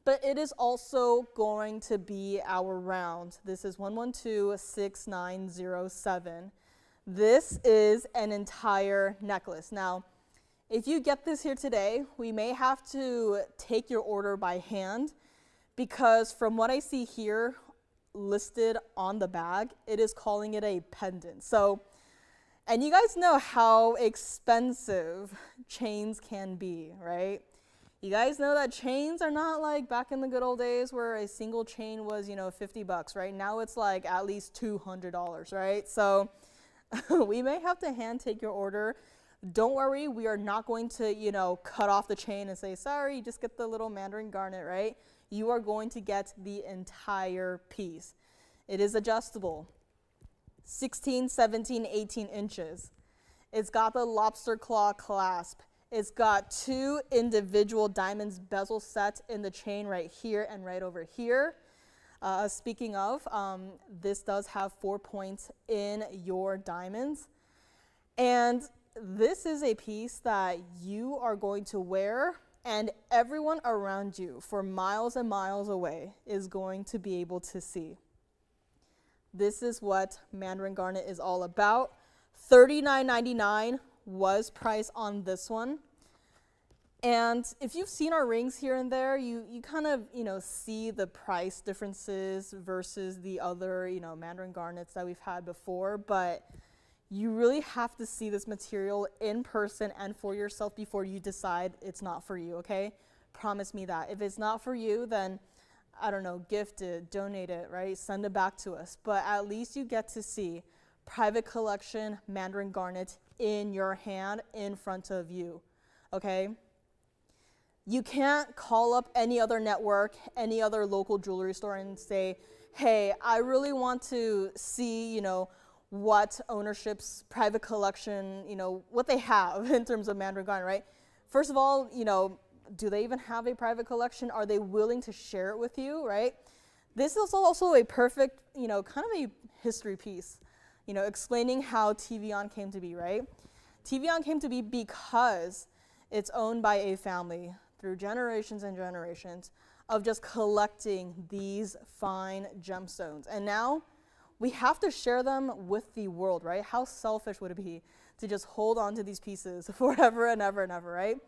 but it is also going to be our round. This is 1126907. This is an entire necklace. Now, if you get this here today, we may have to take your order by hand because from what I see here listed on the bag, it is calling it a pendant. So, and you guys know how expensive chains can be, right? You guys know that chains are not like back in the good old days where a single chain was, you know, $50, right? Now it's like at least $200, right? So we may have to hand take your order. Don't worry, we are not going to, you know, cut off the chain and say, sorry, just get the little Mandarin garnet, right? You are going to get the entire piece. It is adjustable, 16, 17, 18 inches. It's got the lobster claw clasp. It's got 2 individual diamonds bezel set in the chain right here and right over here. Speaking of, this does have 4 points in your diamonds. And this is a piece that you are going to wear and everyone around you for miles and miles away is going to be able to see. This is what Mandarin garnet is all about. $39.99 was price on this one. And if you've seen our rings here and there, you kind of, you know, see the price differences versus the other, you know, Mandarin garnets that we've had before, but you really have to see this material in person and for yourself before you decide it's not for you, okay? Promise me that. If it's not for you, then, I don't know, gift it, donate it, right? Send it back to us. But at least you get to see private collection Mandarin garnet in your hand in front of you, okay? You can't call up any other network, any other local jewelry store and say, hey, I really want to see, you know, what ownership's private collection, you know, what they have in terms of Mandarin garnet, right? First of all, you know, do they even have a private collection? Are they willing to share it with you, right? This is also a perfect, you know, kind of a history piece, you know, explaining how TVON came to be, right? TVON came to be because it's owned by a family through generations and generations of just collecting these fine gemstones. And now we have to share them with the world, right? How selfish would it be to just hold on to these pieces forever and ever and ever, right?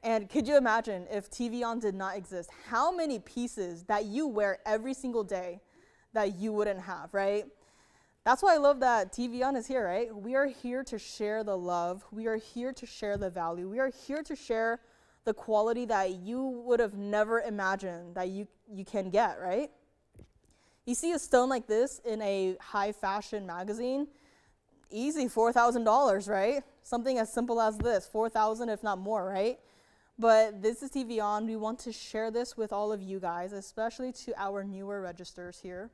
And could you imagine if TVON did not exist, how many pieces that you wear every single day that you wouldn't have, right? That's why I love that TVON is here, right? We are here to share the love. We are here to share the value. We are here to share the quality that you would have never imagined that you can get, right? You see a stone like this in a high fashion magazine, easy $4,000, right? Something as simple as this, $4,000 if not more, right? But this is TVON. We want to share this with all of you guys, especially to our newer registers here.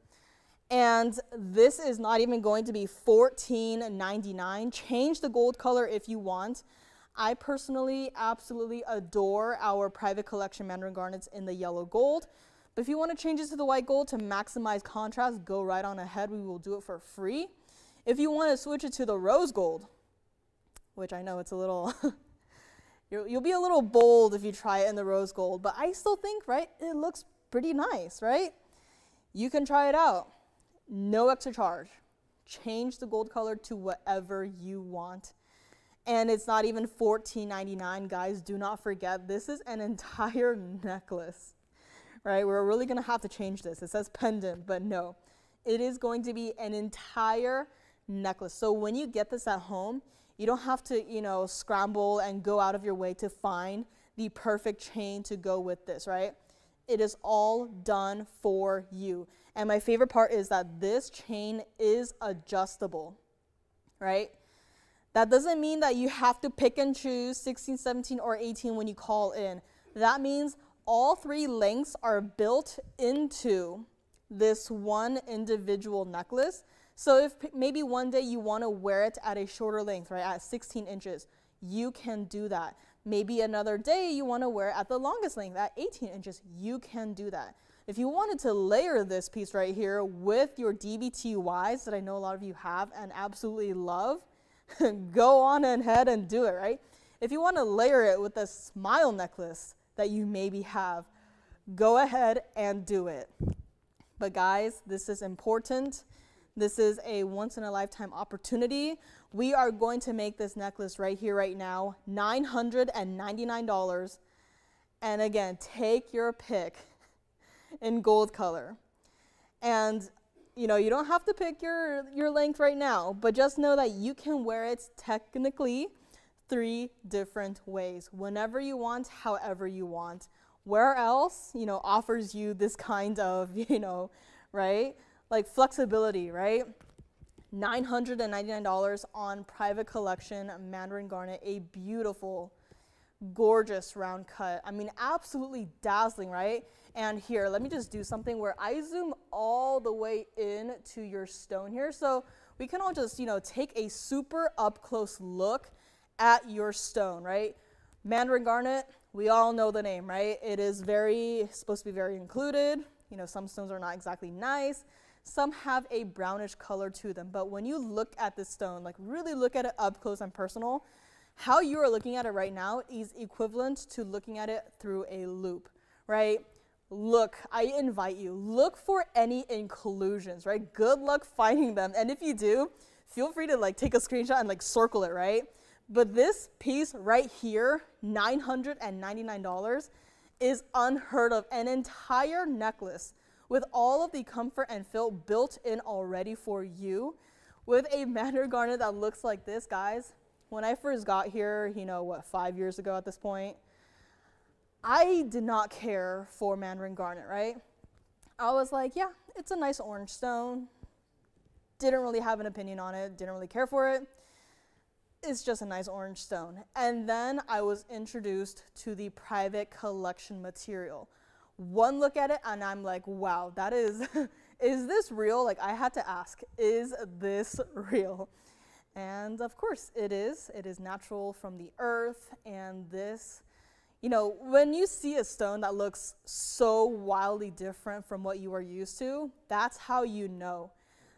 And this is not even going to be $14.99. Change the gold color if you want. I personally absolutely adore our private collection Mandarin garnets in the yellow gold. But if you want to change it to the white gold to maximize contrast, go right on ahead. We will do it for free. If you want to switch it to the rose gold, which I know it's a little, you'll be a little bold if you try it in the rose gold, but I still think, right, it looks pretty nice, right? You can try it out. No extra charge. Change the gold color to whatever you want. And it's not even $14.99, guys. Do not forget, this is an entire necklace, right? We're really gonna have to change this. It says pendant, but no. It is going to be an entire necklace. So when you get this at home, you don't have to, you know, scramble and go out of your way to find the perfect chain to go with this, right? It is all done for you. And my favorite part is that this chain is adjustable, right? That doesn't mean that you have to pick and choose 16, 17, or 18 when you call in. That means all three lengths are built into this one individual necklace. So if maybe one day you want to wear it at a shorter length, right, at 16 inches, you can do that. Maybe another day you want to wear it at the longest length, at 18 inches, you can do that. If you wanted to layer this piece right here with your DBTYs that I know a lot of you have and absolutely love, go on ahead and do it, right? If you want to layer it with a smile necklace that you maybe have, go ahead and do it. But guys, this is important. This is a once-in-a-lifetime opportunity. We are going to make this necklace right here, right now, $999. And again, take your pick in gold color. And you know, you don't have to pick your length right now, but just know that you can wear it technically 3 different ways, whenever you want, however you want. Where else, you know, offers you this kind of, you know, right? Like flexibility, right? $999 on private collection Mandarin garnet, a beautiful, gorgeous round cut. I mean, absolutely dazzling, right? And here, let me just do something where I zoom all the way in to your stone here. So we can all just, you know, take a super up close look at your stone, right? Mandarin garnet, we all know the name, right? It is supposed to be very included. You know, some stones are not exactly nice. Some have a brownish color to them. But when you look at this stone, like really look at it up close and personal, how you are looking at it right now is equivalent to looking at it through a loop, right? Look, I invite you, look for any inclusions, right? Good luck finding them. And if you do, feel free to like take a screenshot and like circle it, right? But this piece right here, $999, is unheard of. An entire necklace with all of the comfort and feel built in already for you with a Mandarin garnet that looks like this, guys. When I first got here, you know, what, 5 years ago at this point, I did not care for Mandarin garnet, right? I was like, yeah, it's a nice orange stone. Didn't really have an opinion on it, didn't really care for it. It's just a nice orange stone. And then I was introduced to the private collection material. One look at it and I'm like, wow, that is this real? Like I had to ask, is this real? And of course it is. It is natural from the earth. And this, you know, when you see a stone that looks so wildly different from what you are used to, that's how you know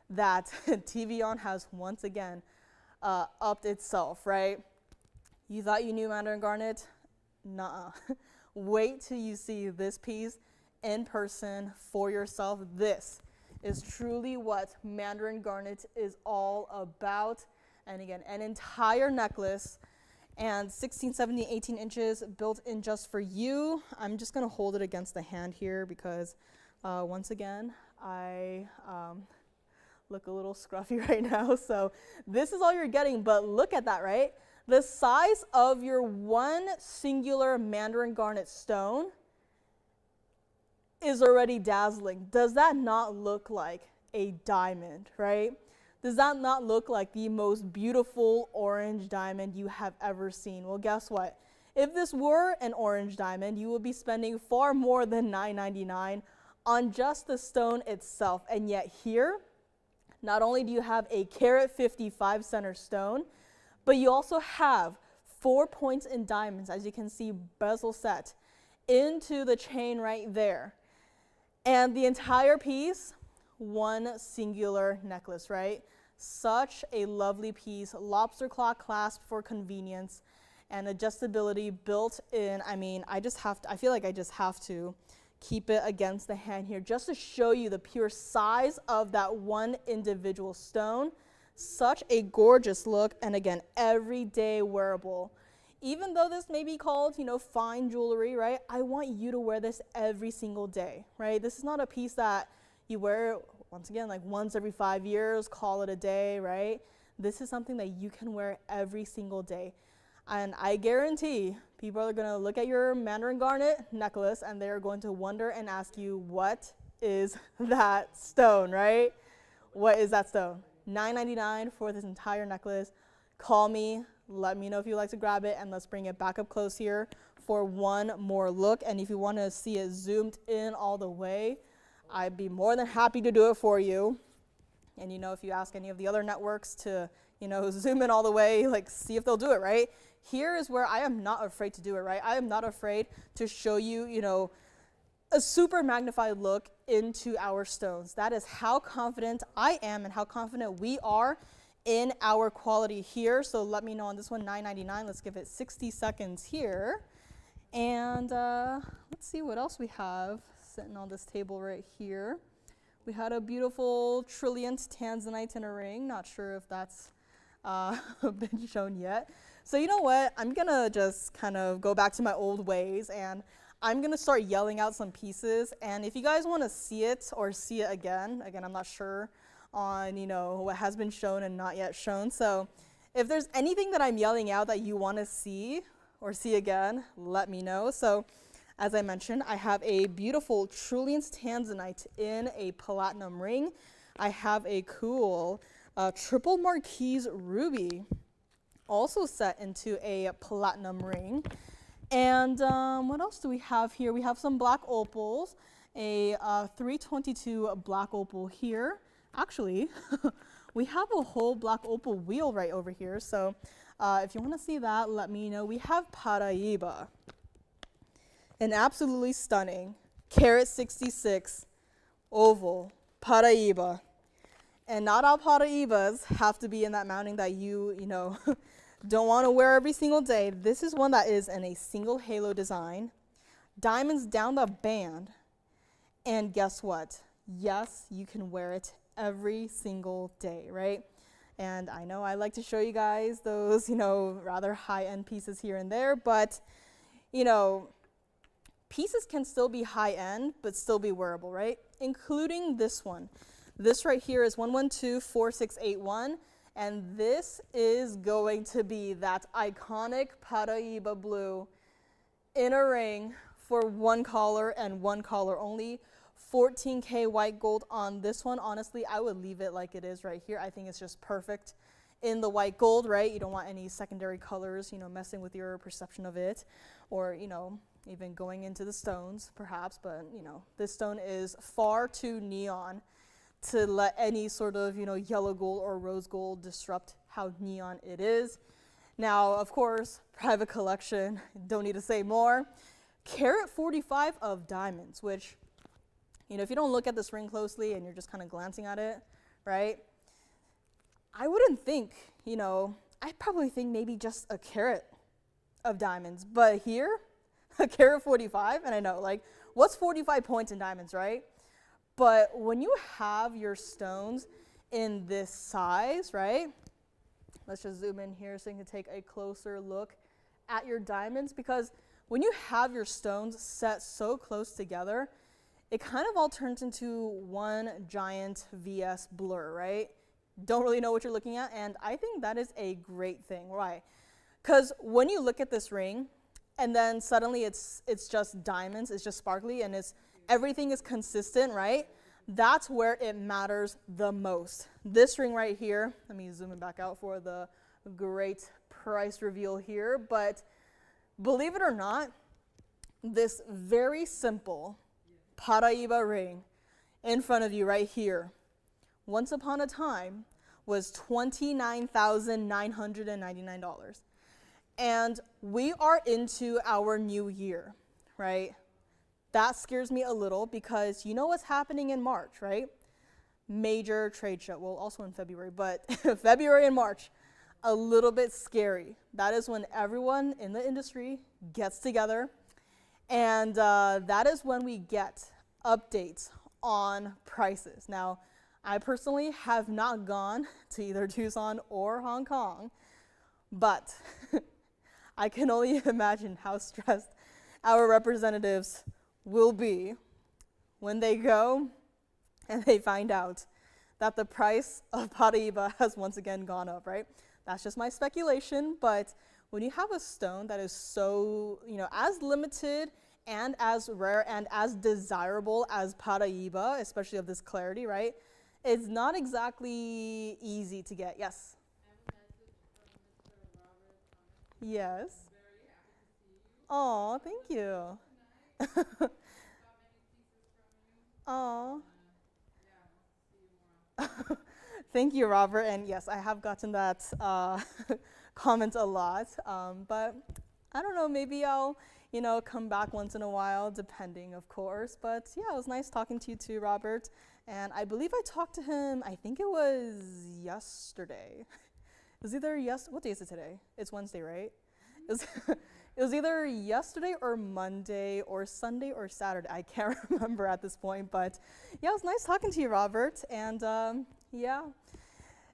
that TVON has once again upped itself, right? You thought you knew Mandarin garnet? Nuh-uh. Wait till you see this piece in person for yourself. This is truly what Mandarin garnet is all about. And again, an entire necklace and 16, 17, 18 inches built in just for you. I'm just gonna hold it against the hand here because once again, I look a little scruffy right now. So this is all you're getting, but look at that, right? The size of your one singular Mandarin garnet stone is already dazzling. Does that not look like a diamond, right? Does that not look like the most beautiful orange diamond you have ever seen? Well, guess what? If this were an orange diamond, you would be spending far more than $9.99 on just the stone itself. And yet here, not only do you have a carat 55 center stone, but you also have 4 points in diamonds, as you can see, bezel set into the chain right there. And the entire piece, one singular necklace, right? Such a lovely piece, lobster claw clasp for convenience and adjustability built in. I mean, I feel like I just have to keep it against the hand here just to show you the pure size of that one individual stone. Such a gorgeous look, and again, everyday wearable. Even though this may be called, you know, fine jewelry, right? I want you to wear this every single day, right? This is not a piece that you wear, once again, like once every 5 years, call it a day, right? This is something that you can wear every single day. And I guarantee people are gonna look at your Mandarin garnet necklace and they're going to wonder and ask you, what is that stone, right? What is that stone? $9.99 for this entire necklace. Call me, let me know if you'd like to grab it, and let's bring it back up close here for one more look. And if you want to see it zoomed in all the way, I'd be more than happy to do it for you. And you know, if you ask any of the other networks to, you know, zoom in all the way, like see if they'll do it, right? Here is where I am not afraid to do it, right? I am not afraid to show you, you know, a super magnified look into our stones. That is how confident I am and how confident we are in our quality here. So let me know on this one, $9.99. Let's give it 60 seconds here. And let's see what else we have sitting on this table right here. We had a beautiful Trilliant Tanzanite in a ring. Not sure if that's been shown yet. So you know what? I'm gonna just kind of go back to my old ways, and I'm gonna start yelling out some pieces. And if you guys wanna see it or see it again, I'm not sure on, you know, what has been shown and not yet shown. So if there's anything that I'm yelling out that you wanna see or see again, let me know. So as I mentioned, I have a beautiful Trilliant Tanzanite in a platinum ring. I have a cool triple Marquise ruby also set into a platinum ring. And what else do we have here? We have some black opals, a 322 black opal here. Actually, we have a whole black opal wheel right over here. So if you want to see that, let me know. We have Paraiba, an absolutely stunning carat 66 oval Paraiba. And not all Paraibas have to be in that mounting that you know, don't want to wear every single day. This is one that is in a single halo design, diamonds down the band, and guess what? Yes, you can wear it every single day, right? And I know I like to show you guys those, you know, rather high-end pieces here and there, but, you know, pieces can still be high-end, but still be wearable, right? Including this one. This right here is 1124681, and this is going to be that iconic Paraiba blue in a ring for one collar and one collar only. 14K white gold on this one. Honestly, I would leave it like it is right here. I think it's just perfect in the white gold, right? You don't want any secondary colors, you know, messing with your perception of it, or, you know, even going into the stones perhaps, but, you know, this stone is far too neon to let any sort of, you know, yellow gold or rose gold disrupt how neon it is. Now, of course, private collection, don't need to say more. Carat 45 of diamonds, which, you know, if you don't look at this ring closely and you're just kind of glancing at it, right? I wouldn't think, you know, I probably think maybe just a carat of diamonds, but here, a carat 45, and I know, like, what's 45 points in diamonds, right? But when you have your stones in this size, right? Let's just zoom in here so you can take a closer look at your diamonds, because when you have your stones set so close together, it kind of all turns into one giant VS blur, right? Don't really know what you're looking at, and I think that is a great thing. Why? Because when you look at this ring, and then suddenly it's just diamonds, it's just sparkly, and everything is consistent, right? That's where it matters the most. This ring right here, let me zoom it back out for the great price reveal here, but believe it or not, this very simple Paraiba ring in front of you right here, once upon a time, was $29,999. And we are into our new year, right? That scares me a little because you know what's happening in March, right? Major trade show, well, also in February, but February and March, a little bit scary. That is when everyone in the industry gets together, and that is when we get updates on prices. Now, I personally have not gone to either Tucson or Hong Kong, but I can only imagine how stressed our representatives will be when they go and they find out that the price of Paraiba has once again gone up, right? That's just my speculation, but when you have a stone that is so, as limited and as rare and as desirable as Paraiba, especially of this clarity, right? It's not exactly easy to get. Yes? Yes. Oh, thank you. Oh. Thank you, Robert. And yes, I have gotten that comment a lot. But I don't know, maybe I'll, come back once in a while, depending, of course. But yeah, it was nice talking to you too, Robert. And I believe I talked to him, I think it was yesterday. It was either what day is it today? It's Wednesday, right? It was, it was either yesterday or Monday or Sunday or Saturday. I can't remember at this point, but yeah, it was nice talking to you, Robert. And yeah,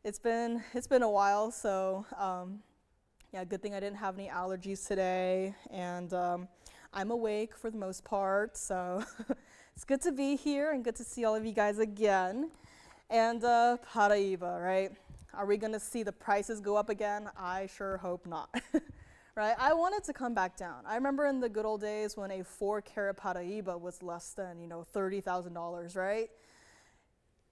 it's been a while, so yeah, good thing I didn't have any allergies today, and I'm awake for the most part, so it's good to be here and good to see all of you guys again. And Paraiba, right? Are we gonna see the prices go up again? I sure hope not. Right? I want it to come back down. I remember in the good old days when a 4-carat Paraiba was less than, $30,000, right?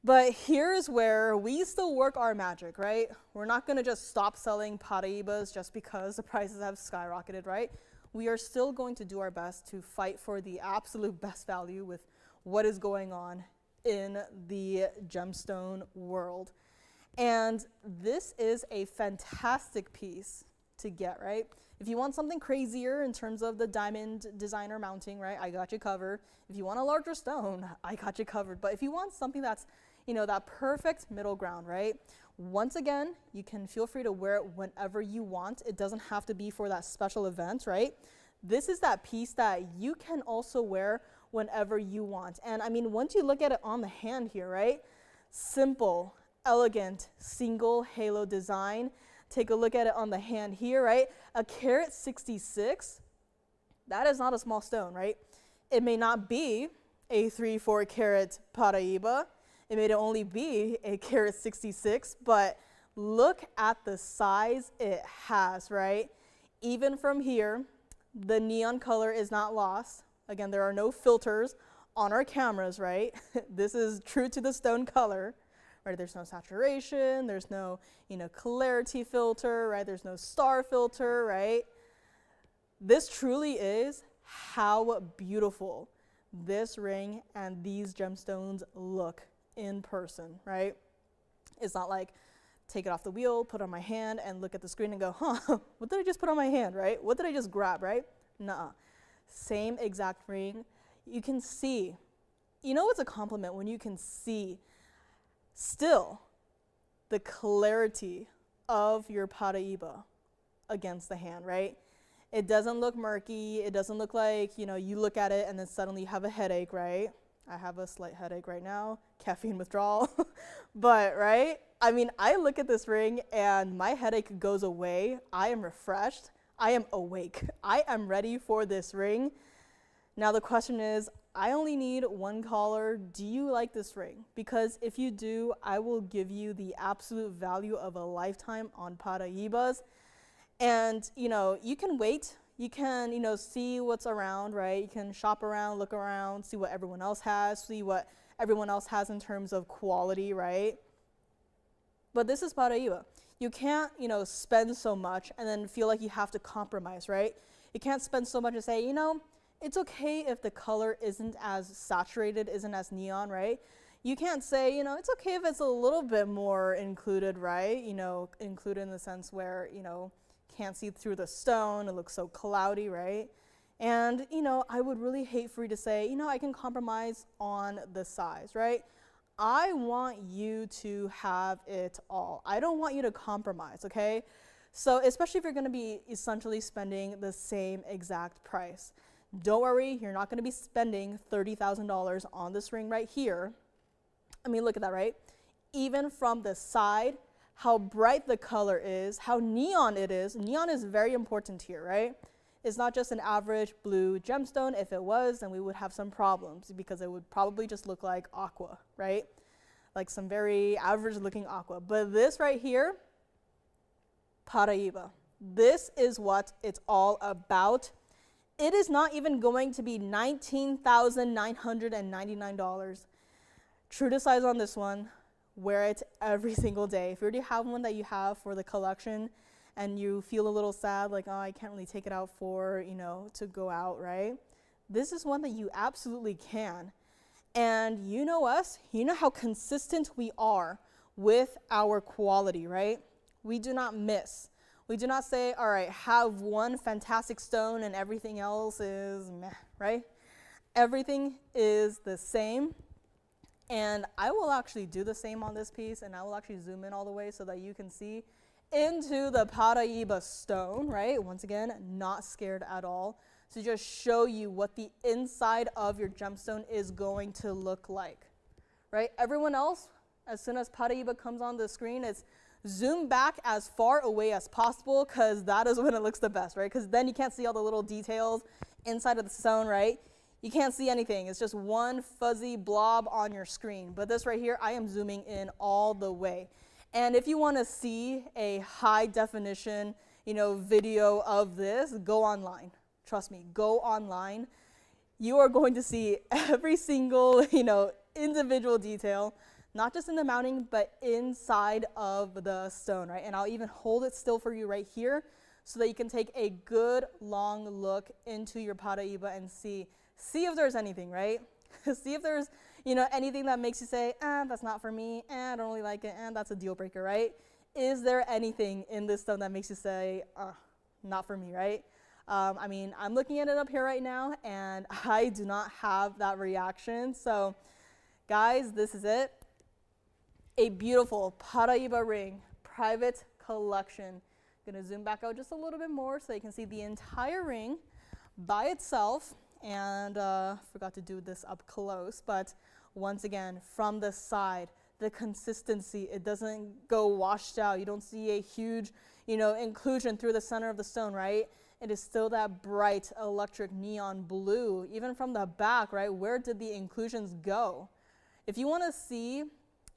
But here's where we still work our magic, right? We're not gonna just stop selling Paraibas just because the prices have skyrocketed, right? We are still going to do our best to fight for the absolute best value with what is going on in the gemstone world. And this is a fantastic piece to get, right? If you want something crazier in terms of the diamond designer mounting, right, I got you covered. If you want a larger stone, I got you covered. But if you want something that's, that perfect middle ground, right? Once again, you can feel free to wear it whenever you want. It doesn't have to be for that special event, right? This is that piece that you can also wear whenever you want. And I mean, once you look at it on the hand here, right? Simple, elegant, single halo design. Take a look at it on the hand here, right? A carat 66, that is not a small stone, right? It may not be a 3-4 carat Paraiba. It may only be a carat 66, but look at the size it has, right? Even from here, the neon color is not lost. Again, there are no filters on our cameras, right? This is true to the stone color. Right, there's no saturation, there's no, clarity filter, right? There's no star filter, right? This truly is how beautiful this ring and these gemstones look in person, right? It's not like take it off the wheel, put it on my hand, and look at the screen and go, what did I just put on my hand, right? What did I just grab, right? Nuh-uh. Same exact ring. You can see, it's a compliment when you can see still the clarity of your Paraiba against the hand, right? It doesn't look murky. It doesn't look like, you look at it and then suddenly you have a headache, right? I have a slight headache right now, caffeine withdrawal. But, right? I mean, I look at this ring and my headache goes away. I am refreshed. I am awake. I am ready for this ring. Now the question is, I only need one caller. Do you like this ring? Because if you do, I will give you the absolute value of a lifetime on Paraibas. And, you can wait. You can, see what's around, right? You can shop around, look around, see what everyone else has, see what everyone else has in terms of quality, right? But this is Paraiba. You can't, spend so much and then feel like you have to compromise, right? You can't spend so much and say, it's okay if the color isn't as saturated, isn't as neon, right? You can't say, it's okay if it's a little bit more included, right? Included in the sense where, can't see through the stone, it looks so cloudy, right? And, I would really hate for you to say, I can compromise on the size, right? I want you to have it all. I don't want you to compromise, okay? So especially if you're gonna be essentially spending the same exact price. Don't worry, you're not gonna be spending $30,000 on this ring right here. I mean, look at that, right? even from the side, how bright the color is, how neon it is. Neon is very important here, right? It's not just an average blue gemstone. If it was, then we would have some problems because it would probably just look like aqua, right? Like some very average looking aqua. But this right here, Paraiba. This is what it's all about. It is not even going to be $19,999. True to size on this one, wear it every single day. If you already have one that you have for the collection and you feel a little sad, like, oh, I can't really take it out for, to go out, right? This is one that you absolutely can. And you know us, you know how consistent we are with our quality, right? We do not miss. We do not say, all right, have one fantastic stone and everything else is meh, right? Everything is the same. And I will actually do the same on this piece, and I will actually zoom in all the way so that you can see into the Paraiba stone, right? Once again, not scared at all. To just show you what the inside of your gemstone is going to look like, right? Everyone else, as soon as Paraiba comes on the screen, it's zoom back as far away as possible because that is when it looks the best, right? Because then you can't see all the little details inside of the stone, right? You can't see anything. It's just one fuzzy blob on your screen. But this right here, I am zooming in all the way. And if you want to see a high definition, video of this, go online. Trust me, go online. You are going to see every single, individual detail, not just in the mounting, but inside of the stone, right? And I'll even hold it still for you right here so that you can take a good long look into your Paraiba and see if there's anything, right? See if there's, anything that makes you say, that's not for me, I don't really like it, and that's a deal breaker, right? Is there anything in this stone that makes you say, not for me, right? I'm looking at it up here right now, and I do not have that reaction. So, guys, this is it. A beautiful Paraiba ring, private collection. Gonna zoom back out just a little bit more so you can see the entire ring by itself. And forgot to do this up close, but once again, from the side, the consistency, it doesn't go washed out. You don't see a huge, inclusion through the center of the stone, right? It is still that bright electric neon blue. Even from the back, right? Where did the inclusions go? If you want to see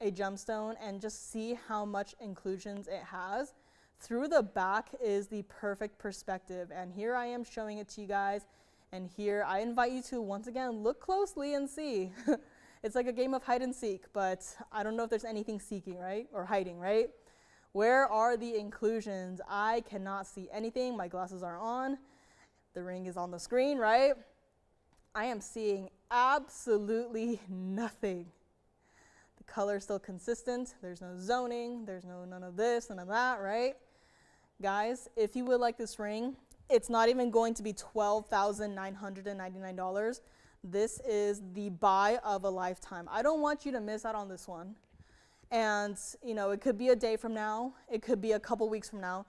a gemstone and just see how much inclusions it has, through the back is the perfect perspective. And here I am showing it to you guys. And here I invite you to, once again, look closely and see. It's like a game of hide and seek, but I don't know if there's anything seeking, right? Or hiding, right? Where are the inclusions? I cannot see anything. My glasses are on. The ring is on the screen, right? I am seeing absolutely nothing. The color is still consistent. There's no zoning. There's none of this, none of that, right? Guys, if you would like this ring, it's not even going to be $12,999. This is the buy of a lifetime. I don't want you to miss out on this one. And, it could be a day from now. It could be a couple weeks from now.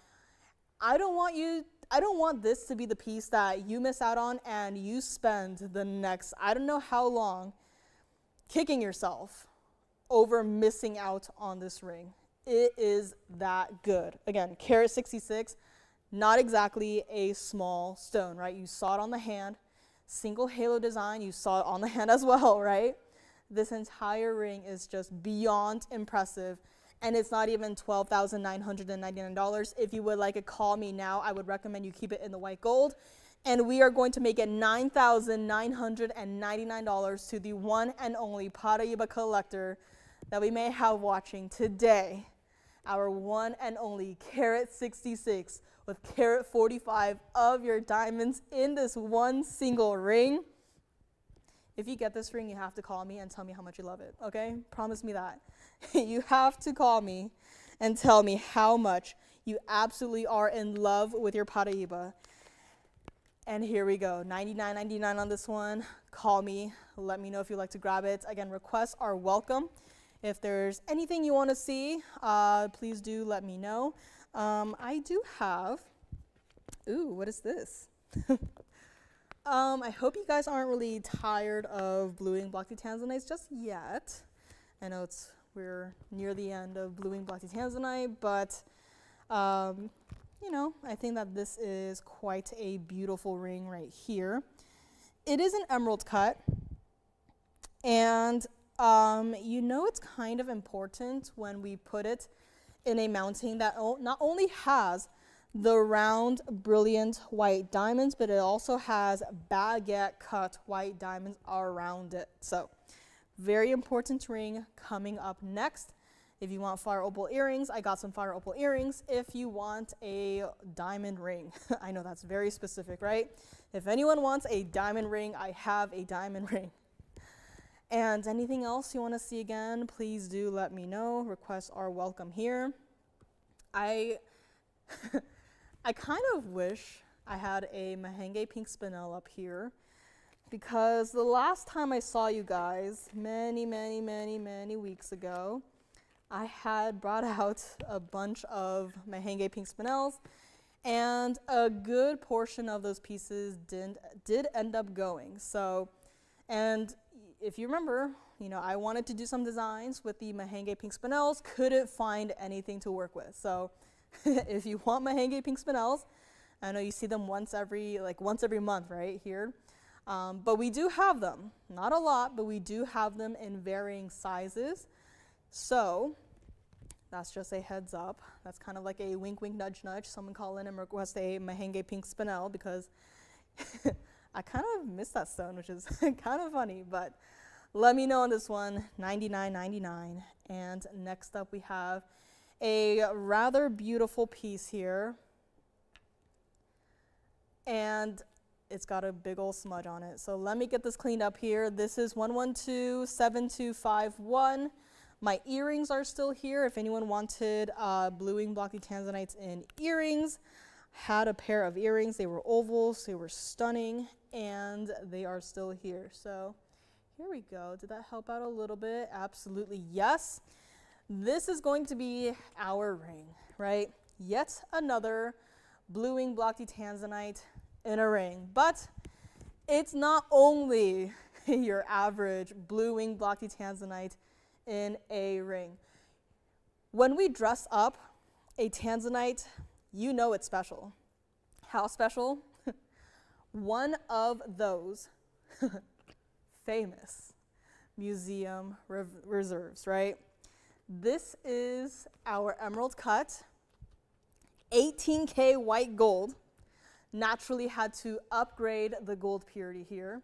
I don't want this to be the piece that you miss out on and you spend the next, I don't know how long, kicking yourself over missing out on this ring. It is that good. Again, carat 66. Not exactly a small stone, right? You saw it on the hand. Single halo design, you saw it on the hand as well, right? This entire ring is just beyond impressive. And it's not even $12,999. If you would like it, call me now. I would recommend you keep it in the white gold. And we are going to make it $9,999 to the one and only Paraiba collector that we may have watching today. Our one and only carat 66 with carat 45 of your diamonds in this one single ring. If you get this ring, you have to call me and tell me how much you love it, okay? Promise me that. You have to call me and tell me how much you absolutely are in love with your Paraiba. And here we go, $99.99 on this one. Call me, let me know if you'd like to grab it. Again, requests are welcome. If there's anything you want to see, please do let me know. I do have, what is this? I hope you guys aren't really tired of bluing block Tanzanites just yet. I know it's We're near the end of Blue Black Tanzanite, but you know, I think that this is quite a beautiful ring right here. It is an emerald cut, and you know it's kind of important when we put it in a mounting that not only has the round, brilliant white diamonds, but it also has baguette cut white diamonds around it. So, very important ring coming up next. If you want fire opal earrings, I got some fire opal earrings. If you want a diamond ring, I know that's very specific, right? If anyone wants a diamond ring, I have a diamond ring. And anything else you want to see again, please do let me know. Requests are welcome here. I kind of wish I had a Mahenge pink spinel up here, because the last time I saw you guys, many weeks ago, I had brought out a bunch of Mahenge pink spinels, and a good portion of those pieces did end up going. So, and if you remember, you know, I wanted to do some designs with the Mahenge pink spinels, couldn't find anything to work with. So if you want Mahenge pink spinels, I know you see them once every month, right, here. But we do have them, not a lot, but we do have them in varying sizes. So that's just a heads up. That's kind of like a wink, wink, nudge, nudge. Someone call in and request a Mahenge pink spinel, because I kind of miss that stone, which is kind of funny, but let me know on this one, $99.99. And next up we have a rather beautiful piece here, and it's got a big old smudge on it. So let me get this cleaned up here. This is 1127251. My earrings are still here. If anyone wanted Blue Blocky Tanzanites in earrings, had a pair of earrings. They were ovals, they were stunning, and they are still here. So here we go. Did that help out a little bit? Absolutely yes. This is going to be our ring, right? Yet another Blue Blocky Tanzanite in a ring. But it's not only your average Blue Blocky Tanzanite in a ring. When we dress up a Tanzanite, you know it's special. How special? One of those famous museum reserves, right? This is our emerald cut, 18K white gold. Naturally had to upgrade the gold purity here.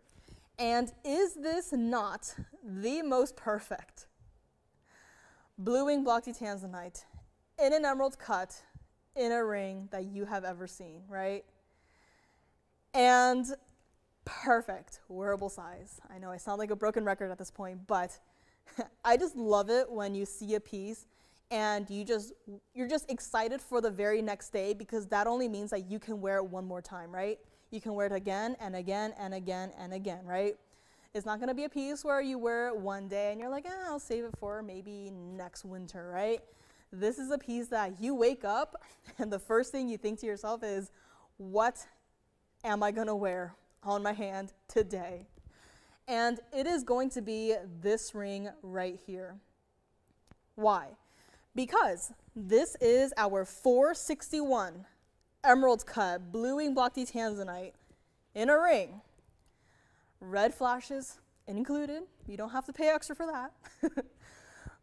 And is this not the most perfect Blue Blocky Tanzanite in an emerald cut in a ring that you have ever seen, right? And perfect wearable size. I know I sound like a broken record at this point, but I just love it when you see a piece and you're just excited for the very next day, because that only means that you can wear it one more time, right? You can wear it again and again and again and again, right? It's not going to be a piece where you wear it one day and you're like, I'll save it for maybe next winter, right? This is a piece that you wake up and the first thing you think to yourself is, what am I going to wear on my hand today? And it is going to be this ring right here. Why? Because this is our 461 emerald cut Blue Blocky Tanzanite in a ring. Red flashes included. You don't have to pay extra for that.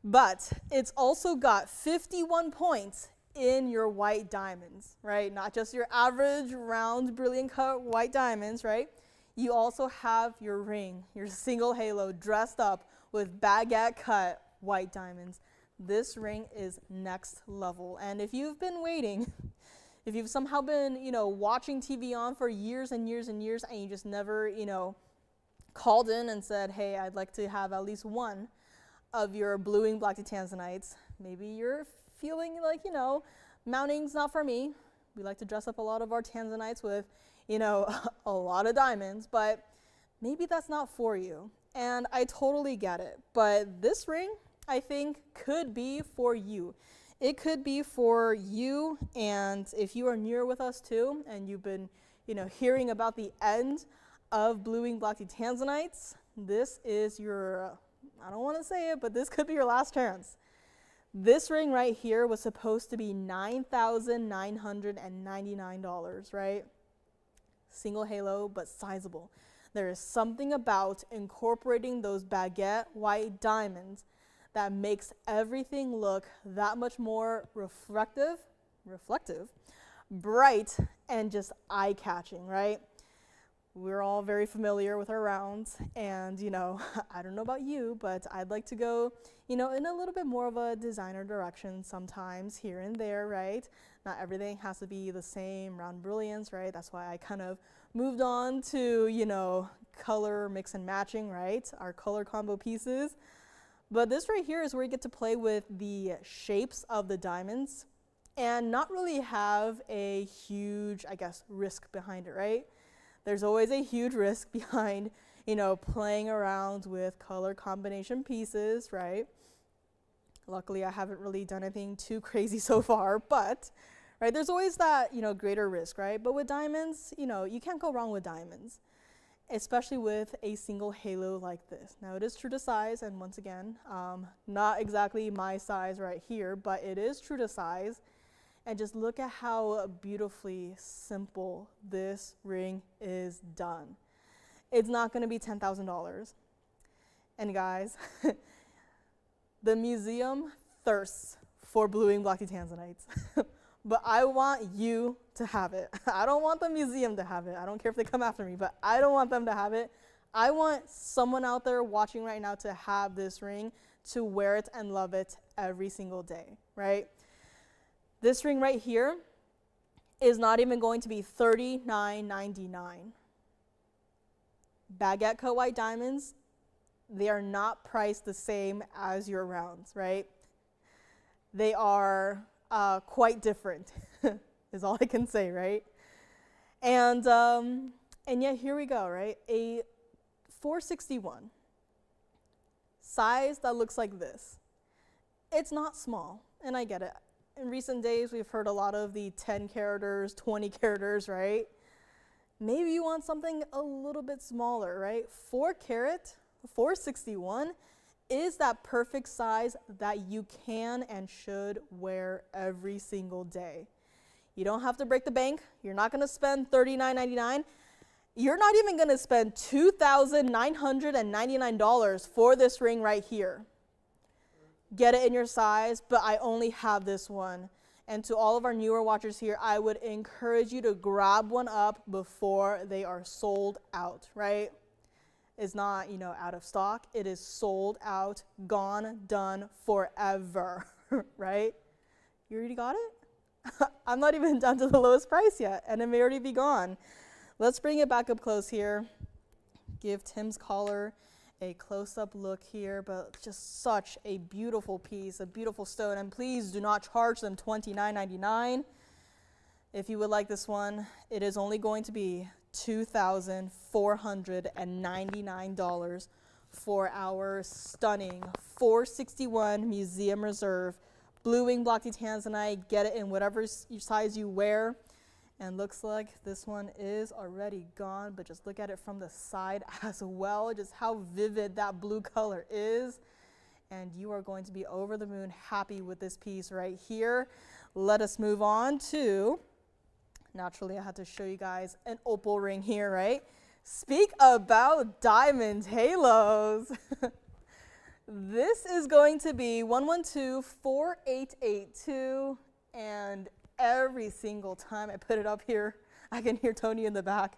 But it's also got 51 points in your white diamonds, right? Not just your average round brilliant cut white diamonds, right? You also have your ring, your single halo, dressed up with baguette cut white diamonds. This ring is next level. And if you've been waiting, if you've somehow been, watching TVON for years and years and years, and you just never, called in and said, hey, I'd like to have at least one of your Blue Blocky Tanzanites, maybe you're feeling like, mounting's not for me. We like to dress up a lot of our Tanzanites with, a lot of diamonds, but maybe that's not for you. And I totally get it. But this ring, I think, could be for you. It could be for you, and if you are near with us too, and you've been, hearing about the end of Blue Blocky Tanzanites, this is your I don't want to say it, but this could be your last chance. This ring right here was supposed to be $9,999, right? Single halo, but sizable. There is something about incorporating those baguette white diamonds that makes everything look that much more reflective, bright, and just eye-catching, right? We're all very familiar with our rounds, and I don't know about you, but I'd like to go, in a little bit more of a designer direction sometimes here and there, right? Not everything has to be the same round brilliance, right? That's why I kind of moved on to, color mix and matching, right? Our color combo pieces. But this right here is where you get to play with the shapes of the diamonds and not really have a huge, risk behind it, right? There's always a huge risk behind, playing around with color combination pieces, right? Luckily, I haven't really done anything too crazy so far, but, right, there's always that, greater risk, right? But with diamonds, you can't go wrong with diamonds, especially with a single halo like this. Now, it is true to size, and once again, not exactly my size right here, but it is true to size. And just look at how beautifully simple this ring is done. It's not going to be $10,000. And guys, the museum thirsts for blue-winged black tanzanites. But I want you to have it. I don't want the museum to have it. I don't care if they come after me, but I don't want them to have it. I want someone out there watching right now to have this ring, to wear it and love it every single day, right? This ring right here is not even going to be $39.99. Baguette cut white diamonds, they are not priced the same as your rounds, right? They are quite different, is all I can say, right? And yet here we go, right? A 461, size that looks like this. It's not small, and I get it. In recent days, we've heard a lot of the 10 caraters, 20 caraters, right? Maybe you want something a little bit smaller, right? 4 carat, 461 is that perfect size that you can and should wear every single day. You don't have to break the bank. You're not going to spend $39.99. You're not even going to spend $2,999 for this ring right here. Get it in your size, but I only have this one. And to all of our newer watchers here, I would encourage you to grab one up before they are sold out, right? It's not, out of stock. It is sold out, gone, done, forever, right? You already got it? I'm not even down to the lowest price yet, and it may already be gone. Let's bring it back up close here. Give Tim's collar a close-up look here, but just such a beautiful piece, a beautiful stone. And please do not charge them $29.99. If you would like this one, it is only going to be $2,499 for our stunning 461 Museum Reserve blue-winged block tanzanite. Get it in whatever size you wear. And looks like this one is already gone, but just look at it from the side as well, just how vivid that blue color is. And you are going to be over the moon happy with this piece right here. Let us move on to, naturally I had to show you guys an opal ring here, right? Speak about diamond halos. This is going to be 1124882, and every single time I put it up here, I can hear Tony in the back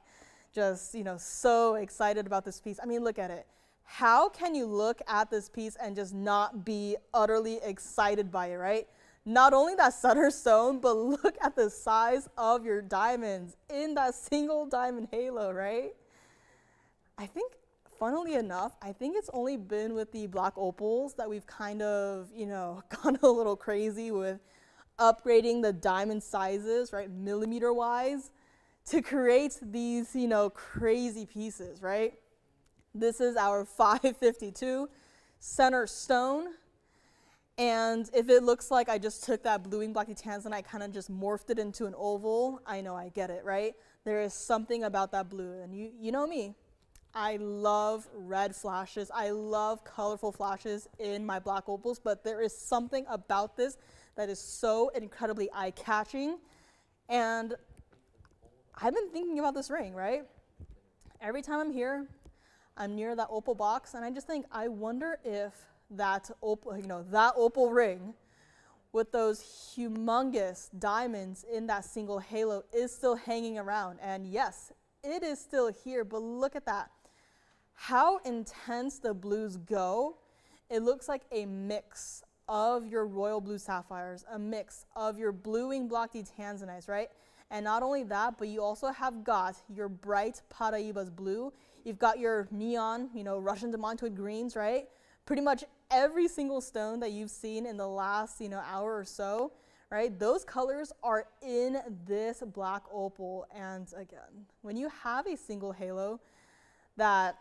just, so excited about this piece. I mean, look at it. How can you look at this piece and just not be utterly excited by it, right? Not only that center stone, but look at the size of your diamonds in that single diamond halo, right? I think, funnily enough, I think it's only been with the black opals that we've kind of, gone a little crazy with upgrading the diamond sizes, right, millimeter wise, to create these, crazy pieces, right? This is our 552 center stone. And if it looks like I just took that blue-winged black tanzanite, kind of just morphed it into an oval, I know, I get it, right? There is something about that blue, and you know me. I love red flashes. I love colorful flashes in my black opals, but there is something about this that is so incredibly eye-catching. And I've been thinking about this ring, right? Every time I'm here, I'm near that opal box, and I just think, I wonder if that opal, that opal ring with those humongous diamonds in that single halo is still hanging around. And yes, it is still here, but look at that. How intense the blues go. It looks like a mix of your royal blue sapphires, a mix of your bluing block D tanzanites, right? And not only that, but you also have got your bright Paraiba's blue. You've got your neon, Russian demantoid greens, right? Pretty much every single stone that you've seen in the last, hour or so, right? Those colors are in this black opal. And again, when you have a single halo that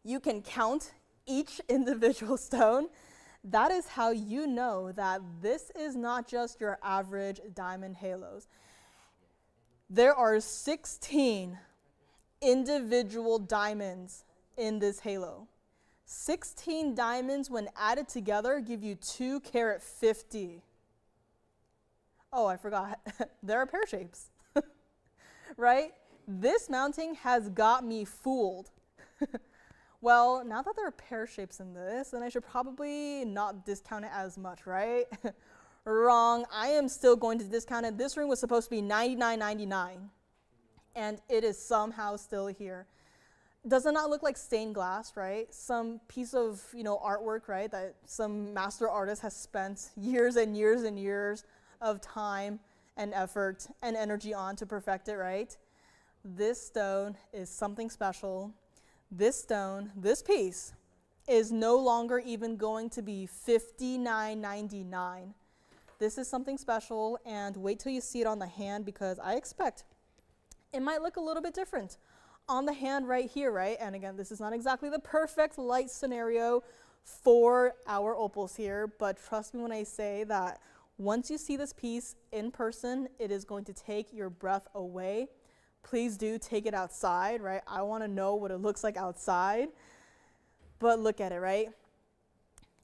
you can count each individual stone, that is how you know that this is not just your average diamond halos. There are 16 individual diamonds in this halo. 16 diamonds when added together give you 2 carat 50. Oh, I forgot. There are pear shapes, right? This mounting has got me fooled. Well, now that there are pear shapes in this, then I should probably not discount it as much, right? Wrong. I am still going to discount it. This ring was supposed to be $99.99, and it is somehow still here. Does it not look like stained glass, right? Some piece of, artwork, right, that some master artist has spent years and years and years of time and effort and energy on to perfect it, right? This stone is something special. This stone, this piece, is no longer even going to be $59.99. This is something special, and wait till you see it on the hand, because I expect it might look a little bit different on the hand right here, right? And again, this is not exactly the perfect light scenario for our opals here, but trust me when I say that once you see this piece in person, it is going to take your breath away. Please do take it outside, right? I want to know what it looks like outside. But look at it, right?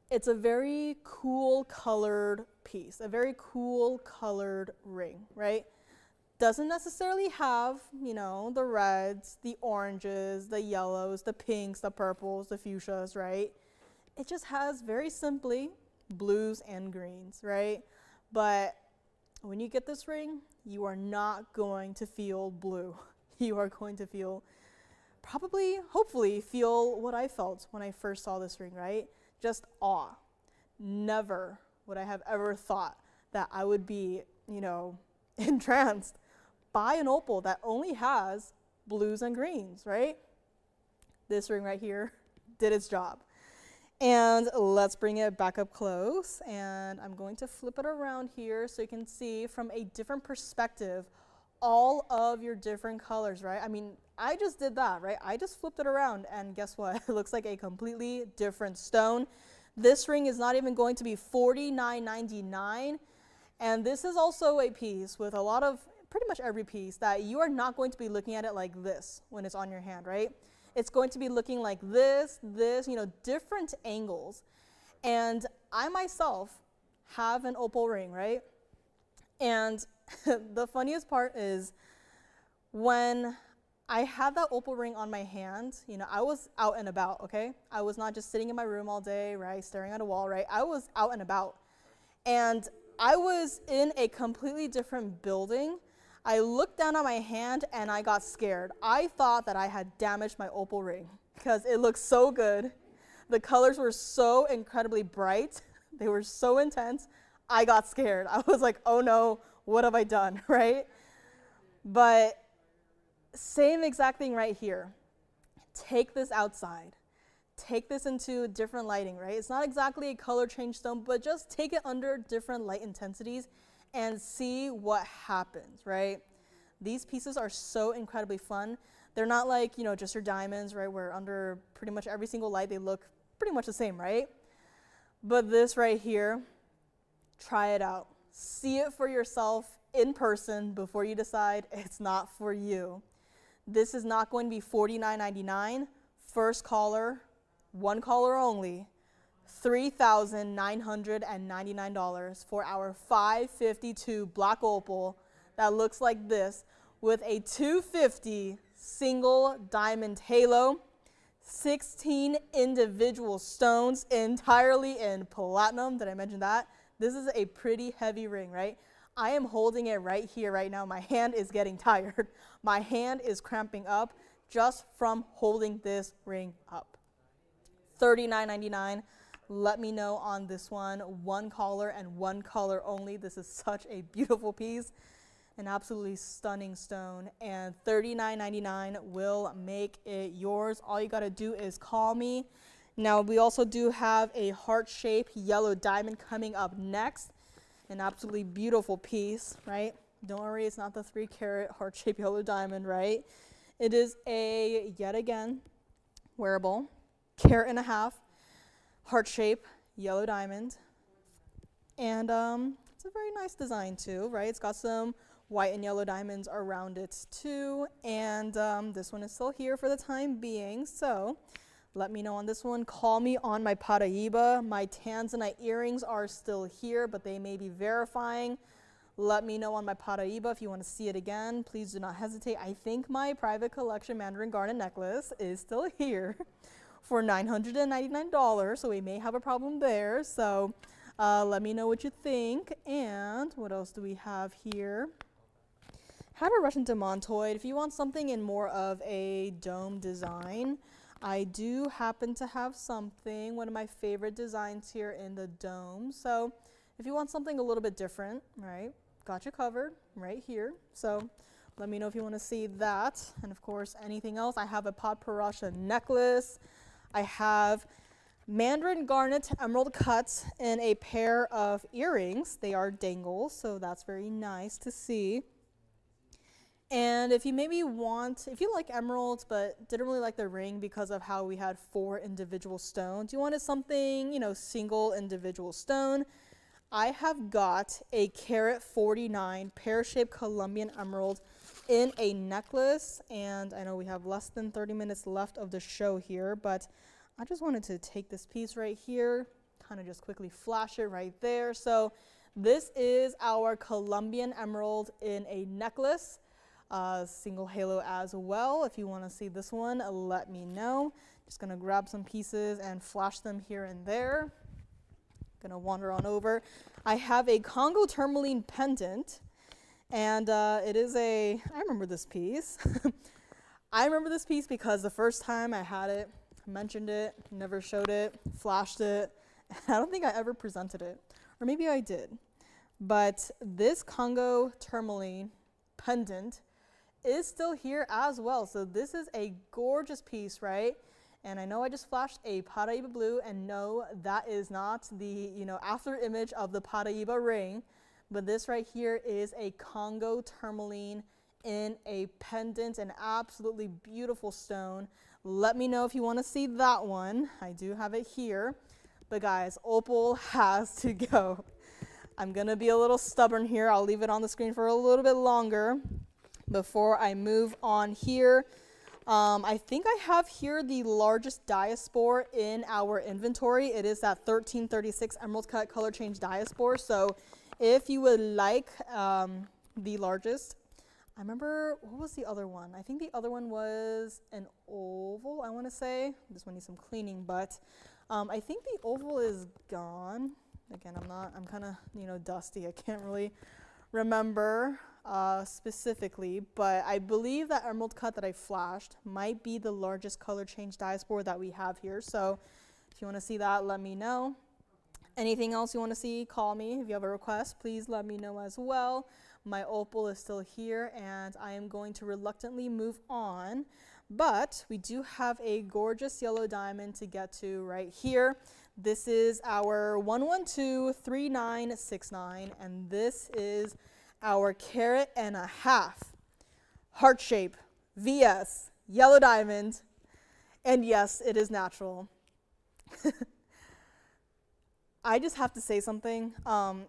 It's a very cool colored piece, a very cool colored ring, right? Doesn't necessarily have, the reds, the oranges, the yellows, the pinks, the purples, the fuchsias, right? It just has very simply blues and greens, right? But when you get this ring, you are not going to feel blue. You are going to feel, hopefully feel what I felt when I first saw this ring, right? Just awe. Never would I have ever thought that I would be, entranced by an opal that only has blues and greens, right? This ring right here did its job. And let's bring it back up close, and I'm going to flip it around here so you can see from a different perspective all of your different colors, right? I mean, I just did that, right? I just flipped it around, and guess what? It looks like a completely different stone. This ring is not even going to be $49.99, and this is also a piece with a lot of, pretty much every piece, that you are not going to be looking at it like this when it's on your hand, right? It's going to be looking like this, different angles. And I myself have an opal ring, right? And the funniest part is when I had that opal ring on my hand, I was out and about, okay? I was not just sitting in my room all day, right, staring at a wall, right? I was out and about. And I was in a completely different building. I looked down at my hand and I got scared. I thought that I had damaged my opal ring because it looked so good. The colors were so incredibly bright. They were so intense. I got scared. I was like, oh no, what have I done, right? But same exact thing right here. Take this outside. Take this into different lighting, right? It's not exactly a color change stone, but just take it under different light intensities and see what happens, right? These pieces are so incredibly fun. They're not like, just your diamonds, right, where under pretty much every single light they look pretty much the same, right? But this right here, try it out. See it for yourself in person before you decide it's not for you. This is not going to be $49.99. First caller, one caller only, $3,999 for our 552 black opal that looks like this with a 250 single diamond halo, 16 individual stones entirely in platinum. Did I mention that? This is a pretty heavy ring, right? I am holding it right here right now. My hand is getting tired. My hand is cramping up just from holding this ring up. $39.99. Let me know on this one. One caller and one color only. This is such a beautiful piece. An absolutely stunning stone. And $39.99 will make it yours. All you got to do is call me. Now, we also do have a heart-shaped yellow diamond coming up next. An absolutely beautiful piece, right? Don't worry, it's not the 3-carat heart-shaped yellow diamond, right? It is a, yet again, wearable, 1.5 carat, heart-shaped yellow diamond. And it's a very nice design too, right? It's got some white and yellow diamonds around it too. And this one is still here for the time being. So let me know on this one. Call me on my Paraiba. My Tanzanite earrings are still here, but they may be verifying. Let me know on my Paraiba if you want to see it again. Please do not hesitate. I think my private collection Mandarin garnet necklace is still here for $999, so we may have a problem there. So let me know what you think. And what else do we have here? How to Russian demantoid. If you want something in more of a dome design, I do happen to have something, one of my favorite designs here in the dome. So if you want something a little bit different, right, got you covered right here. So let me know if you want to see that. And of course, anything else. I have a Paraiba necklace. I have Mandarin garnet emerald cuts in a pair of earrings. They are dangles, so that's very nice to see. And if you maybe want, if you like emeralds but didn't really like the ring because of how we had 4 individual stones, you wanted something, you know, single individual stone, I have got a carat 49 pear-shaped Colombian emerald in a necklace. And I know we have less than 30 minutes left of the show here, but I just wanted to take this piece right here, kind of just quickly flash it right there. So this is our Colombian emerald in a necklace. Single halo as well. If you want to see this one, let me know. Just gonna grab some pieces and flash them here and there. Gonna wander on over. I have a Congo tourmaline pendant, and it is a, I remember this piece. I remember this piece because the first time I had it, mentioned it, never showed it, flashed it. I don't think I ever presented it, or maybe I did. But this Congo tourmaline pendant is still here as well. So this is a gorgeous piece, right? And I know I just flashed a Paraiba blue, and no, that is not the, you know, after image of the Paraiba ring, but this right here is a Congo tourmaline in a pendant, an absolutely beautiful stone. Let me know if you want to see that one. I do have it here, but guys, opal has to go. I'm gonna be a little stubborn here. I'll leave it on the screen for a little bit longer before I move on here. I think I have here the largest diaspore in our inventory. It is that 1336 emerald cut color change diaspore. So if you would like the largest, I remember, what was the other one? I think the other one was an oval, I want to say. This one needs some cleaning, but I think the oval is gone. Again, I'm kind of, you know, dusty. I can't really remember specifically, but I believe that emerald cut that I flashed might be the largest color change diaspore that we have here. So if you want to see that, let me know. Anything else you want to see, call me. If you have a request, please let me know as well. My opal is still here, and I am going to reluctantly move on, but we do have a gorgeous yellow diamond to get to right here. This is our 1123969, and this is our carat and a half heart shape VS yellow diamond, and yes, it is natural. I just have to say something.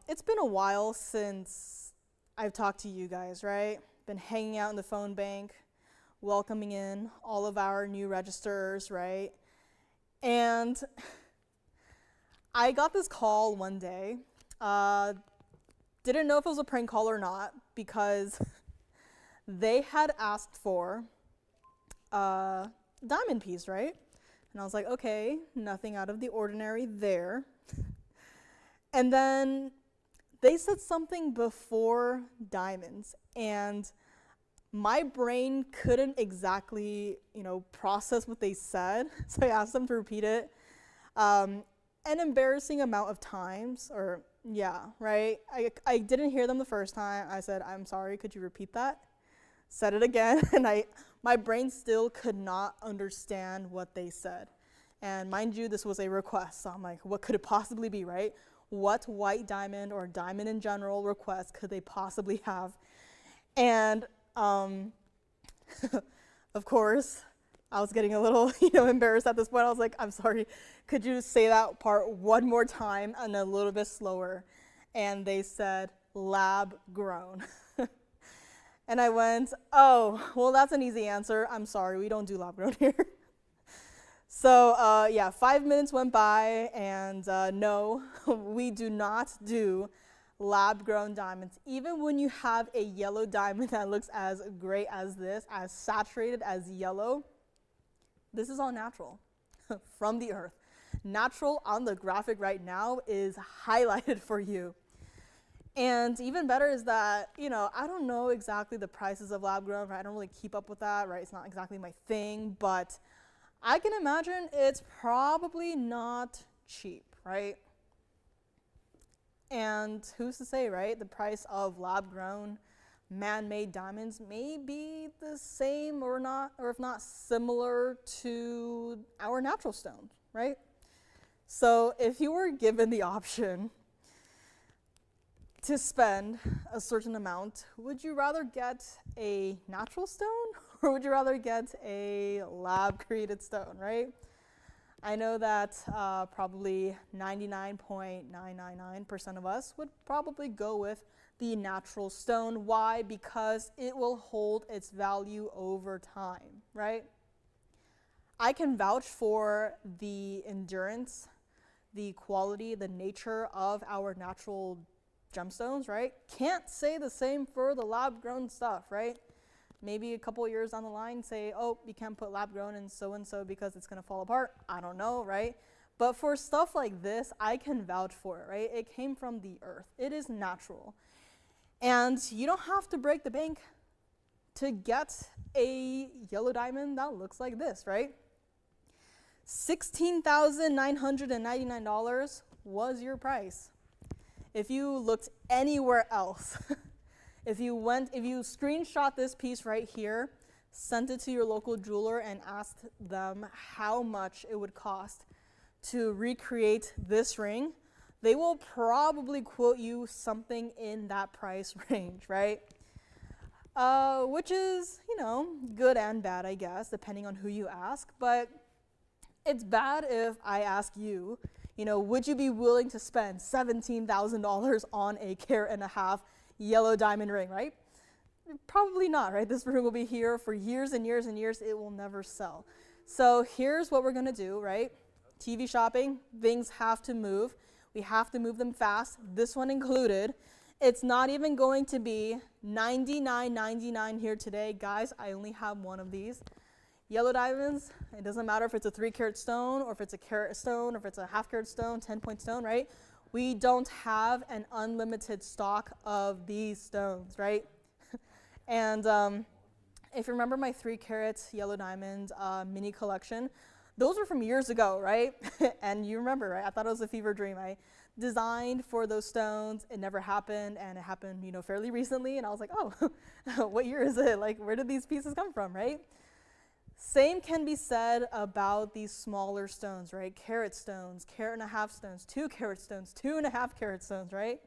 It's been a while since I've talked to you guys, right? Been hanging out in the phone bank, welcoming in all of our new registers, right? And I got this call one day. Didn't know if it was a prank call or not because they had asked for a diamond piece, right? And I was like, okay, nothing out of the ordinary there. And then they said something before diamonds, and my brain couldn't exactly, process what they said. So I asked them to repeat it. An embarrassing amount of times, right? I didn't hear them the first time. I said, I'm sorry, could you repeat that? Said it again, and my brain still could not understand what they said. And mind you, this was a request, so I'm like, what could it possibly be, right? What white diamond or diamond in general request could they possibly have? And of course, I was getting a little, embarrassed at this point. I was like, I'm sorry, could you say that part one more time and a little bit slower? And they said, lab grown. And I went, oh, well, that's an easy answer. I'm sorry, we don't do lab grown here. So 5 minutes went by, and no, we do not do lab-grown diamonds. Even when you have a yellow diamond that looks as great as this, as saturated as yellow, this is all natural from the earth. Natural on the graphic right now is highlighted for you. And even better is that, I don't know exactly the prices of lab-grown, right? I don't really keep up with that, right? It's not exactly my thing, but I can imagine it's probably not cheap, right? And who's to say, right? The price of lab-grown, man-made diamonds may be the same or not, or if not similar to our natural stones, right? So if you were given the option to spend a certain amount, would you rather get a natural stone or would you rather get a lab-created stone, right? I know that probably 99.999% of us would probably go with the natural stone. Why? Because it will hold its value over time, right? I can vouch for the endurance, the quality, the nature of our natural gemstones, right? Can't say the same for the lab-grown stuff, right? Maybe a couple years down the line say, oh, you can't put lab-grown in so-and-so because it's going to fall apart. I don't know, right? But for stuff like this, I can vouch for it, right? It came from the earth. It is natural. And you don't have to break the bank to get a yellow diamond that looks like this, right? $16,999 was your price. If you looked anywhere else, if you screenshot this piece right here, sent it to your local jeweler and asked them how much it would cost to recreate this ring, they will probably quote you something in that price range, right? Which is, good and bad, I guess, depending on who you ask. But it's bad if I ask you, would you be willing to spend $17,000 on a 1.5 carat yellow diamond ring, right? Probably not, right? This ring will be here for years and years and years. It will never sell. So here's what we're going to do, right? TV shopping, things have to move. We have to move them fast, this one included. It's not even going to be $99.99 here today. Guys, I only have one of these. Yellow diamonds, it doesn't matter if it's a 3-carat stone or if it's a carat stone or if it's a 1/2 carat stone, 10-point stone, right? We don't have an unlimited stock of these stones, right? And if you remember my 3-carat yellow diamond mini collection, those were from years ago, right? And you remember, right? I thought it was a fever dream. I designed for those stones. It never happened, and it happened, fairly recently. And I was like, oh, what year is it? Like, where did these pieces come from, right? Same can be said about these smaller stones, right? Carat stones, 1.5 carat stones, 2-carat stones, 2.5 carat stones, right?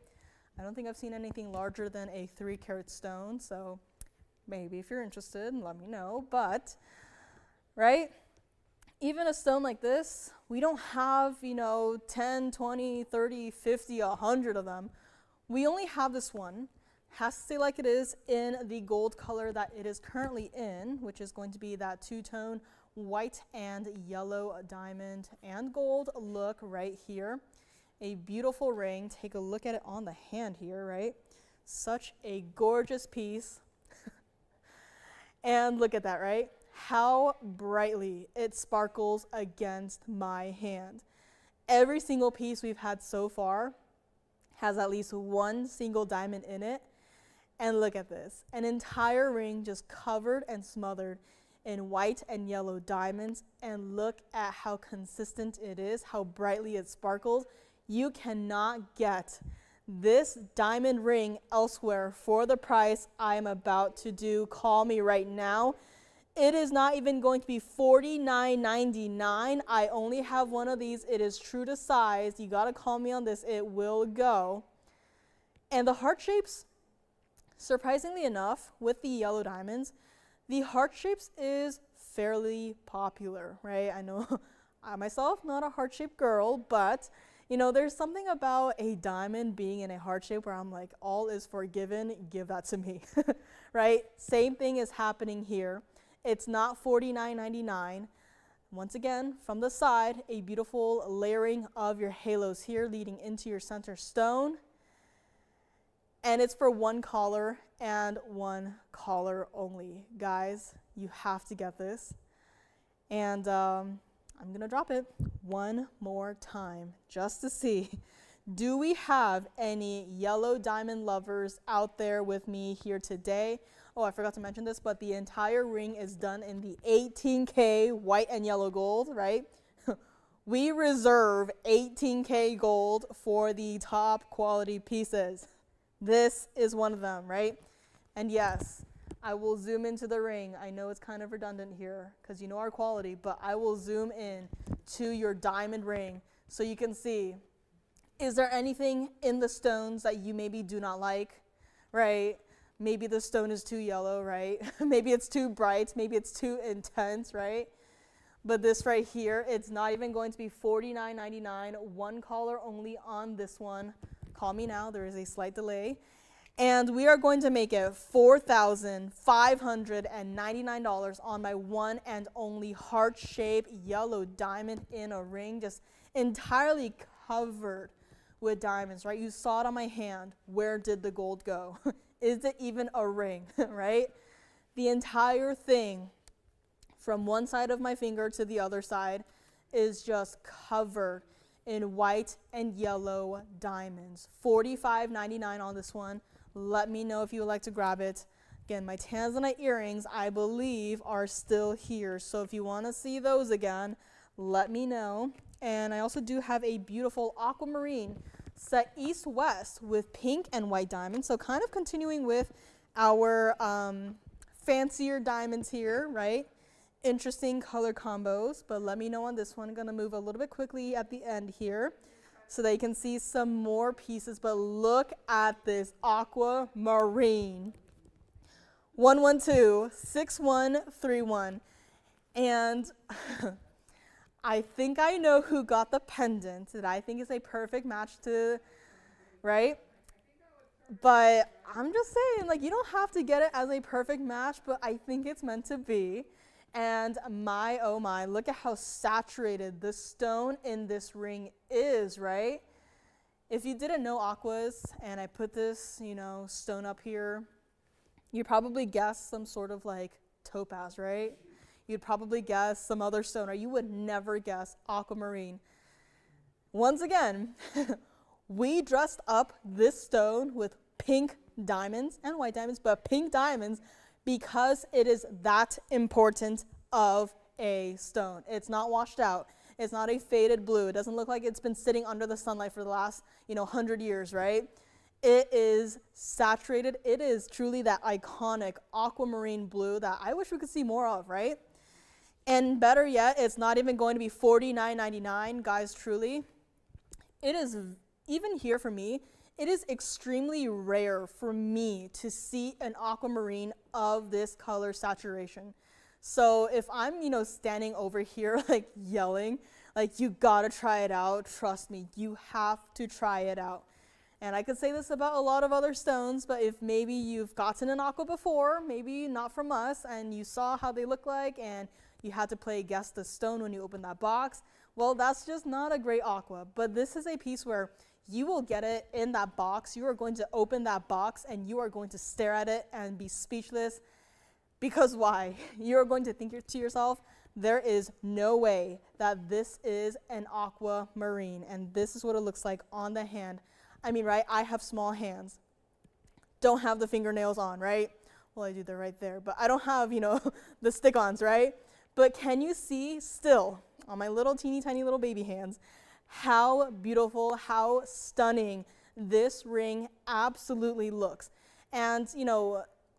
I don't think I've seen anything larger than a 3-carat stone, so maybe if you're interested, let me know. But, right? Even a stone like this, we don't have, 10, 20, 30, 50, 100 of them. We only have this one has to stay like it is in the gold color that it is currently in, which is going to be that two-tone white and yellow diamond and gold look right here. A beautiful ring. Take a look at it on the hand here, right? Such a gorgeous piece. And look at that, right? How brightly it sparkles against my hand. Every single piece we've had so far has at least one single diamond in it. And look at this, an entire ring just covered and smothered in white and yellow diamonds. And look at how consistent it is, how brightly it sparkles. You cannot get this diamond ring elsewhere for the price I am about to do. Call me right now. It is not even going to be $49.99. I only have one of these. It is true to size. You got to call me on this. It will go. And the heart shapes, surprisingly enough, with the yellow diamonds, the heart shapes is fairly popular, right? I know I myself, not a heart-shaped girl, but you know, there's something about a diamond being in a heart shape where I'm like, all is forgiven, give that to me, right? Same thing is happening here. It's not $49.99. Once again, from the side, a beautiful layering of your halos here leading into your center stone. And it's for one collar and one collar only. Guys, you have to get this. And I'm gonna drop it one more time just to see. Do we have any yellow diamond lovers out there with me here today? Oh, I forgot to mention this, but the entire ring is done in the 18K white and yellow gold, right? We reserve 18K gold for the top quality pieces. This is one of them, right? And yes, I will zoom into the ring. I know it's kind of redundant here because you know our quality, but I will zoom in to your diamond ring so you can see, is there anything in the stones that you maybe do not like, right? Maybe the stone is too yellow, right? Maybe it's too bright, maybe it's too intense, right? But this right here, it's not even going to be $49.99, one collar only on this one. Call me now, there is a slight delay. And we are going to make it $4,599 on my one and only heart-shaped yellow diamond in a ring, just entirely covered with diamonds, right? You saw it on my hand. Where did the gold go? Is it even a ring, right? The entire thing from one side of my finger to the other side is just covered in white and yellow diamonds. $45.99 on this one. Let me know if you would like to grab it. Again, my Tanzanite earrings, I believe, are still here. So if you want to see those again, let me know. And I also do have a beautiful aquamarine set east-west with pink and white diamonds. So kind of continuing with our fancier diamonds here, right? Interesting color combos, but let me know on this one. I'm going to move a little bit quickly at the end here so that you can see some more pieces, but look at this aquamarine. 112-6131. And I think I know who got the pendant that I think is a perfect match to, right? But I'm just saying, like, you don't have to get it as a perfect match, but I think it's meant to be. And my, oh my, look at how saturated the stone in this ring is, right? If you didn't know aquas and I put this, you know, stone up here, you'd probably guess some sort of like topaz, right? You'd probably guess some other stone, or you would never guess aquamarine. Once again, we dressed up this stone with pink diamonds and white diamonds, but pink diamonds because it is that important of a stone. It's not washed out. It's not a faded blue. It doesn't look like it's been sitting under the sunlight for the last, 100 years, right? It is saturated. It is truly that iconic aquamarine blue that I wish we could see more of, right? And better yet, it's not even going to be $49.99, guys, truly. It is, even here for me, it is extremely rare for me to see an aquamarine of this color saturation. So if I'm, standing over here like yelling, like you gotta try it out, trust me, you have to try it out. And I could say this about a lot of other stones, but if maybe you've gotten an aqua before, maybe not from us, and you saw how they look like and you had to play guess the stone when you open that box, well, that's just not a great aqua. But this is a piece where you will get it in that box. You are going to open that box and you are going to stare at it and be speechless. Because why? You're going to think to yourself, there is no way that this is an aquamarine. And this is what it looks like on the hand. I mean, right, I have small hands. Don't have the fingernails on, right? Well, I do, they're right there. But I don't have, the stick-ons, right? But can you see still on my little teeny tiny little baby hands how beautiful, how stunning this ring absolutely looks? And,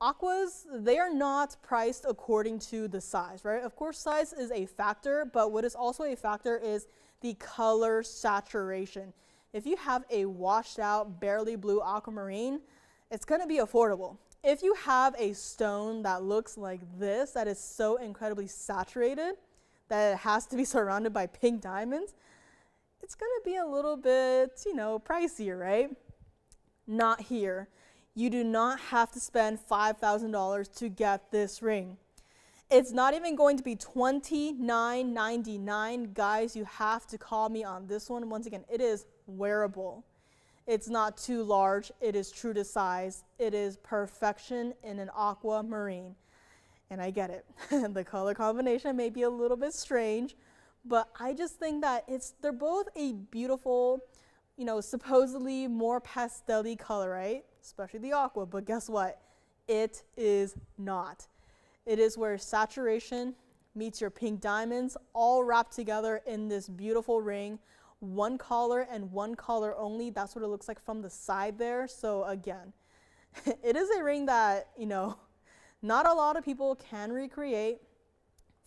aquas, they are not priced according to the size, right? Of course, size is a factor, but what is also a factor is the color saturation. If you have a washed out, barely blue aquamarine, it's gonna be affordable. If you have a stone that looks like this, that is so incredibly saturated that it has to be surrounded by pink diamonds, it's gonna be a little bit, pricier, right? Not here. You do not have to spend $5,000 to get this ring. It's not even going to be $29.99. Guys, you have to call me on this one. Once again, it is wearable. It's not too large. It is true to size. It is perfection in an aquamarine. And I get it. The color combination may be a little bit strange, but I just think that they're both a beautiful, supposedly more pastel-y color, right? Especially the aqua, but guess what? It is not. It is where saturation meets your pink diamonds all wrapped together in this beautiful ring. One color and one color only. That's what it looks like from the side there. So again, it is a ring that, not a lot of people can recreate.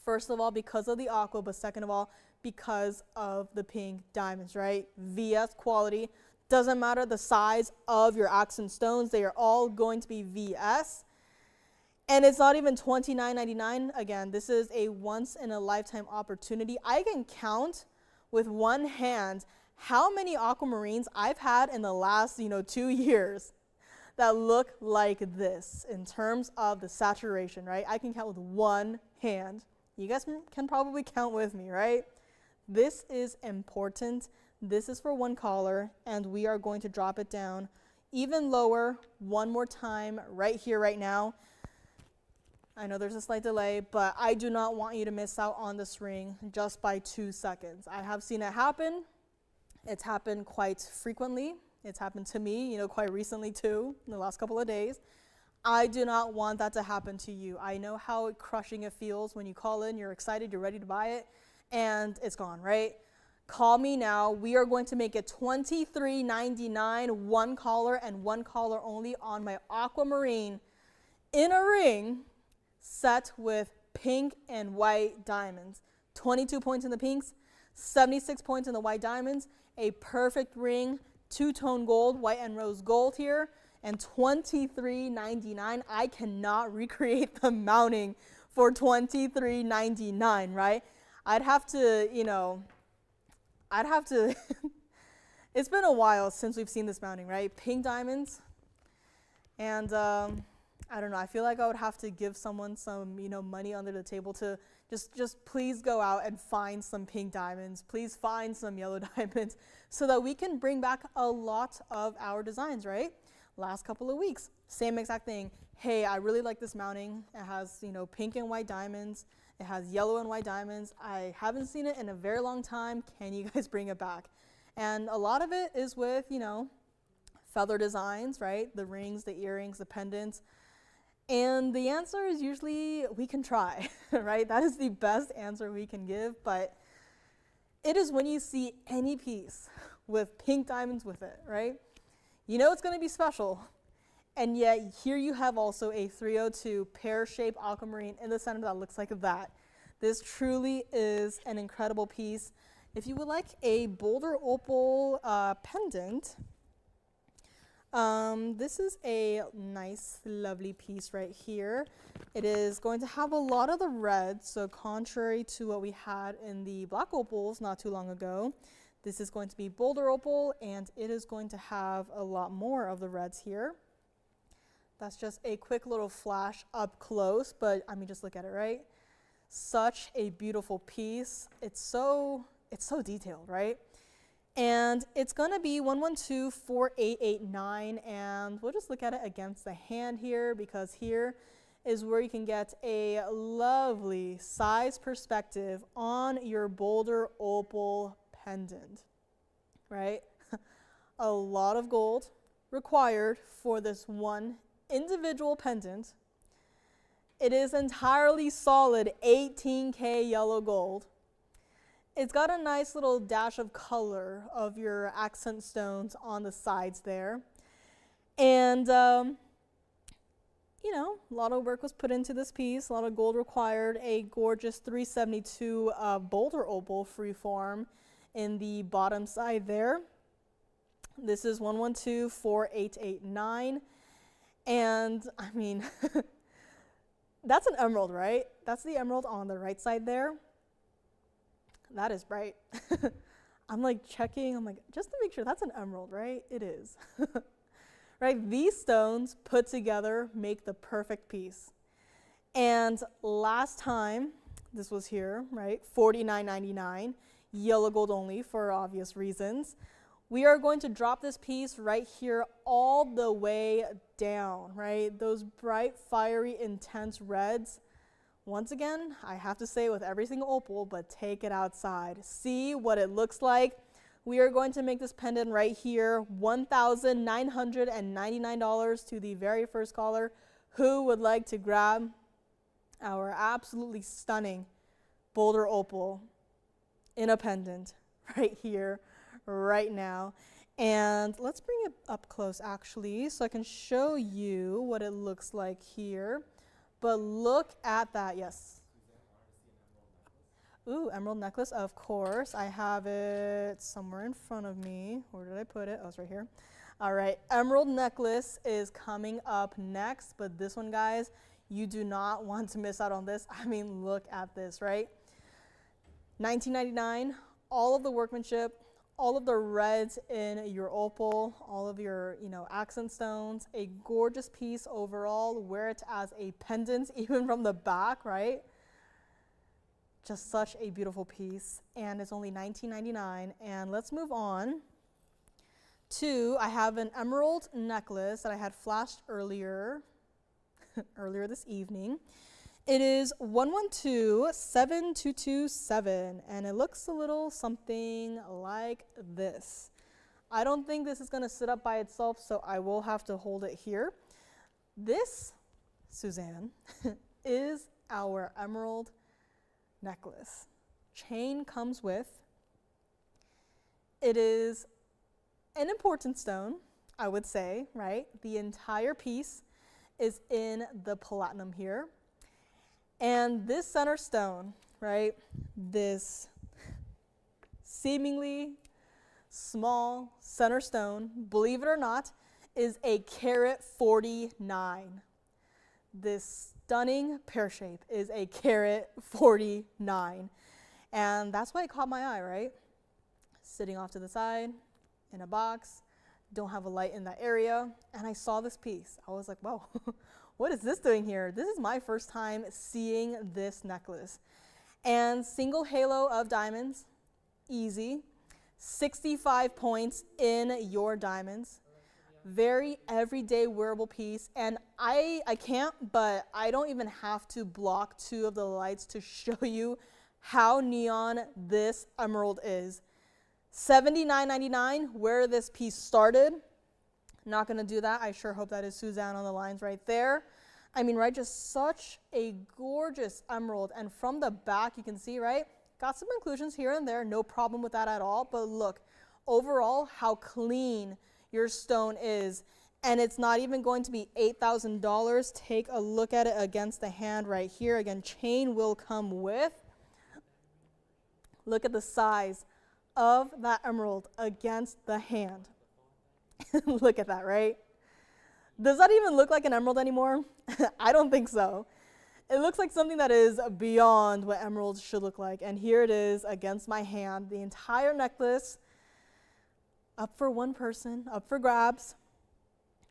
First of all, because of the aqua, but second of all, because of the pink diamonds, right? VS quality. Doesn't matter the size of your accent stones. They are all going to be VS. And it's not even $29.99. Again, this is a once in a lifetime opportunity. I can count with one hand how many aquamarines I've had in the last, 2 years that look like this in terms of the saturation, right? I can count with one hand. You guys can probably count with me, right? This is important. This is for one color, and we are going to drop it down even lower one more time right here, right now. I know there's a slight delay, but I do not want you to miss out on this ring just by 2 seconds. I have seen it happen. It's happened quite frequently. It's happened to me, quite recently too, in the last couple of days. I do not want that to happen to you. I know how crushing it feels when you call in, you're excited, you're ready to buy it, and it's gone, right? Call me now. We are going to make it $23.99, one collar and one collar only on my aquamarine in a ring set with pink and white diamonds. 22 points in the pinks, 76 points in the white diamonds, a perfect ring, two-tone gold, white and rose gold here, and $23.99. I cannot recreate the mounting for $23.99, right? I'd have to, it's been a while since we've seen this mounting, right? Pink diamonds, and I don't know, I feel like I would have to give someone some, money under the table to just please go out and find some pink diamonds. Please find some yellow diamonds so that we can bring back a lot of our designs, right? Last couple of weeks, same exact thing. Hey, I really like this mounting. It has, pink and white diamonds. It has yellow and white diamonds. I haven't seen it in a very long time. Can you guys bring it back? And a lot of it is with, feather designs, right? The rings, the earrings, the pendants. And the answer is usually we can try, right? That is the best answer we can give, but it is when you see any piece with pink diamonds with it, right? It's going to be special. And yet here you have also a 302 pear-shaped aquamarine in the center that looks like that. This truly is an incredible piece. If you would like a Boulder opal pendant, this is a nice, lovely piece right here. It is going to have a lot of the red, so contrary to what we had in the black opals not too long ago, This is going to be Boulder opal, and it is going to have a lot more of the reds here. That's just a quick little flash up close, but I mean, just look at it, right? Such a beautiful piece. It's so detailed, right? And it's gonna be 1124889, and we'll just look at it against the hand here, because here is where you can get a lovely size perspective on your Boulder opal pendant, right? A lot of gold required for this one individual pendant. It is entirely solid 18K yellow gold. It's got a nice little dash of color of your accent stones on the sides there. And, you know, a lot of work was put into this piece, a lot of gold required, a gorgeous 372 Boulder opal freeform in the bottom side there. This is 1124889. And, I mean, that's an emerald, right? That's the emerald on the right side there. That is bright. I'm like checking, I'm like, just to make sure that's an emerald, right? It is. Right? These stones put together make the perfect piece. And last time this was here, right? $49.99, yellow gold only for obvious reasons. We are going to drop this piece right here all the way down, right? Those bright, fiery, intense reds. Once again, I have to say with every single opal, but take it outside. See what it looks like. We are going to make this pendant right here, $1,999 to the very first caller who would like to grab our absolutely stunning Boulder opal in a pendant right here, right now. And let's bring it up close actually so I can show you what it looks like here. But look at that, yes. Ooh, emerald necklace, of course. I have it somewhere in front of me. Where did I put it? Oh, it's right here. All right, emerald necklace is coming up next, but this one, guys, you do not want to miss out on this. I mean, look at this, right? $19.99, all of the workmanship, all of the reds in your opal, all of your, accent stones, a gorgeous piece overall. Wear it as a pendant, even from the back, right? Just such a beautiful piece, and it's only $19.99. And let's move on to, I have an emerald necklace that I had flashed earlier this evening. It is 1127227, and it looks a little something like this. I don't think this is going to sit up by itself, so I will have to hold it here. This, Suzanne, is our emerald necklace. Chain comes with. It is an important stone, I would say, right? The entire piece is in the platinum here. And this center stone, right, this seemingly small center stone, believe it or not, is a carat 49. This stunning pear shape is a carat 49. And that's why it caught my eye, right? Sitting off to the side in a box, don't have a light in that area. And I saw this piece. I was like, whoa. What is this doing here? This is my first time seeing this necklace. And single halo of diamonds, easy. 65 points in your diamonds. Very everyday wearable piece. And I can't, but I don't even have to block two of the lights to show you how neon this emerald is. $79.99, where this piece started. Not gonna do that. I sure hope that is Suzanne on the lines right there. I mean, right, just such a gorgeous emerald. And from the back, you can see, right, got some inclusions here and there, no problem with that at all. But look, overall, how clean your stone is. And it's not even going to be $8,000. Take a look at it against the hand right here. Again, chain will come with. Look at the size of that emerald against the hand. Look at that, right? Does that even look like an emerald anymore? I don't think so. It looks like something that is beyond what emeralds should look like. And here it is against my hand. The entire necklace up for one person, up for grabs.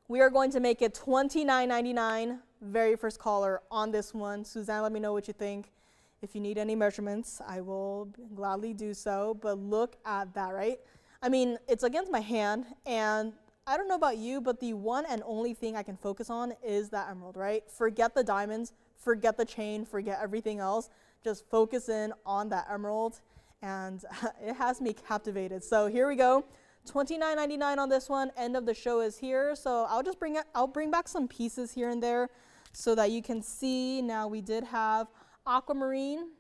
We are going to make it $29.99. Very first caller on this one. Suzanne, let me know what you think. If you need any measurements, I will gladly do so. But look at that, right? I mean, it's against my hand, and I don't know about you, but the one and only thing I can focus on is that emerald, right? Forget the diamonds, forget the chain, forget everything else. Just focus in on that emerald, and it has me captivated. So here we go. $29.99 on this one. End of the show is here. So I'll bring back some pieces here and there so that you can see. Now we did have Aquamarine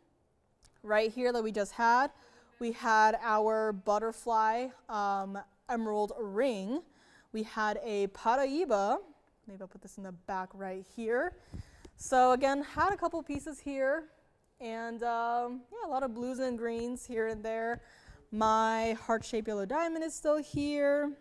right here that we just had. We had our butterfly emerald ring. We had a Paraiba. Maybe I'll put this in the back right here. So again, had a couple pieces here, and yeah, a lot of blues and greens here and there. My heart-shaped yellow diamond is still here.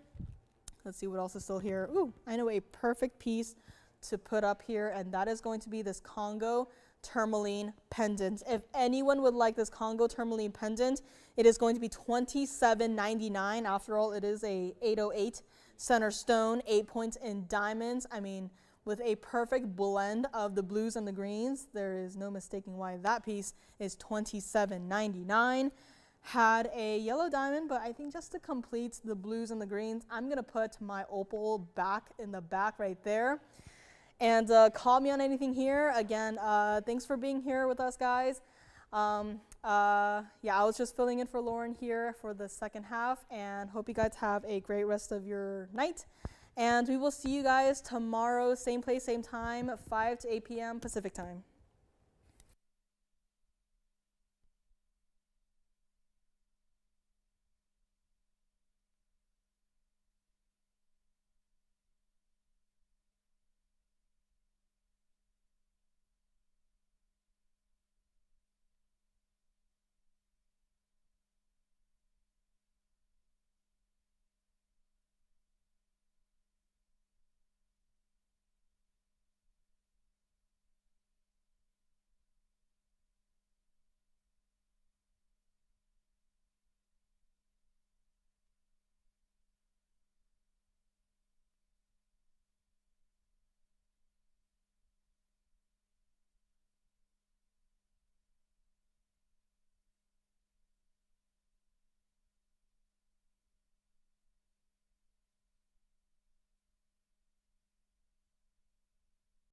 Let's see what else is still here. Ooh, I know a perfect piece to put up here, and that is going to be this Congo tourmaline pendant. If anyone would like this Congo tourmaline pendant, it is going to be $27.99. After all, it is a 808 center stone, 8 points in diamonds. I mean, with a perfect blend of the blues and the greens, there is no mistaking why that piece is $27.99. Had a yellow diamond, but I think just to complete the blues and the greens, I'm gonna put my opal back in the back right there. And call me on anything here. Again, thanks for being here with us, guys. Yeah, I was just filling in for Lauren here for the second half, and hope you guys have a great rest of your night. And we will see you guys tomorrow, same place, same time, 5 to 8 p.m. Pacific time.